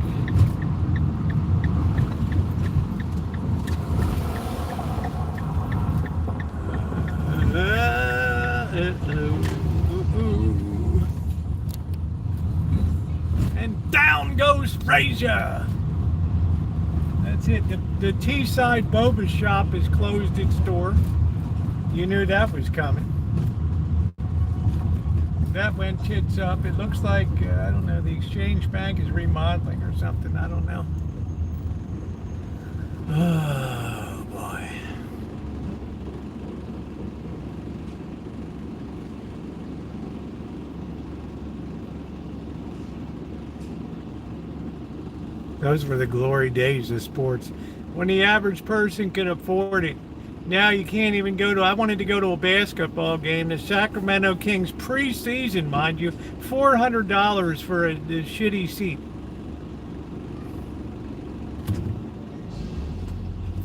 And down goes Frazier. That's it. The Teesside Boba Shop has closed its door. You knew that was coming. That went tits up. It looks like, I don't know, the Exchange Bank is remodeling or something. I don't know. Oh, boy. Those were the glory days of sports, when the average person could afford it. Now you can't even go to, I wanted to go to a basketball game, the Sacramento Kings preseason, mind you, $400 for a shitty seat.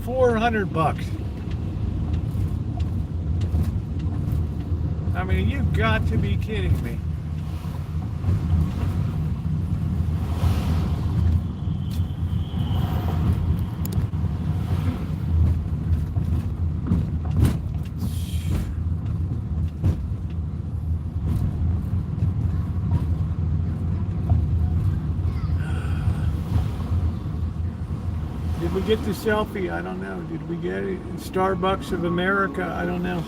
$400. I mean, you've got to be kidding me. Did we get the selfie? I don't know. Did we get it? Starbucks of America? I don't know.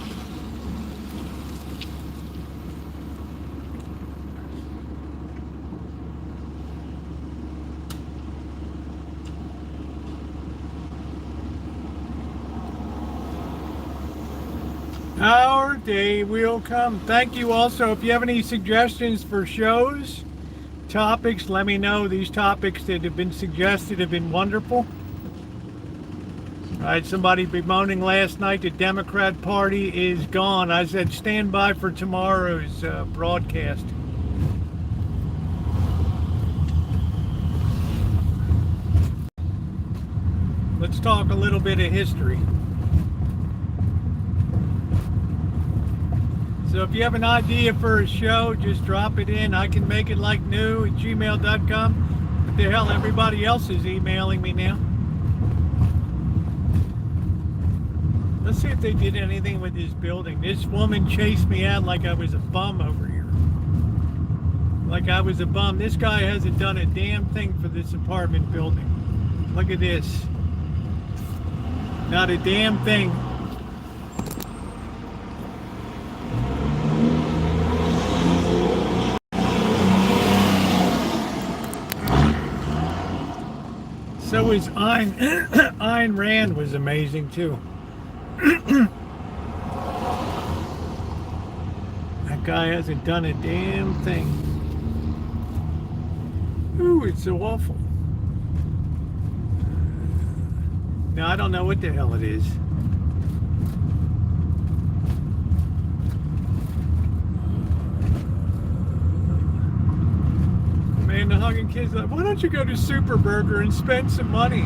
Our day will come. Thank you also. If you have any suggestions for shows, topics, let me know. These topics that have been suggested have been wonderful. I had somebody bemoaning last night the Democrat Party is gone. I said stand by for tomorrow's broadcast. Let's talk a little bit of history. So if you have an idea for a show, just drop it in. I can make it like new at gmail.com. What the hell, everybody else is emailing me now. Let's see if they did anything with this building. This woman chased me out like I was a bum over here. Like I was a bum. This guy hasn't done a damn thing for this apartment building. Look at this. Not a damn thing. So is Ayn Rand was amazing too. That guy hasn't done a damn thing. Ooh, it's so awful. Now I don't know what the hell it is. Man, the hugging kids like, why don't you go to Superburger and spend some money?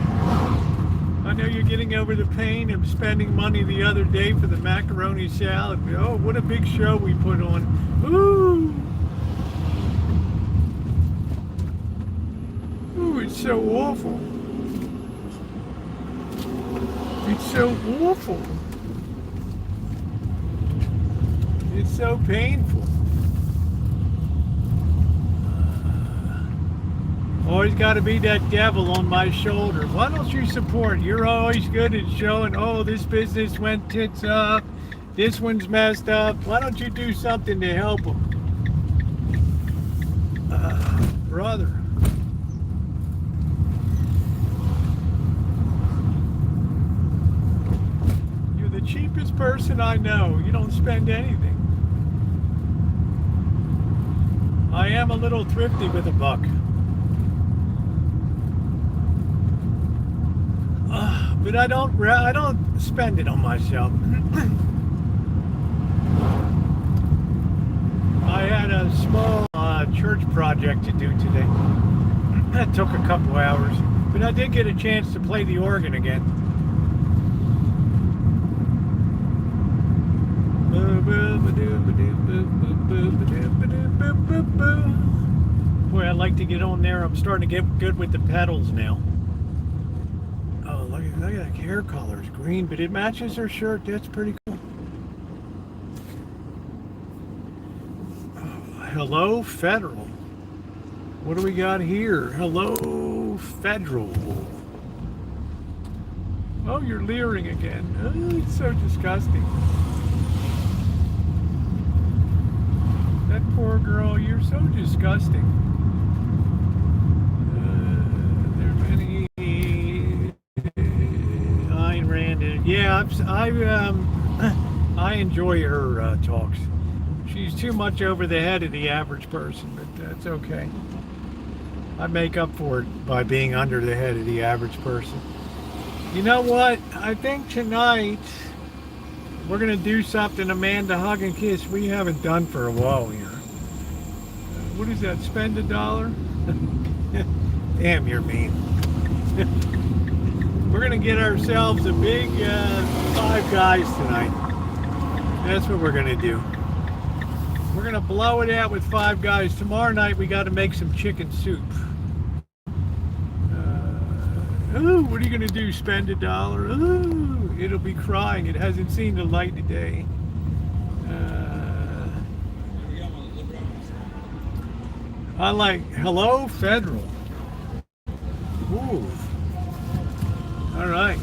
I know you're getting over the pain of spending money the other day for the macaroni salad. Oh, what a big show we put on. Ooh. Ooh, it's so awful. It's so awful. It's so painful. Always got to be that devil on my shoulder. Why don't you support? You're always good at showing, oh, this business went tits up. This one's messed up. Why don't you do something to help them? Brother. cheapest person I know. You don't spend anything. I am a little thrifty with a buck. But I don't spend it on myself. I had a small church project to do today. That took a couple hours, but I did get a chance to play the organ again. Boy, I'd like to get on there. I'm starting to get good with the pedals now. Oh, look at that hair color. It's green, but it matches her shirt. That's pretty cool. Oh, hello, Federal. What do we got here? Hello, Federal. Oh, you're leering again. Oh, it's so disgusting. That poor girl, you're so disgusting. There are many. Ayn Rand. Yeah, I enjoy her talks. She's too much over the head of the average person, but that's okay. I make up for it by being under the head of the average person. You know what? I think tonight we're going to do something, Amanda, hug and kiss, we haven't done for a while here. What is that, spend $1? Damn, you're mean. We're going to get ourselves a big Five Guys tonight. That's what we're going to do. We're going to blow it out with Five Guys. Tomorrow night we got to make some chicken soup. Oh, what are you going to do, spend $1? Oh, it'll be crying. It hasn't seen the light of day. I like, hello, Federal. Ooh. All right.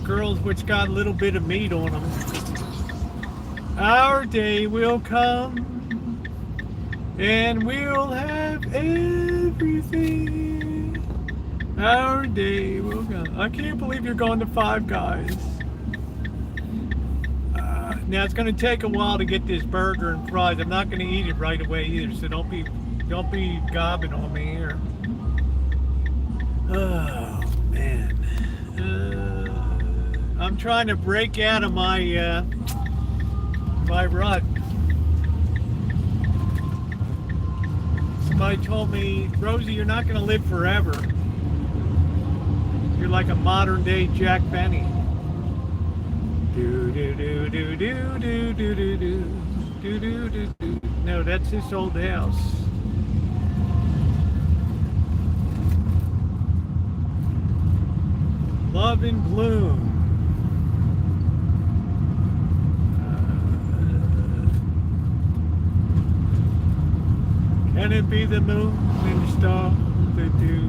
Girls which got a little bit of meat on them. Our day will come and we'll have everything. Our day will come. I can't believe you're going to Five Guys. Now it's going to take a while to get this burger and fries. I'm not going to eat it right away either, so don't be gobbing on me here. Oh man, I'm trying to break out of my my rut. Somebody told me, Rosie, you're not going to live forever. You're like a modern day Jack Benny. Do do do do do do do do do do do do. No, that's his old house. Love in Bloom. Can it be the moon and the stars that do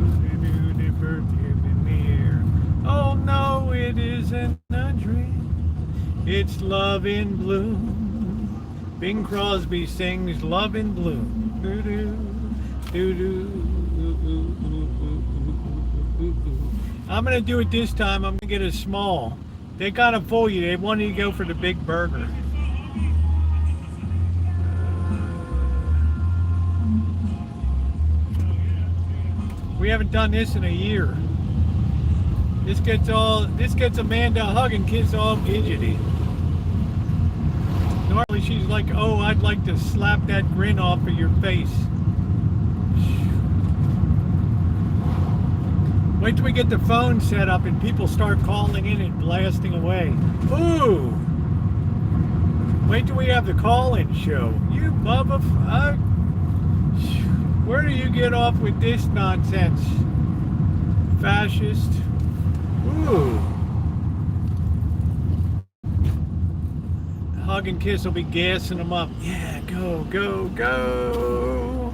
the perfume in the air? Oh no, it isn't a dream. It's love in bloom. Bing Crosby sings Love in Bloom. Doo doo doo doo. I'm gonna do it this time. I'm gonna get a small. They gotta fool you. They want you to go for the big burger. We haven't done this in a year. This gets Amanda a hug and kiss all gidgety. Normally she's like, oh, I'd like to slap that grin off of your face. Wait till we get the phone set up and people start calling in and blasting away. Ooh! Wait till we have the call-in show. You motherfucker. Where do you get off with this nonsense? Fascist. Ooh. Hug and kiss will be gassing them up. Yeah, go, go, go.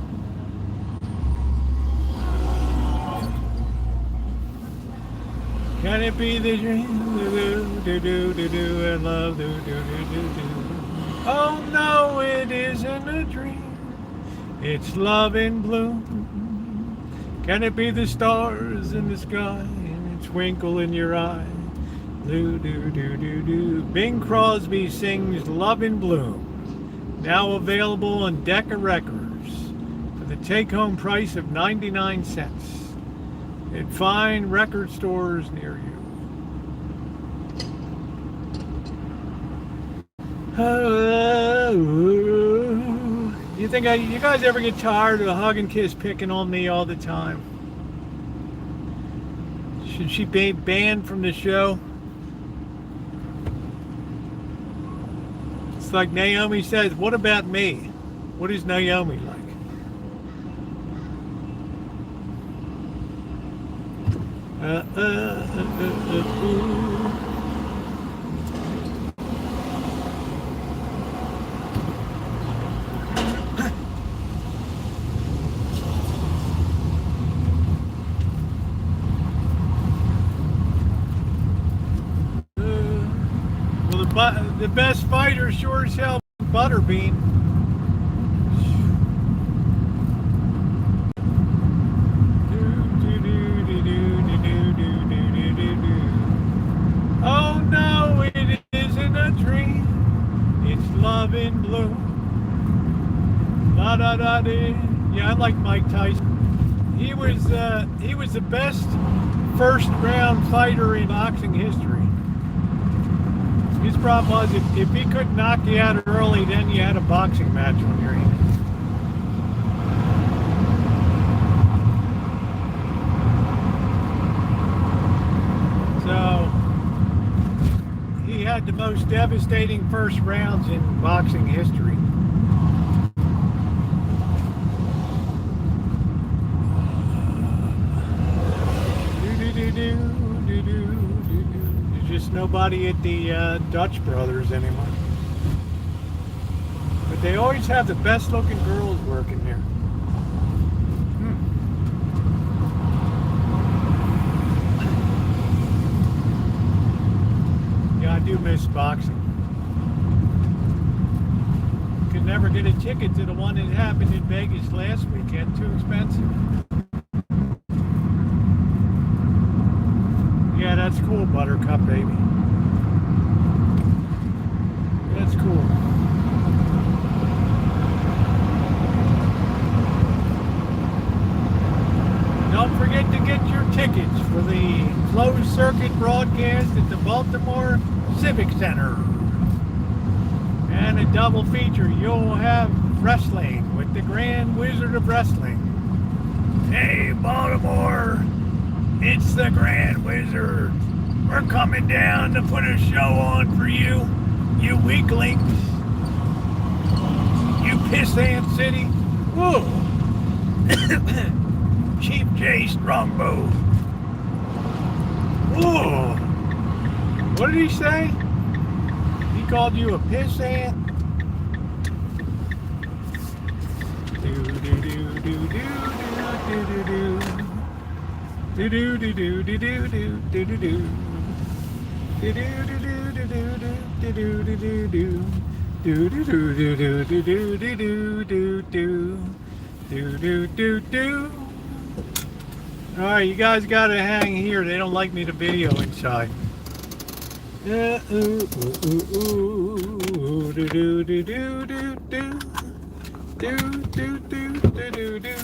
Can it be the dream? Do, do, do, do, do, and love. Do, do, do, do, do. Oh no, it isn't a dream. It's love in bloom. Can it be the stars in the sky? And it's twinkle in your eye. Do, do, do, do, do. Bing Crosby sings Love in Bloom. Now available on Decca Records for the take-home price of 99 cents at fine record stores near you. You think you guys ever get tired of Hug and Kiss picking on me all the time? Should she be banned from the show? It's like Naomi says, what about me? What is Naomi like? The best fighter sure as hell Butterbean. Oh no, it isn't a dream. It's love in bloom. La da da dee. Yeah, I like Mike Tyson. He was the best first round fighter in boxing history. His problem was if he couldn't knock you out early, then you had a boxing match on your hands. So he had the most devastating first rounds in boxing history. There's just nobody at the Dutch Brothers anymore. But they always have the best looking girls working there. Yeah, I do miss boxing. Could never get a ticket to the one that happened in Vegas last weekend. Too expensive. Yeah, that's cool, Buttercup, baby. That's cool. Don't forget to get your tickets for the closed circuit broadcast at the Baltimore Civic Center. And a double feature. You'll have wrestling with the Grand Wizard of Wrestling. Hey, Baltimore! It's the Grand Wizard. We're coming down to put a show on for you, you weaklings. You pissant city. Whoa. Chief J Strongbow. Whoa. What did he say? He called you a pissant? Do do do do do do do do do. Do do do do do do do do do do. Do do do do do do do do do do do. Do do do do do do do do do do. Do do do do. All right, you guys got to hang here. They don't like me to video inside. Do do do do do do do. Do do do do do do.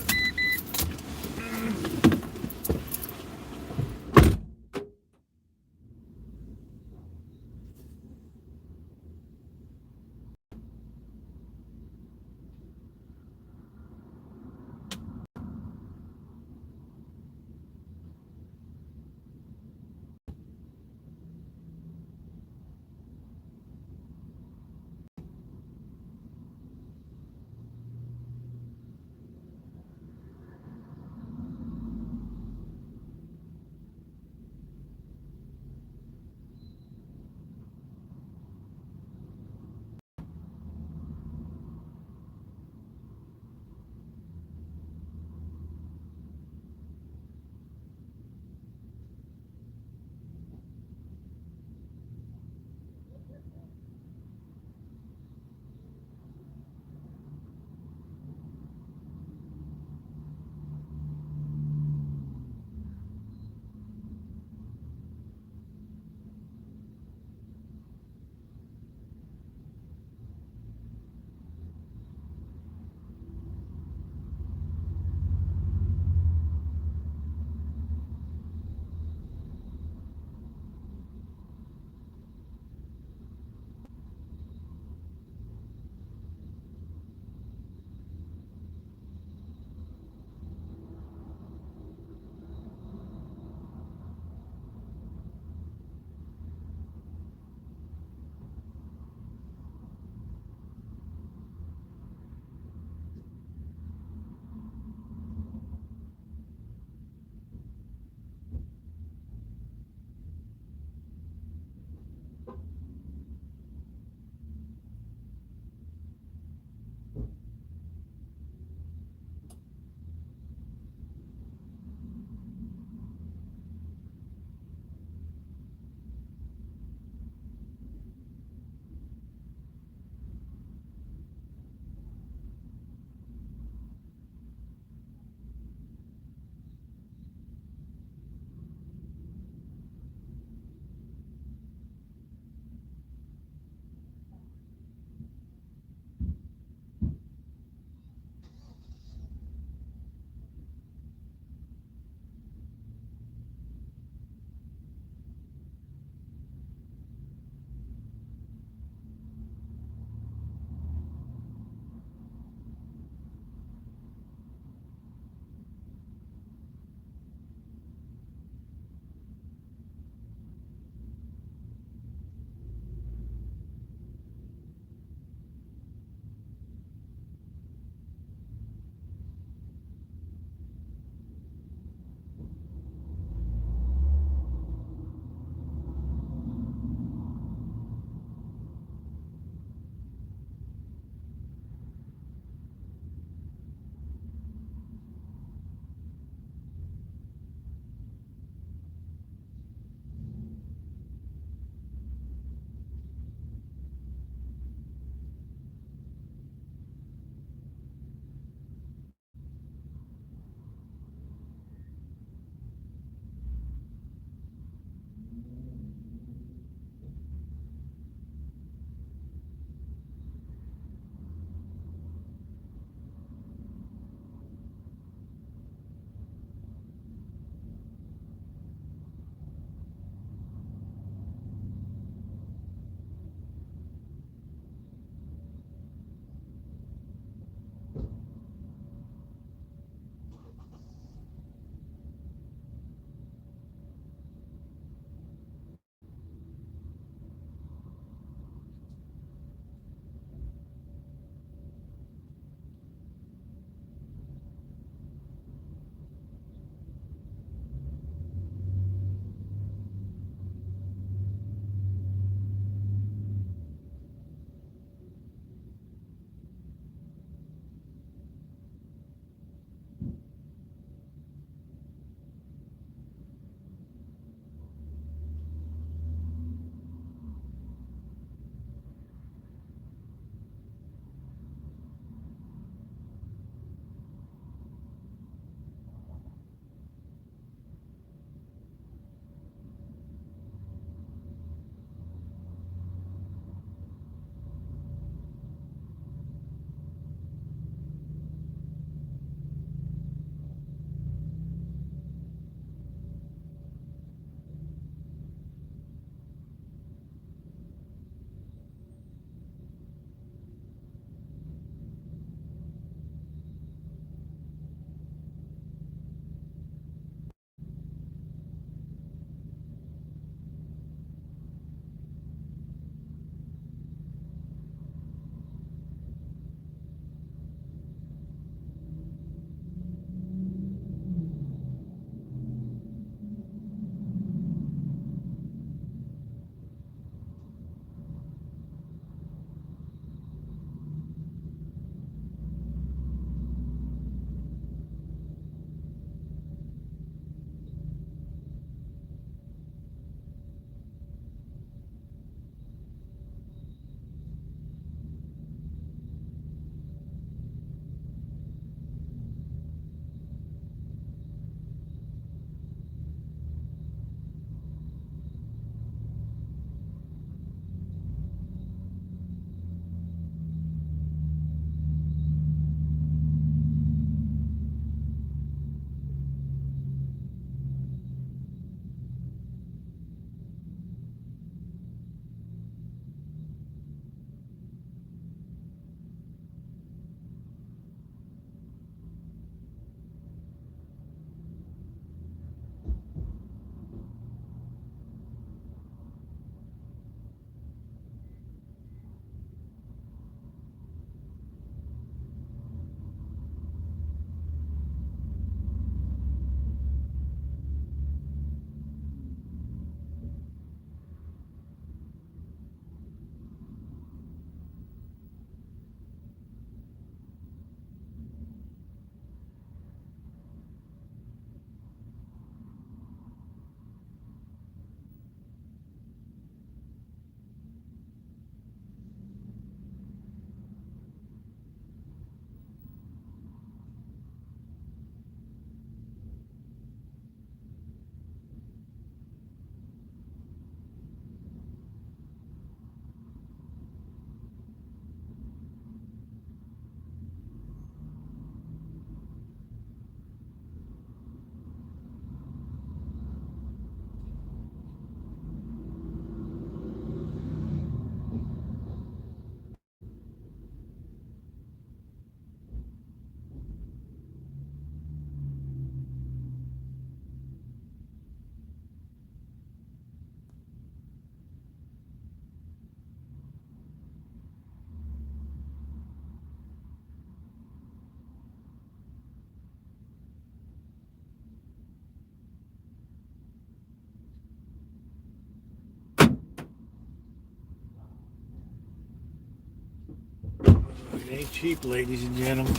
It ain't cheap, ladies and gentlemen.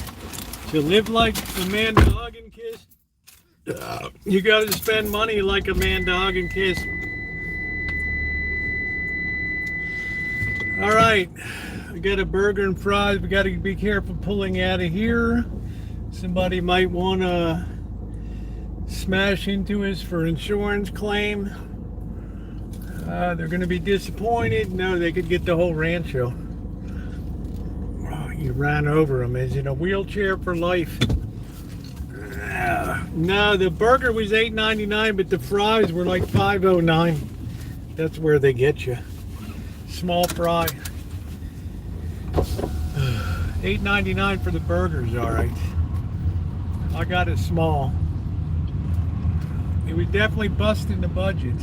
To live like a man to hug and kiss, you got to spend money like a man to hug and kiss. All right, we got a burger and fries. We got to be careful pulling out of here. Somebody might want to smash into us for insurance claim. They're going to be disappointed. No, they could get the whole Rancho. Oh, you ran over him. Is in a wheelchair for life. No, the burger was $8.99, but the fries were like $5.09. That's where they get you. Small fry. $8.99 for the burgers, all right. I got it small. It was definitely busting the budget.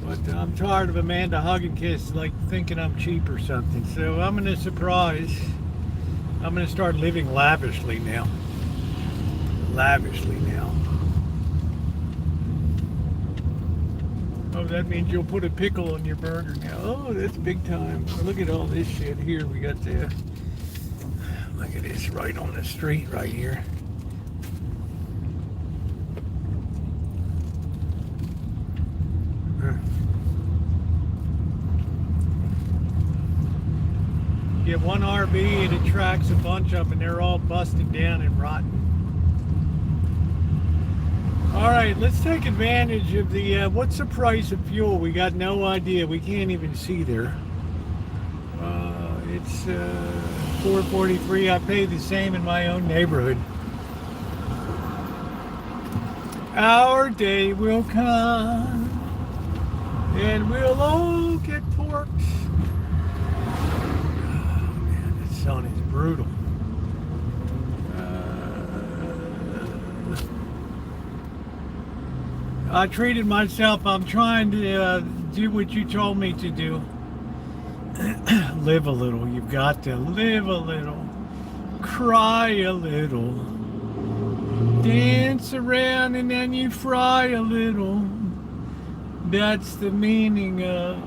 But I'm tired of Amanda hug and kiss, like thinking I'm cheap or something. So I'm going to surprise. I'm going to start living lavishly now. Lavishly now. Oh, that means you'll put a pickle on your burger now. Oh, that's big time. Look at all this shit here. We got the, look at this right on the street right here. Get one RV, it attracts a bunch of them, and they're all busted down and rotten. All right, let's take advantage of the, what's the price of fuel? We got no idea. We can't even see there. It's $4.43. I pay the same in my own neighborhood. Our day will come, and we'll all get porked. Oh, man, the sun is brutal. I treated myself. I'm trying to do what you told me to do. Live a little. You've got to live a little. Cry a little. Dance around and then you fry a little. That's the meaning of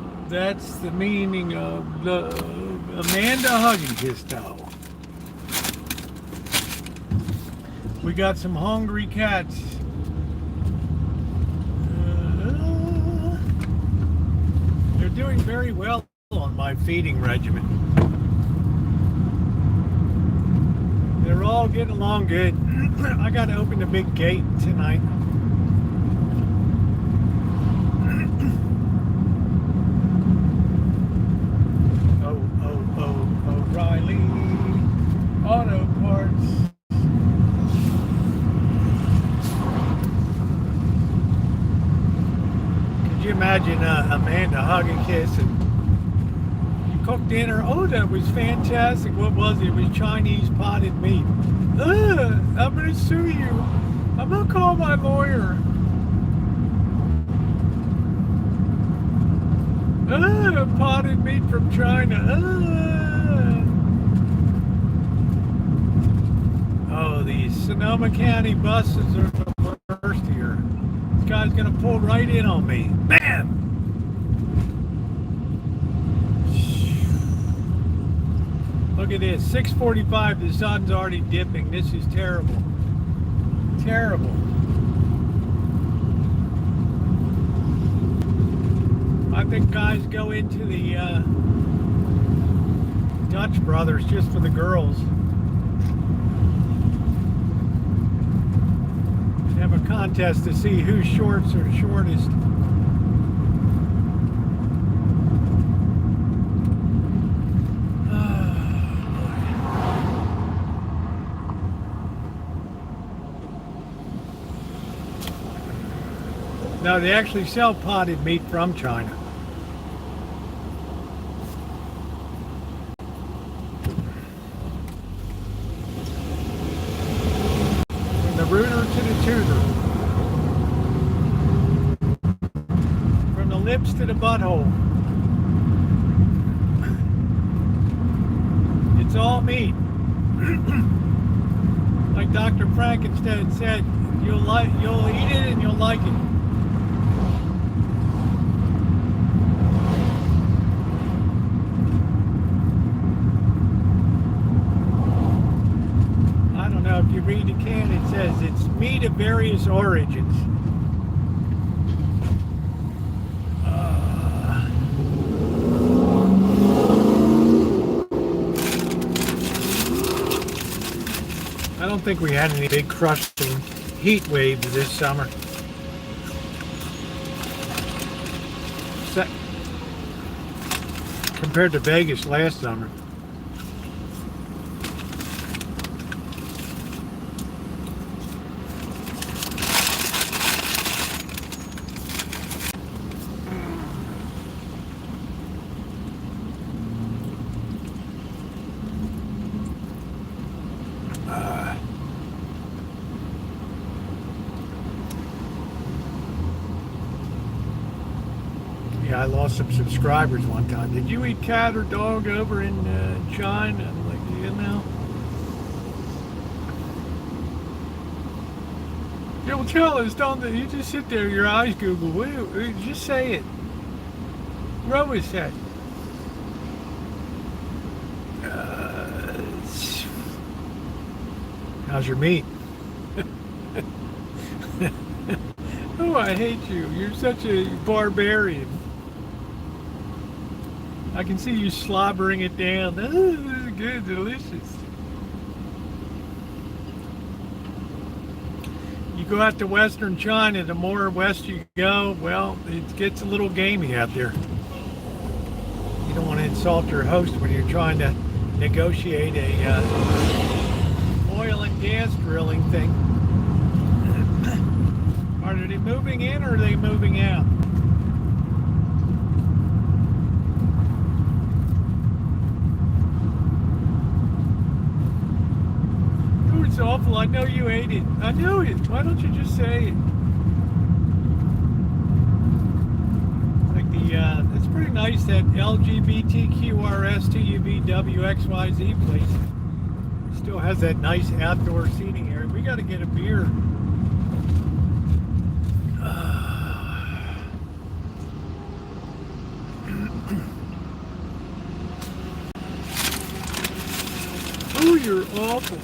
the Amanda Huggins style. We got some hungry cats. They're doing very well on my feeding regimen. They're all getting along good. I got to open the big gate tonight. O'Reilly Auto Parts. Could you imagine Amanda hugging, kissing? You cooked dinner. Oh, that was fantastic. What was it? It was Chinese potted meat. I'm going to sue you. I'm going to call my lawyer. Potted meat from China. Oh, these Sonoma County buses are the worst here. This guy's gonna pull right in on me. Bam! Look at this, 6:45, the sun's already dipping. This is terrible. Terrible. I think guys go into the Dutch Brothers just for the girls. Have a contest to see whose shorts are shortest. No, they actually sell potted meat from China. Rooter to the tutor. From the lips to the butthole. It's all meat. Like Dr. Frankenstein said, you'll eat it and you'll like it. read the can, it says it's meat of various origins. I don't think we had any big crushing heat waves this summer. Compared to Vegas last summer. Yeah, I lost some subscribers one time. Did you eat cat or dog over in China? I'm like, you know? Yeah, well, tell us, don't they? You just sit there, your eyes Google. Just say it. Rosie said. How's your meat? Oh, I hate you. You're such a barbarian. I can see you slobbering it down. Oh, this is good, delicious. You go out to Western China, the more west you go, well, it gets a little gamey out there. You don't want to insult your host when you're trying to negotiate a oil and gas drilling thing. Are they moving in or are they moving out? Oh, it's awful. I know you ate it. I know it. Why don't you just say it? Like it's pretty nice that LGBTQRSTUVWXYZ place still has that nice outdoor seating area. We got to get a beer. Oh, you're awful.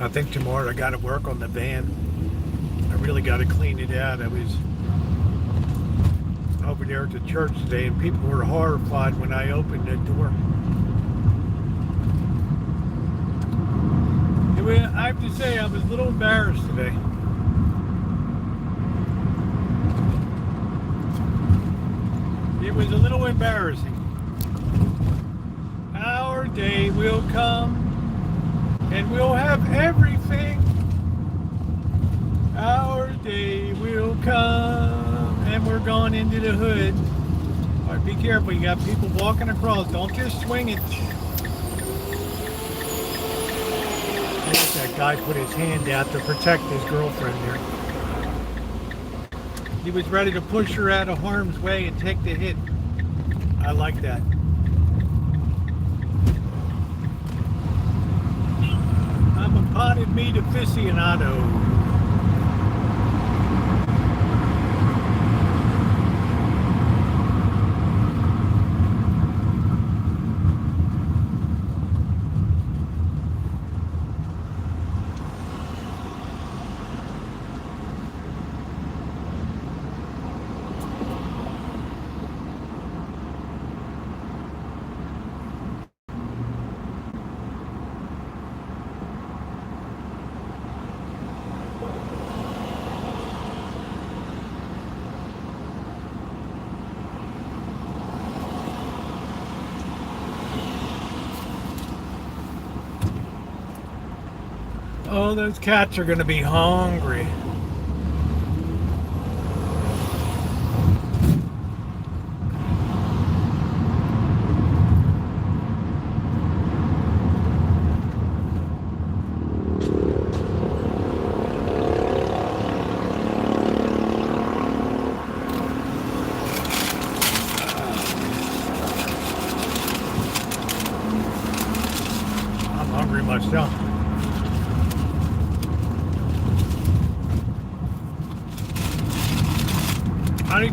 I think tomorrow I got to work on the van. I really got to clean it out. I was over there at the church today and people were horrified when I opened the door. I have to say I was a little embarrassed today. It was a little embarrassing. Our day will come and we'll have everything. Our day will come and we're going into the hood. All right, be careful. You got people walking across. Don't just swing it. There's that guy put his hand out to protect his girlfriend there. He was ready to push her out of harm's way and take the hit. I like that. I'm a potted meat aficionado. Oh, those cats are going to be hungry.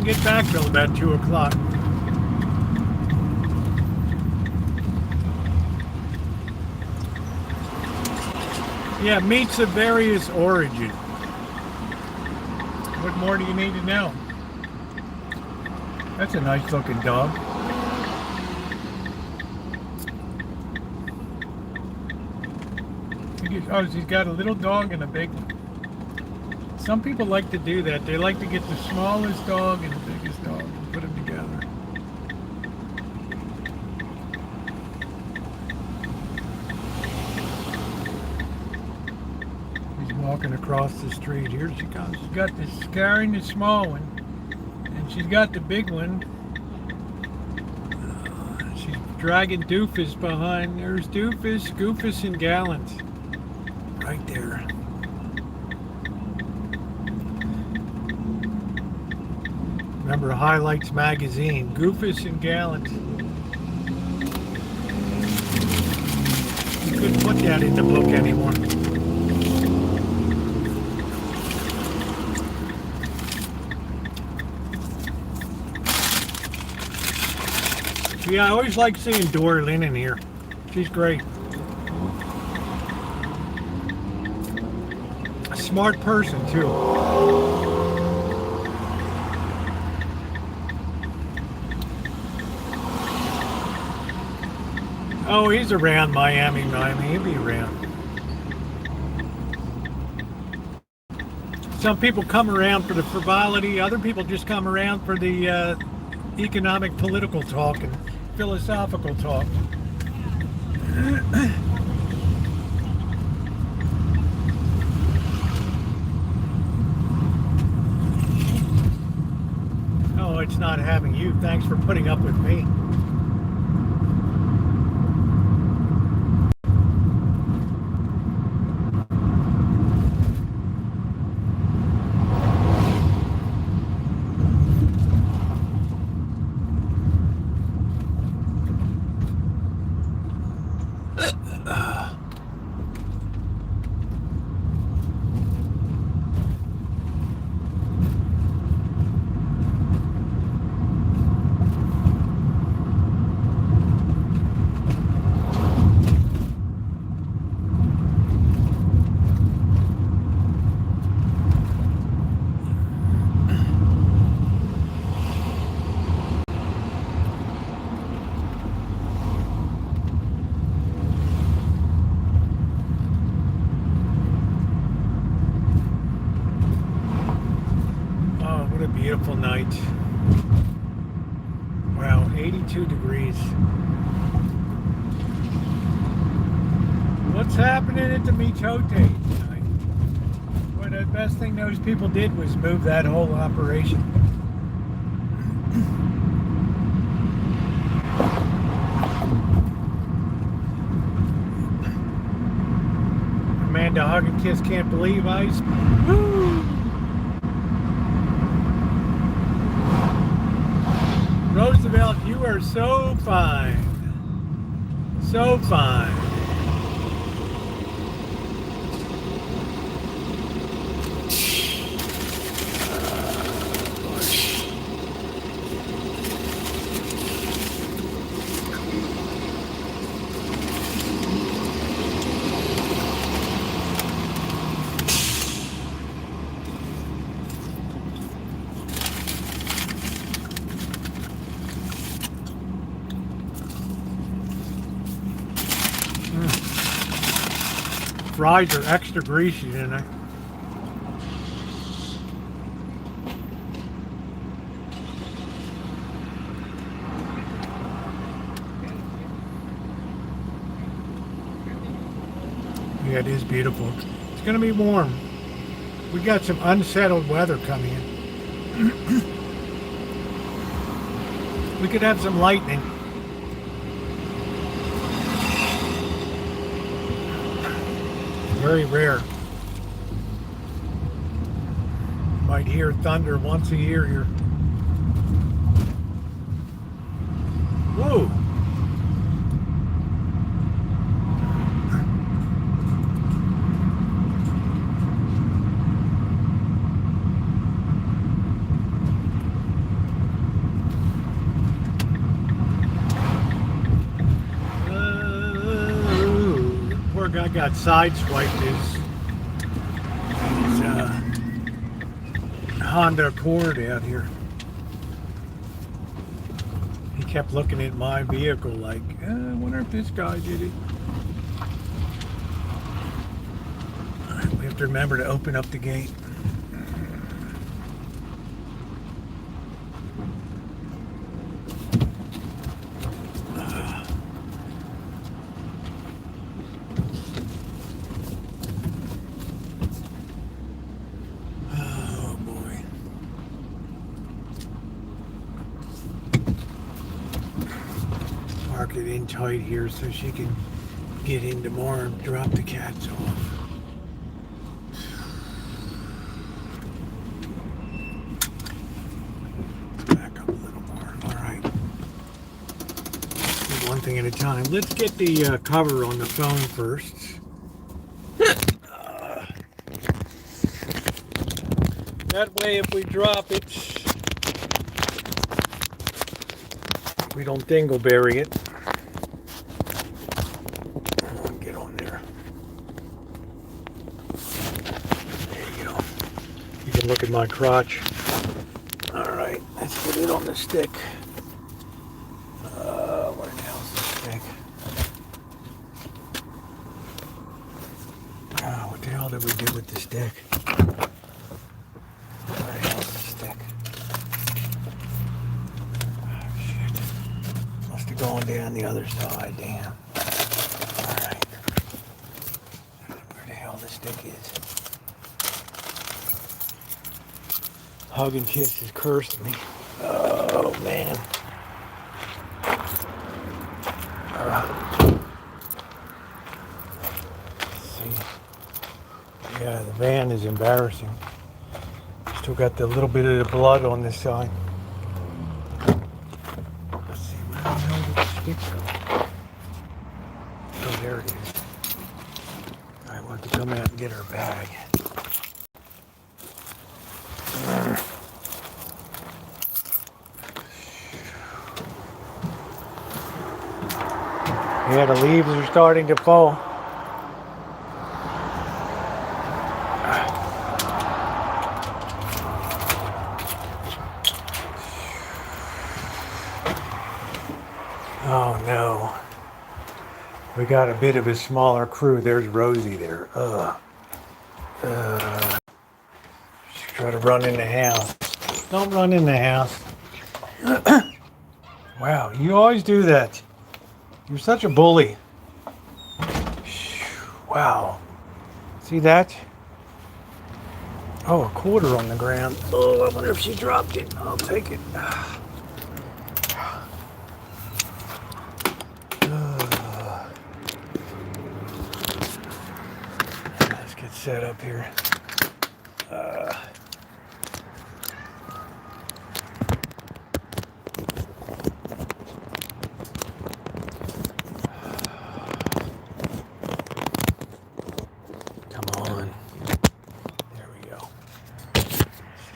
get back till about 2 o'clock. Yeah, meats of various origin. What more do you need to know? That's a nice looking dog. Oh, she's got a little dog and a big one. Some people like to do that. They like to get the smallest dog and the biggest dog and put them together. He's walking across the street. Here she comes. She's got this, carrying the small one. And she's got the big one. She's dragging Doofus behind. There's Doofus, Goofus, and Gallant. Right there. Remember Highlights magazine, Goofus and Gallant. You couldn't put that in the book anymore. Yeah, I always like seeing Dora Lynn in here. She's great. A smart person, too. Oh, he's around Miami. He'll be around. Some people come around for the frivolity. Other people just come around for the economic, political talk and philosophical talk. Oh, it's not having you. Thanks for putting up with me. Beautiful night. Wow, 82 degrees. What's happening at the Mitote tonight? Well, the best thing those people did was move that whole operation. Amanda Hug and Kiss Can't Believe Ice. Woo! Roosevelt, you are so fine. So fine. Fries are extra greasy tonight. Yeah, it is beautiful. It's going to be warm. We got some unsettled weather coming in. We could have some lightning. Very rare. Might hear thunder once a year here. Whoa! I got sideswiped his Honda Accord out here. He kept looking at my vehicle like, I wonder if this guy did it. All right, we have to remember to open up the gate. Mark it in tight here so she can get in tomorrow and drop the cats off. Back up a little more. Alright. One thing at a time. Let's get the cover on the phone first. That way if we drop it, we don't dingleberry it. Get on there. There you go. You can look at my crotch. Alright, let's get it on the stick. Where the hell's the stick? Oh, what the hell did we do with the stick? Where the hell's the stick? Going down the other side, damn. Alright. Where the hell the stick is? Hug and Kiss is cursing me. Oh, man. Let's see. Yeah, the van is embarrassing. Still got the little bit of the blood on this side. Oh, there it is. Alright, we'll have to come out and get our bag. Yeah, the leaves are starting to fall. Oh no. We got a bit of a smaller crew. There's Rosie there. She's trying to run in the house. Don't run in the house. Wow, you always do that. You're such a bully. Wow. See that? Oh, a quarter on the ground. Oh, I wonder if she dropped it. I'll take it. Let's get set up here. Come on. There we go. Sit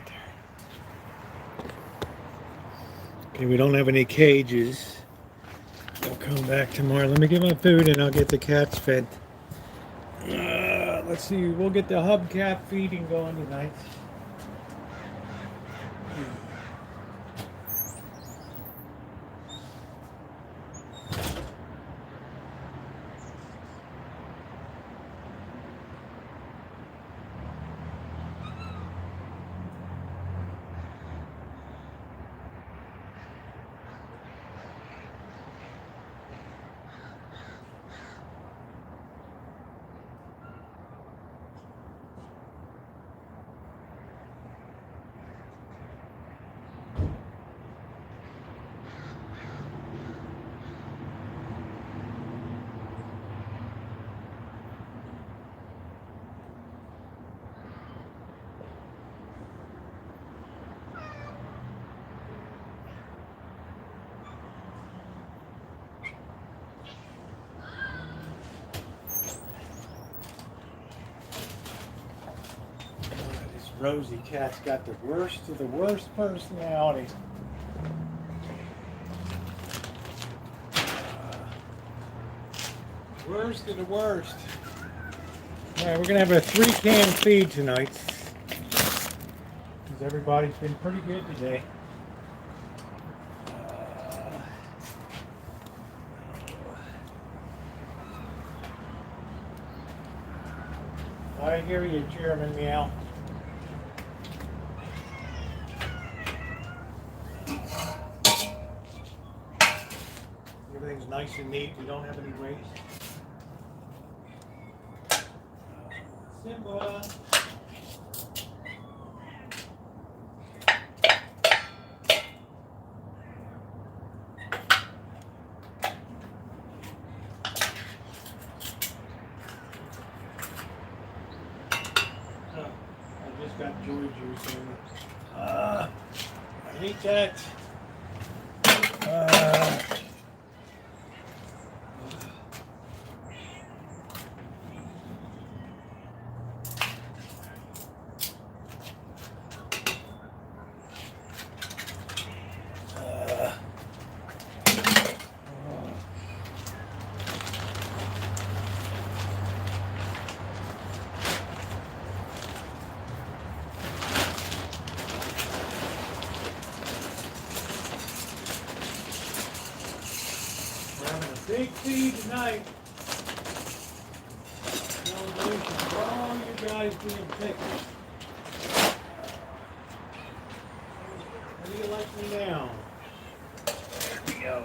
there. Okay, we don't have any cages. I'll come back tomorrow. Let me get my food and I'll get the cats fed. Let's see, we'll get the hubcap feeding going tonight. Rosie cat's got the worst of the worst personality. Worst of the worst. Alright, we're gonna have a 3-can feed tonight. Because everybody's been pretty good today. I hear you, Chairman Meow. Everything's nice and neat. We don't have any waste. Simba. I just got joy juice in it. I hate that. Big feed tonight. Celebration for all you guys being picked. How do you like me now? There we go.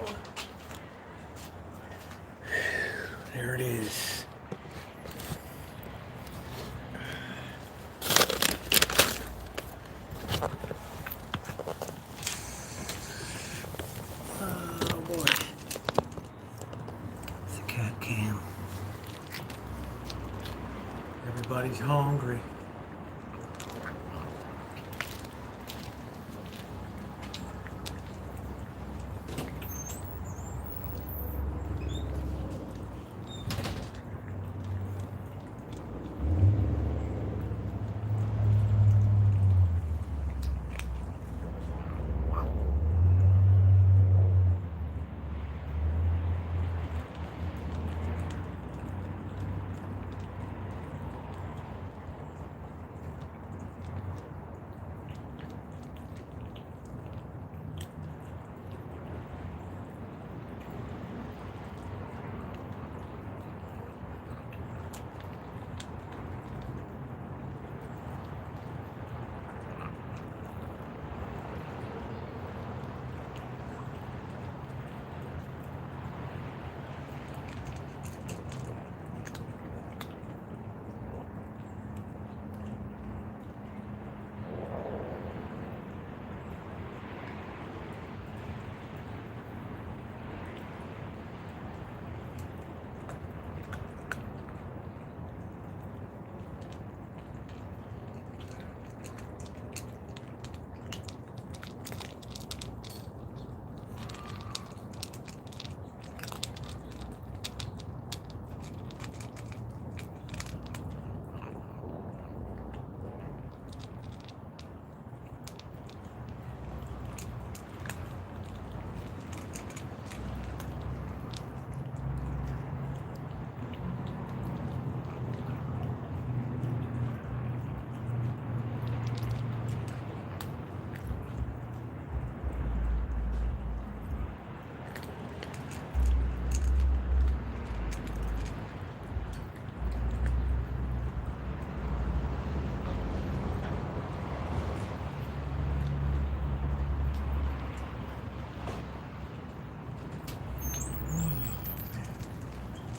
There it is. Oh boy. Cat cam. Everybody's hungry.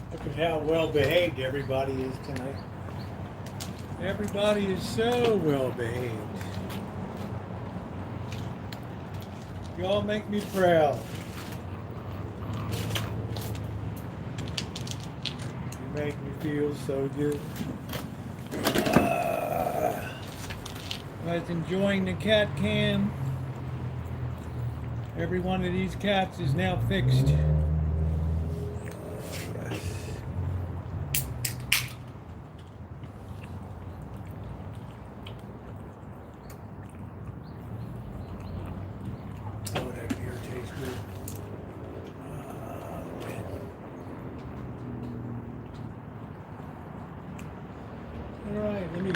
Look at how well behaved everybody is tonight. Everybody is so well behaved. Y'all make me proud. You make me feel so good. I was enjoying the cat cam. Every one of these cats is now fixed.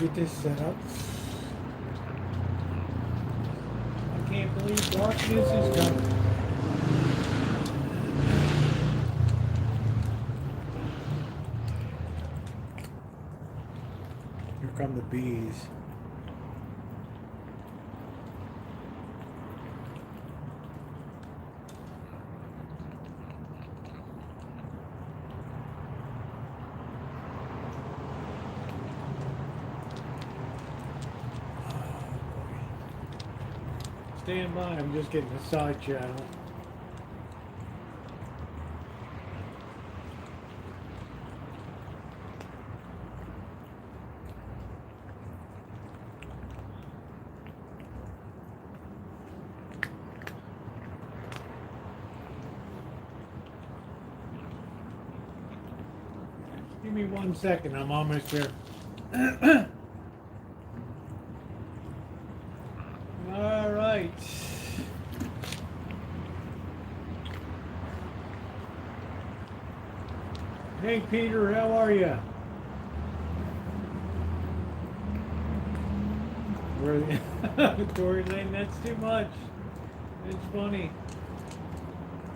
get this set up. I can't believe darkness is coming. Here come the bees. Stand by, I'm just getting a side channel. Give me 1 second, I'm almost there. All right. Hey Peter, how are you? Tory Lane, that's too much. It's funny.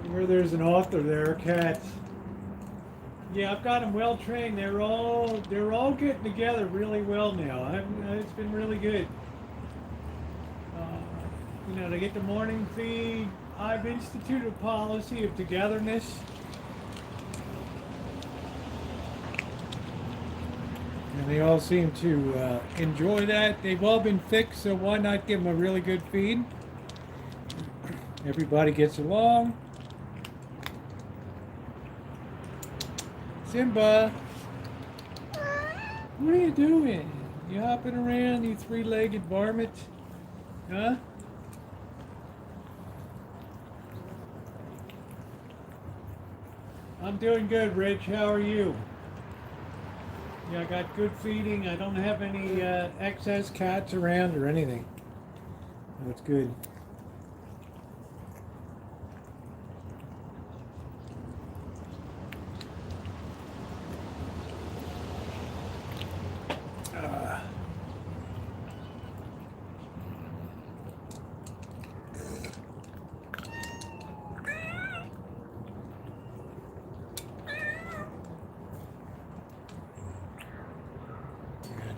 Where there's an author, there are cats. Yeah, I've got them well trained. They're all getting together really well now. It's been really good. You know, they get the morning feed. I've instituted a policy of togetherness. And they all seem to enjoy that. They've all been fixed, so why not give them a really good feed? Everybody gets along. Simba, what are you doing? You hopping around, you three-legged varmint? Huh? I'm doing good, Rich. How are you? Yeah, I got good feeding. I don't have any excess cats around or anything. That's good.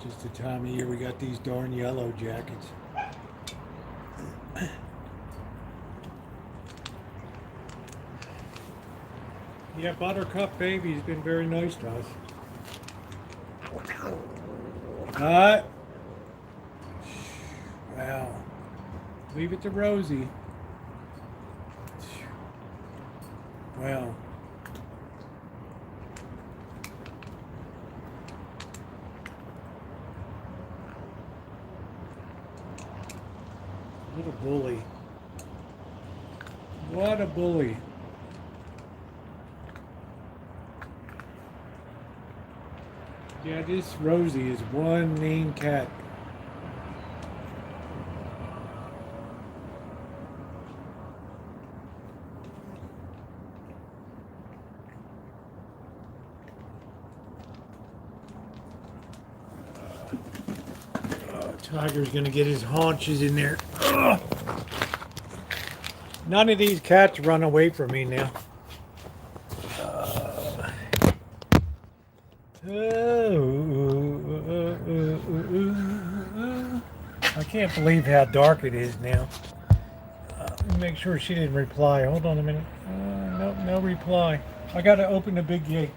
Just the time of year we got these darn yellow jackets. Yeah, Buttercup Baby's been very nice to us. Wow. Leave it to Rosie. Wow. What a bully. What a bully. Yeah, this Rosie is one mean cat. Tiger's gonna get his haunches in there. Ugh. None of these cats run away from me now. I can't believe how dark it is now. Let me make sure she didn't reply. Hold on a minute. No reply. I gotta open the big gate.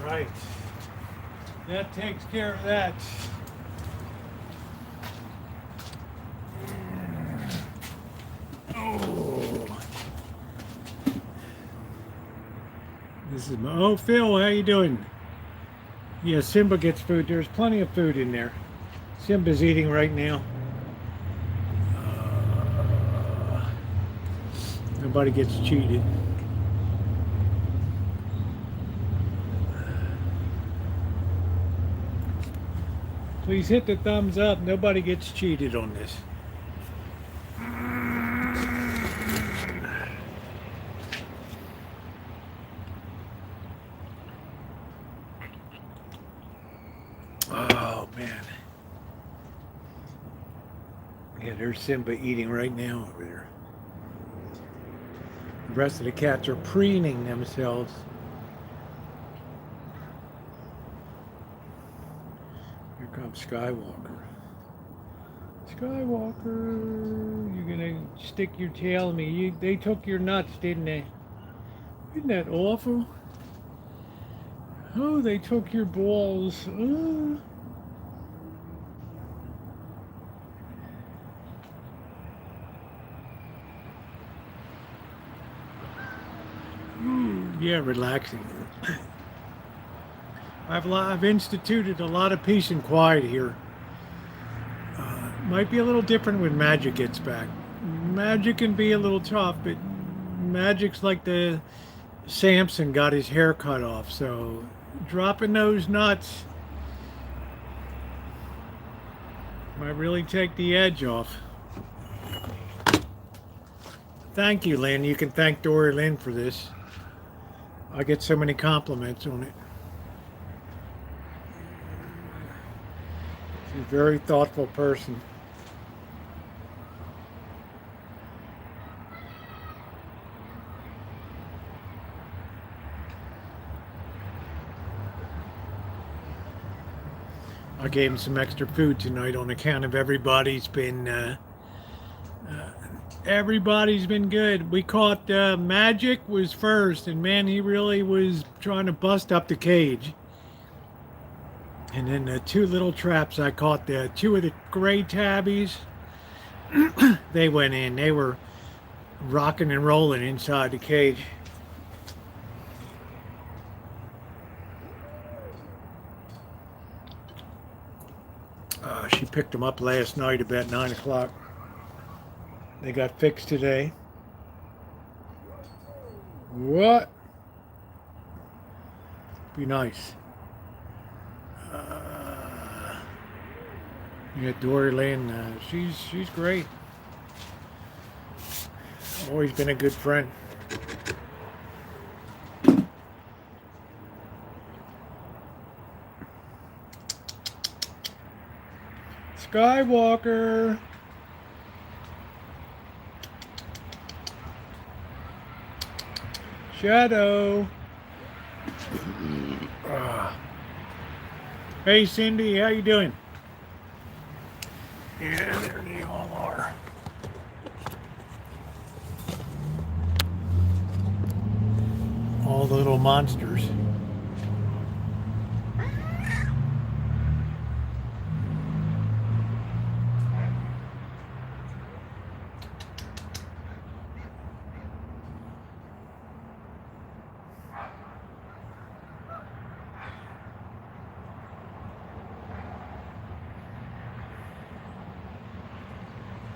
Right. That takes care of that. This is my, oh, Phil, how you doing? Yeah, Simba gets food. There's plenty of food in there. Simba's eating right now. Nobody gets cheated. Please hit the thumbs up. Nobody gets cheated on this. Oh, man. Yeah, there's Simba eating right now over there. The rest of the cats are preening themselves. Here comes Skywalker. Skywalker, you're gonna stick your tail in me. They took your nuts, didn't they? Isn't that awful? Oh, they took your balls. Yeah, relaxing. I've instituted a lot of peace and quiet here. Might be a little different when Magic gets back. Magic can be a little tough, but Magic's like the Samson got his hair cut off, so dropping those nuts might really take the edge off. Thank you, Lynn. You can thank Dory Lynn for this. I get so many compliments on it. She's a very thoughtful person. I gave him some extra food tonight on account of everybody's been good. We caught Magic was first, and man, he really was trying to bust up the cage. And then the two little traps I caught, the two of the gray tabbies, they went in. They were rocking and rolling inside the cage. She picked them up last night about 9 o'clock. They got fixed today. What? Be nice. Yeah, Dory Lynn, she's great. Always been a good friend. Skywalker. Shadow. Hey Cindy, how you doing? Yeah, there they all are. All the little monsters.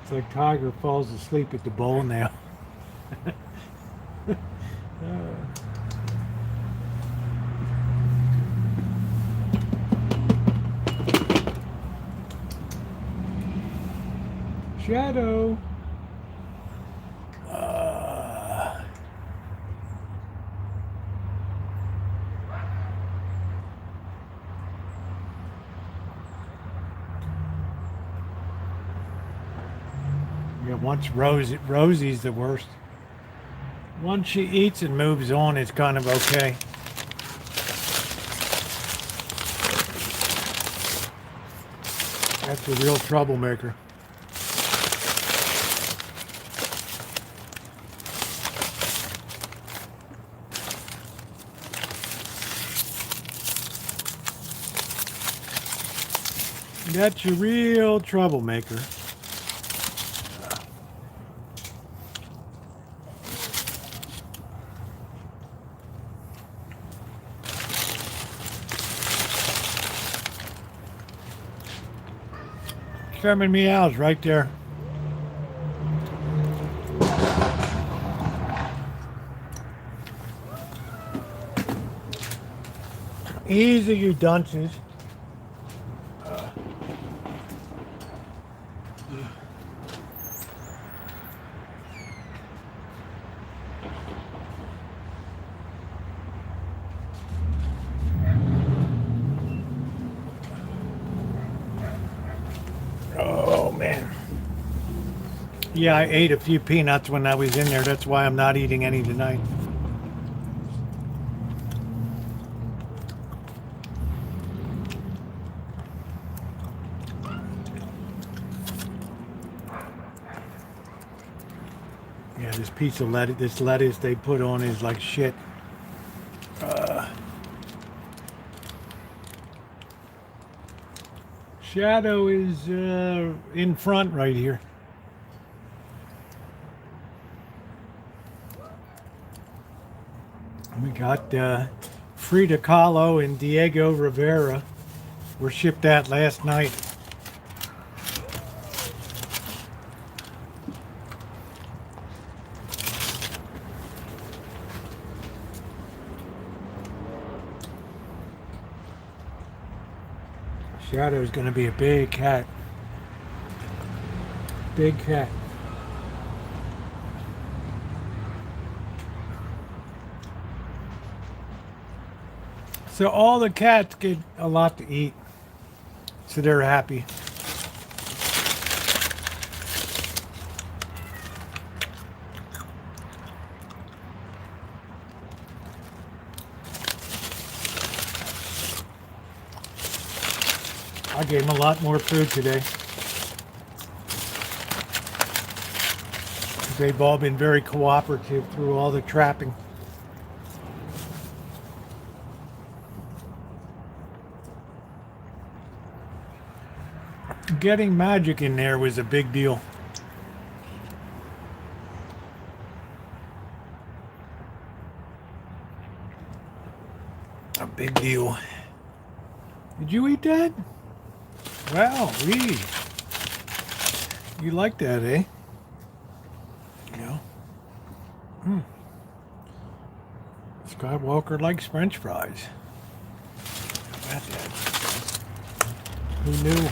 It's like Tiger falls asleep at the bowl now. Shadow. Yeah, once Rosie's the worst. Once she eats and moves on, it's kind of okay. That's a real troublemaker. That's a real troublemaker. Sherman meows right there. Easy, you dunces. Oh, man. Yeah, I ate a few peanuts when I was in there. That's why I'm not eating any tonight. Yeah, this piece of lettuce, this lettuce they put on is like shit. Shadow is in front right here. We got Frida Kahlo and Diego Rivera were shipped out last night. Shadow's gonna be a big cat. Big cat. So all the cats get a lot to eat. So they're happy. I gave them a lot more food today. They've all been very cooperative through all the trapping. Getting Magic in there was a big deal. A big deal. Did you eat that? Wow, really? You like that, eh? Yeah. Skywalker likes French fries. How about that? Who knew?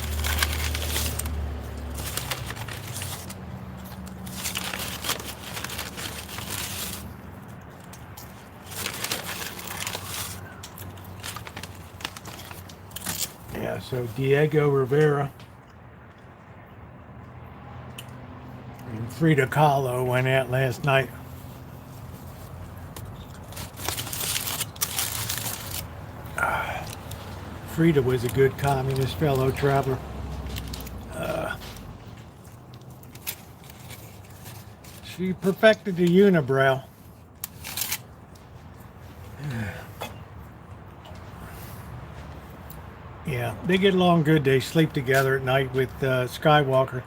Yeah, so Diego Rivera and Frida Kahlo went out last night. Frida was a good communist fellow traveler. She perfected the unibrow. Yeah, they get along good. They sleep together at night with Skywalker.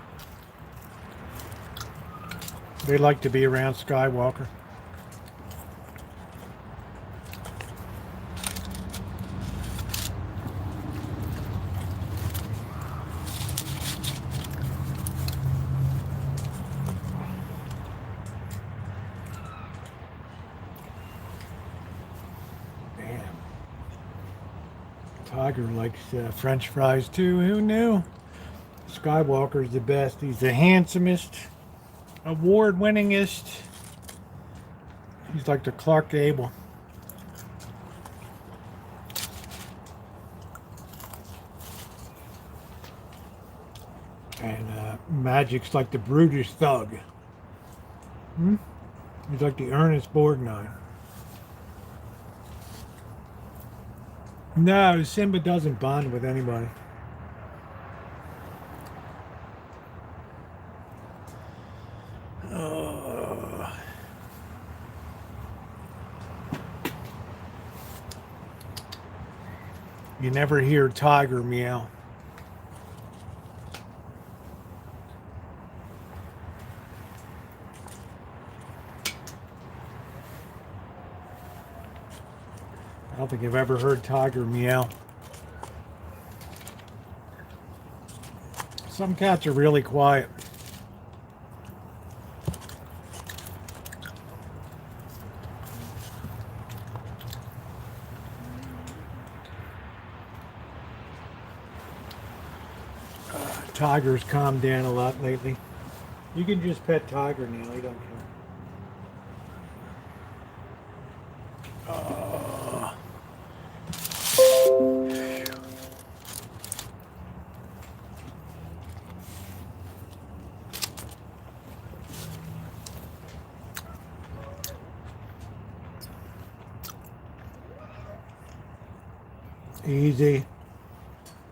They like to be around Skywalker. Tiger likes French fries too. Who knew? Skywalker's the best. He's the handsomest, award-winningest. He's like the Clark Gable. And Magic's like the brutish thug. He's like the Ernest Borgnine. No, Simba doesn't bond with anybody. You never hear Tiger meow. I don't think I've ever heard Tiger meow. Some cats are really quiet. Tiger's calmed down a lot lately. You can just pet Tiger now, he don't care. Easy.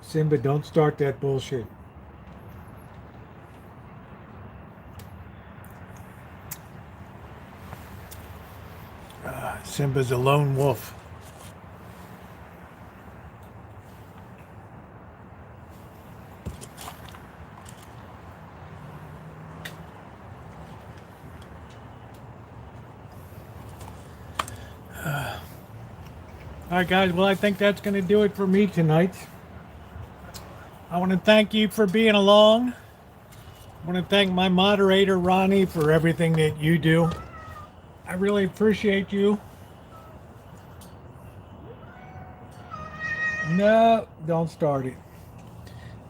Simba, don't start that bullshit. Simba's a lone wolf. All right, guys. Well, I think that's going to do it for me tonight. I want to thank you for being along. I want to thank my moderator, Ronnie, for everything that you do. I really appreciate you. No, don't start it.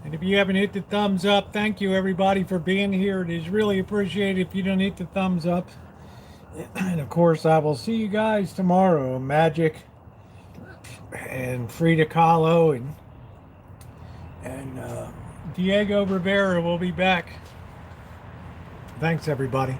And if you haven't hit the thumbs up, thank you, everybody, for being here. It is really appreciated if you don't hit the thumbs up. And, of course, I will see you guys tomorrow. Magic and Frida Kahlo and Diego Rivera will be back. Thanks, everybody.